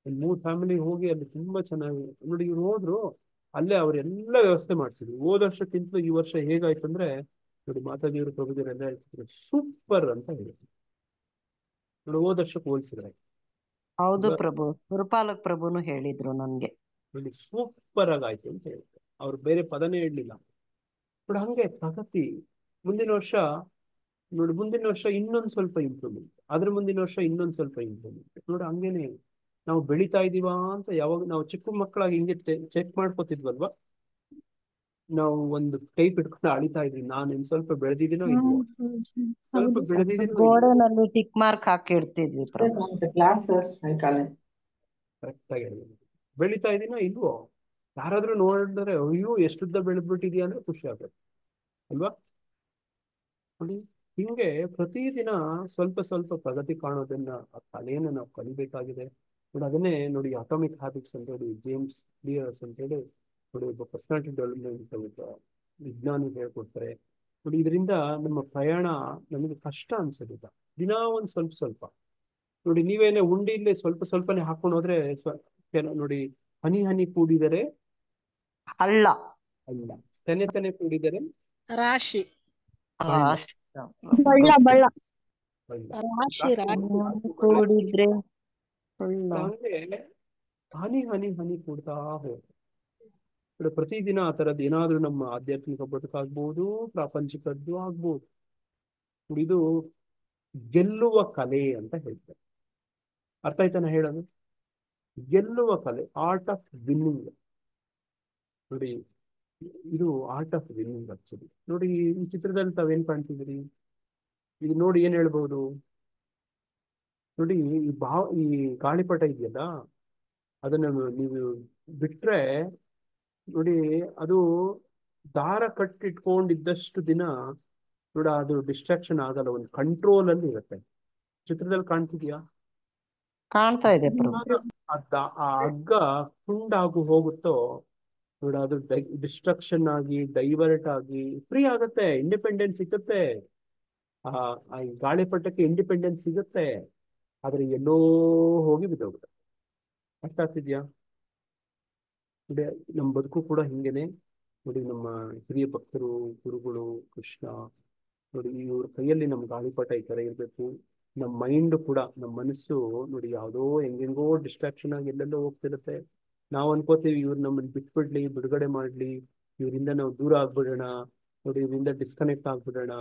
3 ಫ್ಯಾಮಿಲಿ ಹೋಗಿ ಅಲ್ಲಿ ತುಂಬಾ ಚೆನ್ನಾಗಿ ನೋಡಿ ಇವ್ರು ಹೋದ್ರು. ಅಲ್ಲೇ ಅವರೆಲ್ಲ ವ್ಯವಸ್ಥೆ ಮಾಡಿಸಿದ್ರು. ಹೋದ ವರ್ಷಕ್ಕಿಂತಲೂ ಈ ವರ್ಷ ಹೇಗಾಯ್ತು ಅಂದ್ರೆ ನೋಡಿ, ಮಾತಾಜಿಯವರು ಪ್ರಭುಜರೆಲ್ಲ ಸೂಪರ್ ಅಂತ ಹೇಳಿದ್ರು. ನೋಡಿ, ಹೋದ ವರ್ಷಕ್ಕೆ ಹೋಲಿಸಿದ್ರೆ ಹೌದು ಪ್ರಭು, ಗುರುಪಾಲಕ್ ಪ್ರಭುನು ಹೇಳಿದ್ರು ನನ್ಗೆ. ನೋಡಿ, ಸೂಪರ್ ಆಗಾಯ್ತು ಅಂತ ಹೇಳ್ತಾರೆ. ಅವ್ರು ಬೇರೆ ಪದನೇ ಹೇಳಲಿಲ್ಲ. ನೋಡಿ, ಹಂಗೆ ಪ್ರಗತಿ. ಮುಂದಿನ ವರ್ಷ ನೋಡಿ, ಮುಂದಿನ ವರ್ಷ ಇನ್ನೊಂದು ಸ್ವಲ್ಪ ಇಂಪ್ರೂವ್ಮೆಂಟ್, ಅದ್ರ ಮುಂದಿನ ವರ್ಷ ಇನ್ನೊಂದು ಸ್ವಲ್ಪ ಇಂಪ್ರೂವ್ಮೆಂಟ್. ನೋಡಿ, ಹಂಗೇನೆ ನಾವು ಬೆಳಿತಾ ಇದೀವಾ ಅಂತ ಯಾವಾಗ ನಾವು ಚಿಕ್ಕ ಮಕ್ಕಳಾಗಿ ಹಿಂಗೆ ಚೆಕ್ ಮಾಡ್ಕೋತಿದ್ವಲ್ವಾ, ನಾವು ಒಂದು ಟೈಪ್ ಇಟ್ಕೊಂಡು ಅಳಿತಾ ಇದ್ವಿ, ನಾನು ಇನ್ ಸ್ವಲ್ಪ ಬೆಳೆದಿದ್ದೀನೋ ಇಲ್ವೋ, ಸ್ವಲ್ಪ ಬೆಳೆದಿದ್ದೀನೋ ಇಲ್ವೋ. ಗೋಡೆನಲ್ಲಿ ಟಿಕ್ ಮಾರ್ಕ್ ಹಾಕಿ ಇಡ್ತಿದ್ವಿ ಪ್ರಭು. ಕರೆಕ್ಟ್ ಆಗಿ ಹೇಳಿದ್ವಿ. ಬೆಳಿತಾ ಇದೀನೋ ಇಲ್ವೋ, ಯಾರಾದ್ರೂ ನೋಡಿದ್ರೆ ಅಯ್ಯೋ ಎಷ್ಟುದ್ದ ಬೆಳೆದ್ಬಿಟ್ಟಿದ್ಯಾ ಅಂದ್ರೆ ಖುಷಿ ಆಗುತ್ತೆ ಅಲ್ವಾ. ನೋಡಿ ಹಿಂಗೆ ಪ್ರತಿದಿನ ಸ್ವಲ್ಪ ಸ್ವಲ್ಪ ಪ್ರಗತಿ ಕಾಣೋದನ್ನ, ಆ ಕಲೆಯನ್ನ ನಾವು ಕಲಿಬೇಕಾಗಿದೆ. ನೋಡಿ ಅದನ್ನೇ ನೋಡಿ ಅಟಾಮಿಕ್ ಹ್ಯಾಬಿಟ್ಸ್ ಅಂತ ಹೇಳಿ ಜೇಮ್ಸ್ ಕ್ಲಿಯರ್ಸ್ ಅಂತ ಹೇಳಿ ನೋಡಿ ಒಬ್ಬ ಪರ್ಸನಾಲಿಟಿ ಡೆವಲಪ್ಮೆಂಟ್ ವಿಜ್ಞಾನಿ ಹೇಳ್ಕೊಡ್ತಾರೆ. ನೋಡಿ ಇದರಿಂದ ನಮ್ಮ ಪ್ರಯಾಣ ನಮಗೆ ಕಷ್ಟ ಅನ್ಸೋದಿಲ್ಲ, ದಿನಾ ಒಂದು ಸ್ವಲ್ಪ ಸ್ವಲ್ಪ. ನೋಡಿ ನೀವೇನೇ ಉಂಡಿಲ್ಲೇ ಸ್ವಲ್ಪ ಸ್ವಲ್ಪನೇ ಹಾಕೊಂಡು ಹೋದ್ರೆ ನೋಡಿ ಹನಿ ಹನಿ ಕೂಡಿದರೆ ಹಳ್ಳ ಅಲ್ಲ, ತೆನೆ ತೆನೆ ಕೂಡಿದರೆ ರಾಶಿ ಬಳ್ಳ ಬಳ್ಳ ರಾಶಿ ರಾಶಿ ಕೂಡಿದ್ರೆ ಹಳ್ಳ. ಹಂಗೆ ಹನಿ ಹನಿ ಹನಿ ಕೂಡ್ತಾ ಹೋಗುತ್ತೆ. ಪ್ರತಿದಿನ ಆ ತರದ್ದು ಏನಾದ್ರೂ ನಮ್ಮ ಆಧ್ಯಾತ್ಮಿಕ ಬದುಕಾಗ್ಬೋದು, ಪ್ರಾಪಂಚಿಕದ್ದು ಆಗ್ಬೋದು. ಇದು ಗೆಲ್ಲುವ ಕಲೆ ಅಂತ ಹೇಳ್ತಾರೆ. ಅರ್ಥ ಆಯ್ತಾನ ಹೇಳೋದು? ಗೆಲ್ಲುವ ಕಲೆ, ಆರ್ಟ್ ಆಫ್ ವಿನ್ನಿಂಗ್. ನೋಡಿ ಇದು ಆರ್ಟ್ ಆಫ್ ವಿನ್ನಿಂಗ್ ಆಕ್ಚುಲಿ. ನೋಡಿ ಈ ಚಿತ್ರದಲ್ಲಿ ತಾವೇನ್ ಕಾಣ್ತಿದ್ದೀರಿ, ಇದು ನೋಡಿ ಏನ್ ಹೇಳ್ಬಹುದು? ನೋಡಿ ಈ ಗಾಳಿಪಟ ಇದೆಯಲ್ಲ, ಅದನ್ನ ನೀವು ಬಿಟ್ರೆ ನೋಡಿ ಅದು ದಾರ ಕಟ್ಟಿಟ್ಕೊಂಡಿದ್ದಷ್ಟು ದಿನ ನೋಡಿ ಅದು ಡಿಸ್ಟ್ರಾಕ್ಷನ್ ಆಗಲ್ಲ, ಒಂದು ಕಂಟ್ರೋಲ್ ಅಲ್ಲಿ ಇರುತ್ತೆ. ಚಿತ್ರದಲ್ಲಿ ಕಾಣ್ತಿದ್ಯಾ? ಕಾಣ್ತಾ ಇದೆ ಪ್ರಭು. ಆ ಹಗ್ಗ ತುಂಡಾಗು ಹೋಗುತ್ತೋ ನೋಡಿ, ಅದು ಡಿಸ್ಟ್ರಕ್ಷನ್ ಆಗಿ ಡೈವರ್ಟ್ ಆಗಿ ಫ್ರೀ ಆಗುತ್ತೆ, ಇಂಡಿಪೆಂಡೆನ್ಸ್ ಸಿಗುತ್ತೆ. ಆ ಗಾಳಿಪಟಕ್ಕೆ ಇಂಡಿಪೆಂಡೆನ್ಸ್ ಸಿಗುತ್ತೆ, ಆದ್ರೆ ಎಲ್ಲೋ ಹೋಗಿ ಬಿದ್ದೋಗುತ್ತೆ. ಅರ್ಥ ಆಗ್ತಿದ್ಯಾ? ನೋಡಿ ನಮ್ಮ ಬದುಕು ಕೂಡ ಹಿಂಗೇನೆ. ನೋಡಿ ನಮ್ಮ ಹಿರಿಯ ಭಕ್ತರು, ಗುರುಗಳು, ಕೃಷ್ಣ, ನೋಡಿ ಇವ್ರ ಕೈಯಲ್ಲಿ ನಮ್ಮ ಗಾಳಿಪಟ ಈ ತರ ಇರ್ಬೇಕು. ನಮ್ಮ ಮೈಂಡ್ ಕೂಡ, ನಮ್ಮ ಮನಸ್ಸು ನೋಡಿ ಯಾವುದೋ ಹೆಂಗೆಂಗೋ ಡಿಸ್ಟ್ರಾಕ್ಷನ್ ಆಗಿ ಎಲ್ಲೆಲ್ಲೋ ಹೋಗ್ತಿರುತ್ತೆ. ನಾವು ಅನ್ಕೋತೀವಿ ಇವ್ರು ನಮ್ಮನ್ನು ಬಿಟ್ಬಿಡ್ಲಿ, ಬಿಡುಗಡೆ ಮಾಡ್ಲಿ, ಇವರಿಂದ ನಾವು ದೂರ ಆಗ್ಬಿಡೋಣ, ನೋಡಿ ಇವರಿಂದ ಡಿಸ್ಕನೆಕ್ಟ್ ಆಗ್ಬಿಡೋಣ,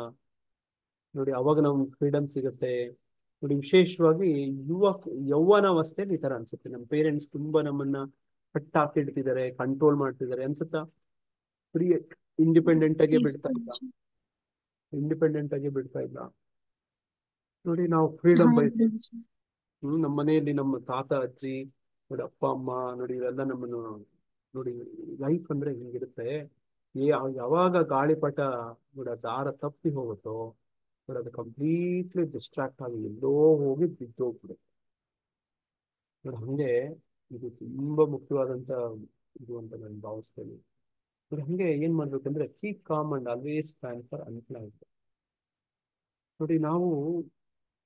ನೋಡಿ ಅವಾಗ ನಮ್ಗೆ ಫ್ರೀಡಮ್ ಸಿಗುತ್ತೆ. ನೋಡಿ ವಿಶೇಷವಾಗಿ ಯೌವನಾವಸ್ಥೆಯಲ್ಲಿ ಈ ತರ ಅನ್ಸುತ್ತೆ. ನಮ್ಮ ಪೇರೆಂಟ್ಸ್ ತುಂಬಾ ನಮ್ಮನ್ನ ಕಟ್ಟಾಕಿಡ್ತಿದ್ದಾರೆ, ಕಂಟ್ರೋಲ್ ಮಾಡ್ತಿದ್ದಾರೆ ಅನ್ಸುತ್ತಾ? ಫ್ರೀ ಇಂಡಿಪೆಂಡೆಂಟ್ ಆಗಿ ಬಿಡ್ತಾ ಇಲ್ಲ. ನೋಡಿ ನಾವು ಫ್ರೀಡಮ್ ಬಯಸ್ತೀವಿ. ನಮ್ಮ ಮನೆಯಲ್ಲಿ ನಮ್ಮ ತಾತ ಅಜ್ಜಿ ನೋಡಿ, ಅಪ್ಪ ಅಮ್ಮ ನೋಡಿ ಇವೆಲ್ಲ ನಮ್ಮನ್ನು ನೋಡಿ, ಲೈಫ್ ಅಂದ್ರೆ ಹಿಂಗಿರುತ್ತೆ. ಯಾವಾಗ ಗಾಳಿಪಟ ನೋಡಿ ದಾರ ತಪ್ಪಿ ಹೋಗುತ್ತೋ ನೋಡಿ, ಅದು ಕಂಪ್ಲೀಟ್ಲಿ ಡಿಸ್ಟ್ರಾಕ್ಟ್ ಆಗಿ ಎಲ್ಲೋ ಹೋಗಿ ಬಿದ್ದೋಗ್ಬಿಡುತ್ತೆ ನೋಡಿ. ಹಂಗೆ ಇದು ತುಂಬಾ ಮುಖ್ಯವಾದಂತ ಇದು ಅಂತ ನಾನು ಭಾವಿಸ್ತೇನೆ ನೋಡಿ. ಹಂಗೆ ಏನ್ ಮಾಡ್ಬೇಕಂದ್ರೆ keep com and always plan for unplanned. ನೋಡಿ ನಾವು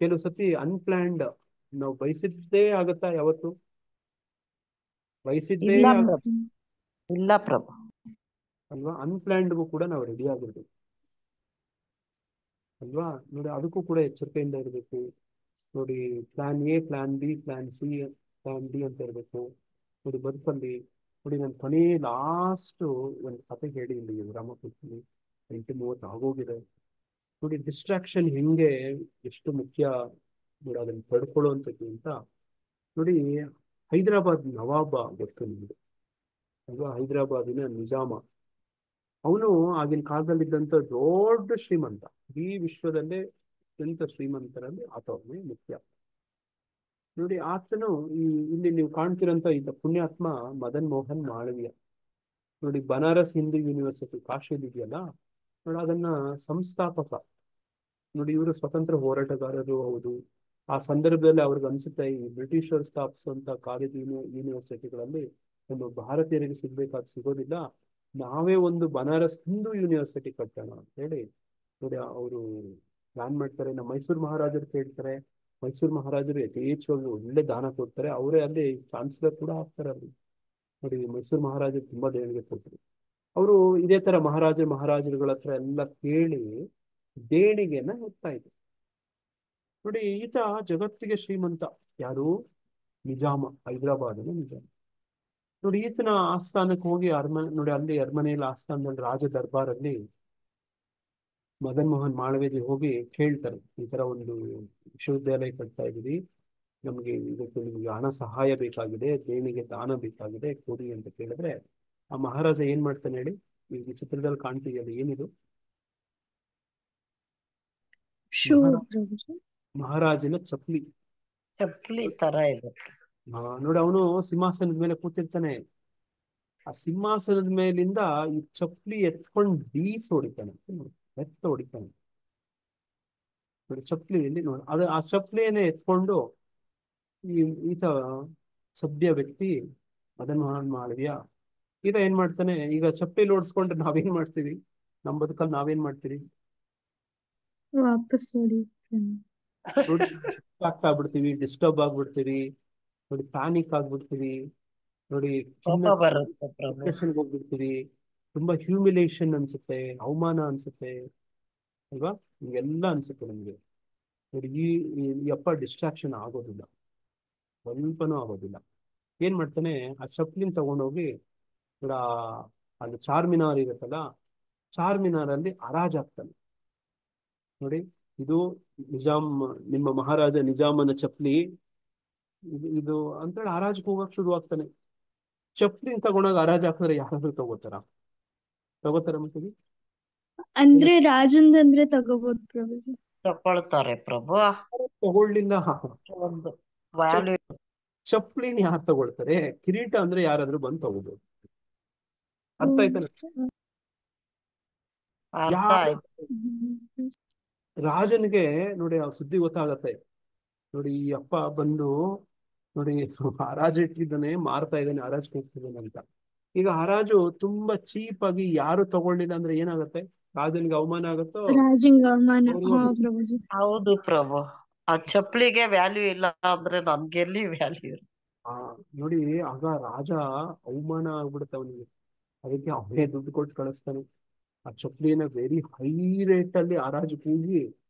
ಕೆಲವು ಸತಿ ಅನ್ಪ್ಲಾನ್ಡ್ ನಾವು ಬಯಸಿದ್ದೇ ಆಗತ್ತಾ? ಯಾವತ್ತು ಬಯಸಿದ್ದೇ ಇಲ್ಲ ಪ್ರಭು ಅಲ್ವಾ? ಅನ್ಪ್ಲಾನ್ಡ್ಗೂ ಕೂಡ ನಾವು ರೆಡಿ ಆಗಿರ್ಬೇಕು ಅಲ್ವಾ? ನೋಡಿ ಅದಕ್ಕೂ ಕೂಡ ಎಚ್ಚರಿಕೆಯಿಂದ ಇರಬೇಕು. ನೋಡಿ plan A, plan B, plan C, plan D ಅಂತ ಇರಬೇಕು ನೋಡಿ ಬದುಕಲ್ಲಿ. ನೋಡಿ ನಾನು ಕೊನೆ ಲಾಸ್ಟ್ ಒಂದು ಕತೆ ಹೇಳಿ ಇಲ್ಲಿ ರಾಮಕೃಷ್ಣನಿ 8:30 ಆಗೋಗಿದೆ ನೋಡಿ. ಡಿಸ್ಟ್ರಾಕ್ಷನ್ ಹೆಂಗೆ ಎಷ್ಟು ಮುಖ್ಯ ನೋಡಿ, ಅದನ್ನು ತಡ್ಕೊಳ್ಳುವಂಥದ್ದು ಅಂತ ನೋಡಿ. ಹೈದರಾಬಾದ್ ನವಾಬ ಗೊತ್ತು ನಿಮಗೆ ಅಲ್ವಾ? ಹೈದರಾಬಾದಿನ ನಿಜಾಮ, ಅವನು ಆಗಿನ ಕಾಲದಲ್ಲಿದ್ದಂಥ ದೊಡ್ಡ ಶ್ರೀಮಂತ, ಈ ವಿಶ್ವದಲ್ಲೇ ಅತ್ಯಂತ ಶ್ರೀಮಂತರಲ್ಲಿ ಆತವನೇ ಮುಖ್ಯ ನೋಡಿ. ಆತನು ಇಲ್ಲಿ ನೀವು ಕಾಣ್ತಿರೋಂಥ ಈತ ಪುಣ್ಯಾತ್ಮ ಮದನ್ ಮೋಹನ್ ಮಾಳವೀಯ ನೋಡಿ. ಬನಾರಸ್ ಹಿಂದೂ ಯೂನಿವರ್ಸಿಟಿ ಕಾಶಿಯಲ್ಲಿದೆಯಲ್ಲ ನೋಡಿ, ಅದನ್ನ ಸಂಸ್ಥಾಪಕ ನೋಡಿ. ಇವರು ಸ್ವತಂತ್ರ ಹೋರಾಟಗಾರರು ಹೌದು. ಆ ಸಂದರ್ಭದಲ್ಲಿ ಅವ್ರಿಗೆ ಅನ್ಸುತ್ತೆ ಈ ಬ್ರಿಟಿಷರು ಸ್ಥಾಪಿಸುವಂತ ಕಾಲೇಜು ಯೂನಿವರ್ಸಿಟಿಗಳಲ್ಲಿ ನಮ್ಮ ಭಾರತೀಯರಿಗೆ ಸಿಗೋದಿಲ್ಲ, ನಾವೇ ಒಂದು ಬನಾರಸ್ ಹಿಂದೂ ಯೂನಿವರ್ಸಿಟಿ ಕಟ್ಟೋಣ ಅಂತ ಹೇಳಿ ನೋಡಿ ಅವರು ಪ್ಲಾನ್ ಮಾಡ್ತಾರೆ. ನಮ್ಮ ಮೈಸೂರು ಮಹಾರಾಜರು ಕೇಳ್ತಾರೆ, ಮೈಸೂರು ಮಹಾರಾಜರು ಯಥೇಚ್ಛವಾಗಿ ಒಳ್ಳೆ ದಾನ ಕೊಡ್ತಾರೆ, ಅವರೇ ಅಲ್ಲಿ ಚಾನ್ಸಲರ್ ಕೂಡ ಆಗ್ತಾರೆ ಅಲ್ಲಿ ನೋಡಿ. ಮೈಸೂರು ಮಹಾರಾಜರು ತುಂಬಾ ದೇಣಿಗೆ ಕೊಟ್ಟರು. ಅವರು ಇದೇ ತರ ಮಹಾರಾಜರುಗಳ ಹತ್ರ ಎಲ್ಲ ಕೇಳಿ ದೇಣಿಗೆಯನ್ನ ಹೋಗ್ತಾ ಇದ್ರು ನೋಡಿ. ಈತ ಜಗತ್ತಿಗೆ ಶ್ರೀಮಂತ, ಯಾರು? ನಿಜಾಮ, ಹೈದರಾಬಾದಿನ ನಿಜಾಮ ನೋಡಿ. ಈತನ ಆಸ್ಥಾನಕ್ಕೆ ಹೋಗಿ ಅರಮನೆ ನೋಡಿ, ಅಲ್ಲಿ ಅರಮನೆಯಲ್ಲಿ ಆಸ್ಥಾನದಲ್ಲಿ ರಾಜ ದರ್ಬಾರಲ್ಲಿ ಮದನ್ ಮೋಹನ್ ಮಾಳವೇದಿ ಹೋಗಿ ಕೇಳ್ತಾರೆ, ಈ ತರ ಒಂದು ವಿಶ್ವವಿದ್ಯಾಲಯ ಕಟ್ತಾ ಇದೀವಿ ನಮಗೆ ಇದಕ್ಕೆ ನಿಮಗೆ ಹಣ ಸಹಾಯ ಬೇಕಾಗಿದೆ, ದೇಣಿಗೆ ದಾನ ಬೇಕಾಗಿದೆ, ಕೊಡಿ ಅಂತ ಕೇಳಿದ್ರೆ ಆ ಮಹಾರಾಜ ಏನ್ ಮಾಡ್ತಾನೆ ಹೇಳಿ? ಈ ಚಿತ್ರದಲ್ಲಿ ಕಾಣ್ತಿದೆಯಲ್ಲ, ಏನಿದು? ಶೂ ಮಹಾರಾ ಪ್ರಭುಜಿ. ಮಹಾರಾಜನ ಚಪ್ಪಲಿ. ಚಪ್ಪಲಿ ತರ ಇದೆ. ನೋಡಿ, ಅವನು ಸಿಂಹಾಸನದ ಮೇಲೆ ಕೂತಿರ್ತಾನೆ. ಆ ಸಿಂಹಾಸನದ ಮೇಲಿಂದ ಈ ಚಪ್ಪಲಿ ಎತ್ಕೊಂಡು ಬೀಸ್ ಹೊಡಿತಾನೆ, ಎತ್ತ ಹೊಡಿತಾನೆ. ನೋಡಿ ಚಪ್ಪಲಿಯಲ್ಲಿ ನೋಡಿ, ಆ ಚಪ್ಪಲಿಯನ್ನೇ ಎತ್ಕೊಂಡು ಈತ ಸಭ್ಯ ವ್ಯಕ್ತಿ ಮದನ್ ಮೋಹನ್ ಮಾಳವಿಯ ಈತ ಏನ್ ಮಾಡ್ತಾನೆ, ಈಗ ಚಪ್ಪಲಿ ಓಡಿಸ್ಕೊಂಡ್ರೆ ನಾವೇನ್ ಮಾಡ್ತೀವಿ? ನಮ್ಮ ಬದುಕಲ್ಲಿ ನಾವೇನ್ ಮಾಡ್ತೀವಿ? ವಾಪಸ್ ಹೊಡಿ. ನೋಡಿ, ಆಗ್ಬಿಡ್ತೀವಿ, ಡಿಸ್ಟರ್ಬ್ ಆಗ್ಬಿಡ್ತೀವಿ, ನೋಡಿ ಪ್ಯಾನಿಕ್ ಆಗ್ಬಿಡ್ತೀವಿ, ನೋಡಿ ಕೋಪ ಬರುತ್ತೆ ಪ್ರಭು. ಡಿಪ್ರೆಷನ್ಗೆ ಹೋಗ್ಬಿಡ್ತೀವಿ, ತುಂಬಾ ಹ್ಯೂಮಿಲೇಷನ್ ಅನ್ಸುತ್ತೆ, ಅವಮಾನ ಅನ್ಸುತ್ತೆ ಅಲ್ವಾ? ಹಿಂಗೆಲ್ಲ ಅನ್ಸುತ್ತೆ ನಮ್ಗೆ. ನೋಡಿ ಈ ಅಪ್ಪ ಡಿಸ್ಟ್ರಾಕ್ಷನ್ ಆಗೋದಿಲ್ಲ, ಸ್ವಲ್ಪನೂ ಆಗೋದಿಲ್ಲ. ಏನ್ ಮಾಡ್ತಾನೆ, ಆ ಚಪ್ಪಲಿನ ತಗೊಂಡೋಗಿ ಅಲ್ಲಿ ಚಾರ್ಮಿನಾರ್ ಇರುತ್ತಲ್ಲ, ಚಾರ್ಮಿನಾರಲ್ಲಿ ಹರಾಜಾಗ್ತಾನೆ. ನೋಡಿ, ಇದು ನಿಮ್ಮ ಮಹಾರಾಜ ನಿಜಾಮನ ಚಪ್ಪಲಿ ಇದು ಅಂತೇಳಿ ಹರಾಜ್ಗೆ ಹೋಗಕ್ ಶುರು ಆಗ್ತಾನೆ. ಚಪ್ಪಲಿನ ತಗೊಂಡಾಗ ಹರಾಜ್ ಹಾಕಿದ್ರೆ ಯಾರಾದ್ರೂ ತಗೋತಾರ ಮತ್ತೆ? ಅಂದ್ರೆ ರಾಜಂದಂದ್ರೆ ತಗೋಬಹುದು ಪ್ರಭುಜಿ. ತಕೊಳ್ತಾರೆ ಪ್ರಭು. ತಗೊಳ್ಳಿಲ್ಲ. ಒಂದು ವ್ಯಾಲ್ಯೂ. ಚಪ್ಪಲಿನ ಯಾರು ತಗೊಳ್ತಾರೆ? ಕಿರೀಟ ಅಂದ್ರೆ ಯಾರಾದ್ರೂ ಬಂದು ತಗೋಬಹುದು. ಅರ್ಥ ಆಯ್ತಾನೆ? ಅರ್ಥ ಆಯ್ತು. ರಾಜನಿಗೆ ನೋಡಿ ಆ ಸುದ್ದಿ ಗೊತ್ತಾಗತ್ತೆ. ನೋಡಿ ಈ ಅಪ್ಪ ಬಂದು ನೋಡಿ ಹರಾಜು ಇಟ್ಟಿದ್ದಾನೆ, ಮಾರ್ತಾ ಇದ್ದಾನೆ, ಹರಾಜ್ ಹೋಗ್ತಿದ್ದಾನೆ ಅಂತ. ಈಗ ಹರಾಜು ತುಂಬಾ ಚೀಪ್ ಆಗಿ ಯಾರು ತಗೊಳ್ಳಿಲ್ಲ ಅಂದ್ರೆ ಏನಾಗುತ್ತೆ? ರಾಜನಿಗೆ ಅವಮಾನ ಆಗುತ್ತೋ? ರಾಜಂಗ ಅವಮಾನ. ಪ್ರಭುಜಿ ಹೌದು ಪ್ರಭು. ಆ ಚಪ್ಪಲಿಗೆ ವ್ಯಾಲ್ಯೂ ಇಲ್ಲ ಅಂದ್ರೆ ನಮ್ಗೆಲ್ಲಿ ವ್ಯಾಲ್ಯೂ? ನೋಡಿ, ಆಗ ರಾಜ ಅವಮಾನ ಆಗ್ಬಿಡುತ್ತೆ ಅವನಿಗೆ. ಅದಕ್ಕೆ ಅವನೇ ದುಡ್ಡು ಕೊಟ್ಟು ಕಳಿಸ್ತಾನೆ. ಆ ಚಪ್ಪಲಿನ ವೆರಿ ಹೈ ರೇಟ್ ಅಲ್ಲಿ ಹರಾಜು ಕೂಗಿ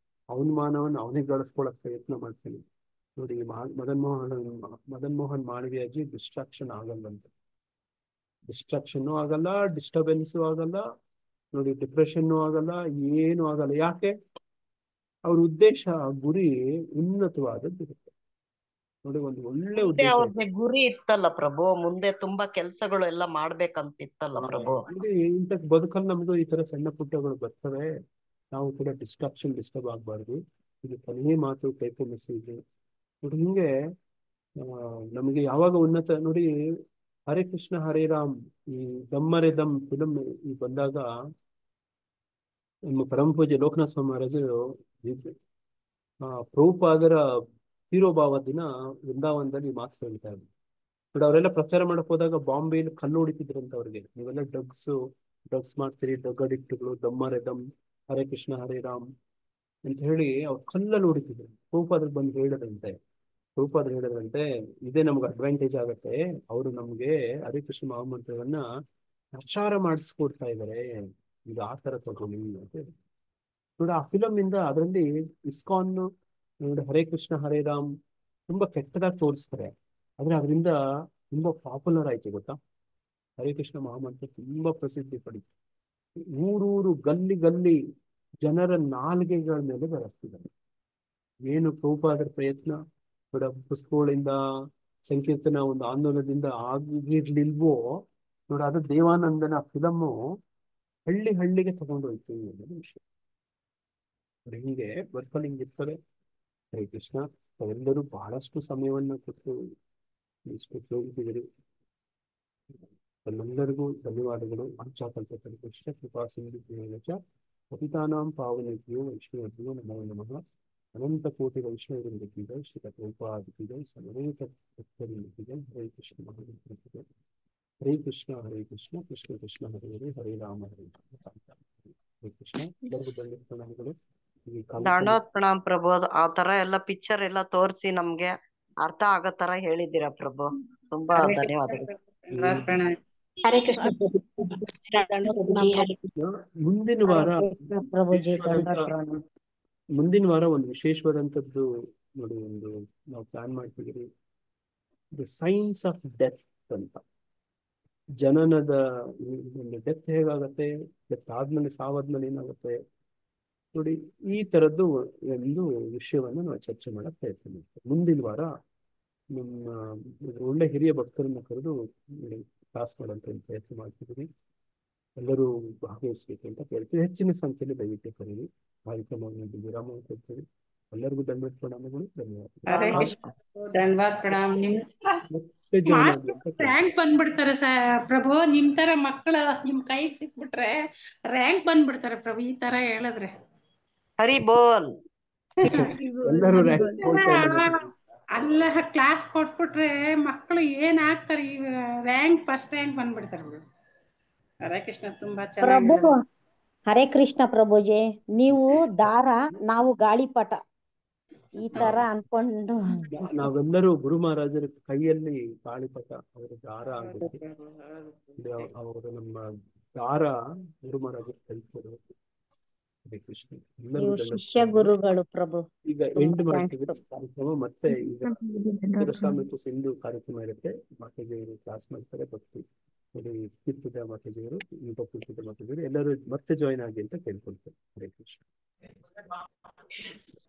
ಅವನ ಮಾನವನ್ನು ಅವನೇ ಗಳಿಸ್ಕೊಳಕ್ ಪ್ರಯತ್ನ ಮಾಡ್ತಾನೆ. ನೋಡಿ, ಮದನ್ ಮೋಹನ್ ಮಾಳವಿಯಾಜಿ ಡಿಸ್ಟ್ರಾಕ್ಷನ್ ಆಗಲ್ಲಂತೆ. ಡಿಸ್ಟ್ರಾಕ್ಷನ್ ಆಗಲ್ಲ, ಡಿಸ್ಟರ್ಬೆನ್ಸು ಆಗಲ್ಲ, ನೋಡಿ ಡಿಪ್ರೆಷನ್ ಆಗಲ್ಲ, ಏನು ಆಗಲ್ಲ. ಯಾಕೆ? ಅವ್ರ ಉದ್ದೇಶ, ಗುರಿ ಉನ್ನತವಾದದ್ದು ಇರುತ್ತೆ. ನೋಡಿ, ಒಂದು ಒಳ್ಳೆ ಉದ್ದೇಶ. ಅವ್ರಿಗೆ ಗುರಿ ಇತ್ತಲ್ಲ ಪ್ರಭು, ಮುಂದೆ ತುಂಬಾ ಕೆಲ್ಸಗಳು ಎಲ್ಲ ಮಾಡ್ಬೇಕಂತಿತ್ತಲ್ಲ ಪ್ರಭು. ನೋಡಿ, ಇಂಥ ಬದುಕಲ್ಲಿ ನಮ್ದು ಈ ತರ ಸಣ್ಣ ಪುಟ್ಟಗಳು ಬರ್ತವೆ. ನಾವು ಕೂಡ ಡಿಸ್ಟರ್ಬ್ ಆಗ್ಬಾರ್ದು. ಇದು ಕೊನೆಯ ಮಾತು, ಟೈಪ್ ಮೆಸೇಜ್. ನೋಡಿ, ಹಿಂಗೆ ನಮಗೆ ಯಾವಾಗ ಉನ್ನತ ನೋಡಿ, ಹರೇ ಕೃಷ್ಣ ಹರೇ ರಾಮ್, ಈ ದಮ್ಮರೆ ದಮ್ ಫಿಲಮ್ ಈ ಬಂದಾಗ ನಮ್ಮ ಪರಮ ಪೂಜ್ಯ ಲೋಕನಾಥ ಸ್ವಾಮಿ ಮಹಾರಾಜರು ಪ್ರಭುಪಾದರ ತೀರೋಭಾವ ದಿನ ವೃಂದಾವನದಲ್ಲಿ ಮಾತು ಹೇಳ್ತಾ ಇದ್ರು. ನೋಡಿ, ಅವರೆಲ್ಲ ಪ್ರಚಾರ ಮಾಡಕ್ ಹೋದಾಗ ಬಾಂಬೆಯಲ್ಲಿ ಕಲ್ಲು ಹೊಡಿತಿದ್ರಂತ ಅವ್ರಿಗೆ. ನೀವೆಲ್ಲ ಡ್ರಗ್ಸ್ ಮಾಡ್ತೀರಿ, ಡ್ರಗ್ ಅಡಿಕ್ಟ್ಗಳು, ದಮ್ಮರೆ ದಮ್, ಹರೇ ಕೃಷ್ಣ ಹರೇ ರಾಮ್ ಅಂತ ಹೇಳಿ ಅವ್ರು ಕಲ್ಲಲ್ಲಿ ಹೊಡಿತಿದ್ರು. ಪ್ರಭುಪಾದರಿಗೆ ಬಂದು ಹೇಳಿದ್ರಂತೆ, ಇದೇ ನಮ್ಗೆ ಅಡ್ವಾಂಟೇಜ್ ಆಗತ್ತೆ, ಅವರು ನಮ್ಗೆ ಹರೇ ಕೃಷ್ಣ ಮಹಾಮಂತ್ರವನ್ನ ಪ್ರಚಾರ ಮಾಡಿಸ್ಕೊಡ್ತಾ ಇದಾರೆ, ಇದು ಆ ತರ ತಗೊಳ್ಳಿ ಅಂತ ಹೇಳಿ. ನೋಡಿ, ಆ ಫಿಲಮ್ ಇಂದ ಅದರಲ್ಲಿ ಇಸ್ಕಾನ್ ನೋಡಿ ಹರೇ ಕೃಷ್ಣ ಹರೇ ರಾಮ್ ತುಂಬಾ ಕೆಟ್ಟದಾಗಿ ತೋರಿಸ್ತಾರೆ. ಆದ್ರೆ ಅದರಿಂದ ತುಂಬಾ ಪಾಪ್ಯುಲರ್ ಆಯ್ತು, ಗೊತ್ತಾ? ಹರೇ ಕೃಷ್ಣ ಮಹಾಮಂತ್ರ ತುಂಬಾ ಪ್ರಸಿದ್ಧಿ ಪಡಿತು. ಊರೂರು ಗಲ್ಲಿ ಜನರ ನಾಲ್ಗೆಗಳ ಮೇಲೆ ಬರತ್ತಿದ್ದಾರೆ. ಏನು ಪ್ರಭುಪಾದರ ಪ್ರಯತ್ನ ಪುಸ್ತಕಗಳಿಂದ, ಸಂಕೀರ್ತನ ಒಂದು ಆಂದೋಲನದಿಂದ ಆಗಿರ್ಲಿಲ್ವೋ ನೋಡಿ, ಅದು ದೇವಾನಂದನ ಫಿಲಮ್ಮು ಹಳ್ಳಿಗೆ ತಗೊಂಡೋಯ್ತು ಅನ್ನೋದು ವಿಷಯ. ಹೀಗೆ ಬದುಕಲ್ಲಿ ಹಿಂಗಿರ್ತವೆ. ಹರೇ ಕೃಷ್ಣ. ತಾವೆಲ್ಲರೂ ಬಹಳಷ್ಟು ಸಮಯವನ್ನ ಕೊಟ್ಟು ಇಷ್ಟು ಕೇಳಿದ್ದೀರಿ. ಎಲ್ಲರಿಗೂ ಧನ್ಯವಾದಗಳು. ಆಚಾಕಲ್ಪತರುಶ್ಚ ಕೃಪಾ ಸಿಂಧುಭ್ಯೋ ಪತಿತಾನಾಂ ಪಾವನೇಭ್ಯೋ ವೈಷ್ಣವೇಭ್ಯೋ ನಮೋ ನಮಃ. ಅನಂತ ಕೋಟಿ ವೈಷ್ಣವವೃಂದಕ್ಕೆ ಶ್ರೀ ಪ್ರಭುಪಾದಿಗೆ ಸಮವೇತ ಭಕ್ತರಿಗೆ ಹರೇ ಕೃಷ್ಣ ಮಹಾಮಂತ್ರಕ್ಕೆ. ಹರೇ ಕೃಷ್ಣ ಕೃಷ್ಣ ಕೃಷ್ಣ ಹರೇ ಹರೇ, ಹರೇ ರಾಮ ಹರೇ ಹರೇ ಕೃಷ್ಣ. ಎಲ್ಲರಿಗೂ ಧನ್ಯ ಪ್ರಣಾಮಗಳು. ದಂಡೋತ್ ಪ್ರಣಾಮ್ ಪ್ರಭು. ಆ ತರ ಎಲ್ಲ ಪಿಕ್ಚರ್ ಎಲ್ಲ ತೋರಿಸಿ ನಮ್ಗೆ ಅರ್ಥ ಆಗೋ ತರ ಹೇಳಿದ್ದೀರಾ ಪ್ರಭು. ತುಂಬಾ ಧನ್ಯವಾದಗಳು. ಹರೇ ಕೃಷ್ಣ ಮುಂದಿನ ವಾರ ಒಂದು ವಿಶೇಷವಾದಂಥದ್ದು ನೋಡಿ, ನಾವು ಪ್ಲಾನ್ ಮಾಡ್ತಿದ್ದೀವಿ. ದ ಸೈನ್ಸ್ ಆಫ್ ಡೆತ್ ಅಂತ. ಜನನದ ಒಂದು ಡೆತ್ ಹೇಗಾಗತ್ತೆ, ಡೆತ್ ಆದ್ಮೇಲೆ ಸಾವಾದ್ಮೇಲೆ ಏನಾಗುತ್ತೆ ನೋಡಿ, ಈ ತರದ್ದು ಒಂದು ವಿಷಯವನ್ನು ನಾವು ಚರ್ಚೆ ಮಾಡಕ್ ಪ್ರಯತ್ನ ಮಾಡ್ತೇವೆ ಮುಂದಿನ ವಾರ. ನಿಮ್ಮ ಒಳ್ಳೆ ಹಿರಿಯ ಭಕ್ತರನ್ನ ಕರೆದು ಕ್ಲಾಸ್ ಮಾಡೋಂಥ ಪ್ರಯತ್ನ ಮಾಡ್ತಿದ್ದೀವಿ. ಎಲ್ಲರೂ ಭಾಗವಹಿಸ್ಬೇಕು ಅಂತ ಕೇಳ್ತೀವಿ. ಹೆಚ್ಚಿನ ಸಂಖ್ಯೆಯಲ್ಲಿ ದಯವಿಟ್ಟು ಕರೀರಿ. ಕಾರ್ಯಕ್ರಮವನ್ನು ವಿರಾಮ ಕೊಡ್ತೀವಿ. ಎಲ್ಲರಿಗೂ ಧನ್ಯವಾದ ಪ್ರಣಾಮಗಳು. ಹರೇ ಧನ್ಯವಾದ. ಕೃಷ್ಣ ಧನ್ಯವಾದ ಪ್ರಣಾಮ್. ಮತ್ತೆ ಜಾಯ್ನ್ ಆಗಿ ಅಂತ ರ್ಯಾಂಕ್ ಬಂದ್ಬಿಡ್ತಾರೆ ಪ್ರಭು. ನಿಮ್ ತರ ಮಕ್ಕಳ ನಿಮ್ ಕೈಗೆ ಸಿಕ್ಬಿಟ್ರೆ ರ್ಯಾಂಕ್ ಬಂದ್ಬಿಡ್ತಾರೆ ಪ್ರಭು. ಈ ತರ ಹೇಳಿದ್ರೆ ಹರಿ ಬೋಲ್. ಎಲ್ಲರೂ ಅಲ್ಲ ಕ್ಲಾಸ್ ಕೊಟ್ಬಿಟ್ರೆ ಮಕ್ಕಳು ಏನ್ ಆಗ್ತಾರೆ, ಈ ರ್ಯಾಂಕ್ ಫಸ್ಟ್ ರ್ಯಾಂಕ್ ಬಂದ್ಬಿಡ್ತಾರೆ ಬಿಡು. ಹರೇ ಕೃಷ್ಣ ತುಂಬಾ ಚೆನ್ನಾಗಿ ಪ್ರಭು ಹರೇ ಕೃಷ್ಣ ಪ್ರಭುಜಿ, ನೀವು ದಾರ ನಾವು ಗಾಳಿಪಟ ಈ ತರ ಅನ್ಕೊಂಡು ನಾವೆಲ್ಲರೂ ಗುರು ಮಹಾರಾಜರ ಕೈಯಲ್ಲಿ ಗಾಳಿಪಟ ಅವರ ದಾರ ಆಗುತ್ತೆ. ಅವರು ನಮ್ಮ ದಾರ ಗುರು ಮಹಾರಾಜರು ಕಲಿಸಿದರು. ಹರೇ ಕೃಷ್ಣ. ನೀವು ಶಿಷ್ಯ ಗುರುಗಳು ಪ್ರಭು. ಈಗ ಎಂಡ್ ಮಾಡ್ತೀವಿ ಕಾರ್ಯಕ್ರಮ. ಮತ್ತೆ ಈಗ ಮತ್ತು ಸಿಂಧು ಕಾರ್ಯಕ್ರಮ ಇರುತ್ತೆ. ಮಾತಾಜಿಯವರು ಕ್ಲಾಸ್ ಮಾಡ್ತಾರೆ. ಭಕ್ತಿ ತೀರ್ಥದ ಮಾತಾಜಿಯವರು, ತೀರ್ಥದ ಮಾತಾಜಿಯವರು ಎಲ್ಲರೂ ಮತ್ತೆ ಜಾಯ್ನ್ ಆಗಿ ಅಂತ ಕೇಳ್ಕೊಳ್ತಾರೆ. ಹರೇ ಕೃಷ್ಣ.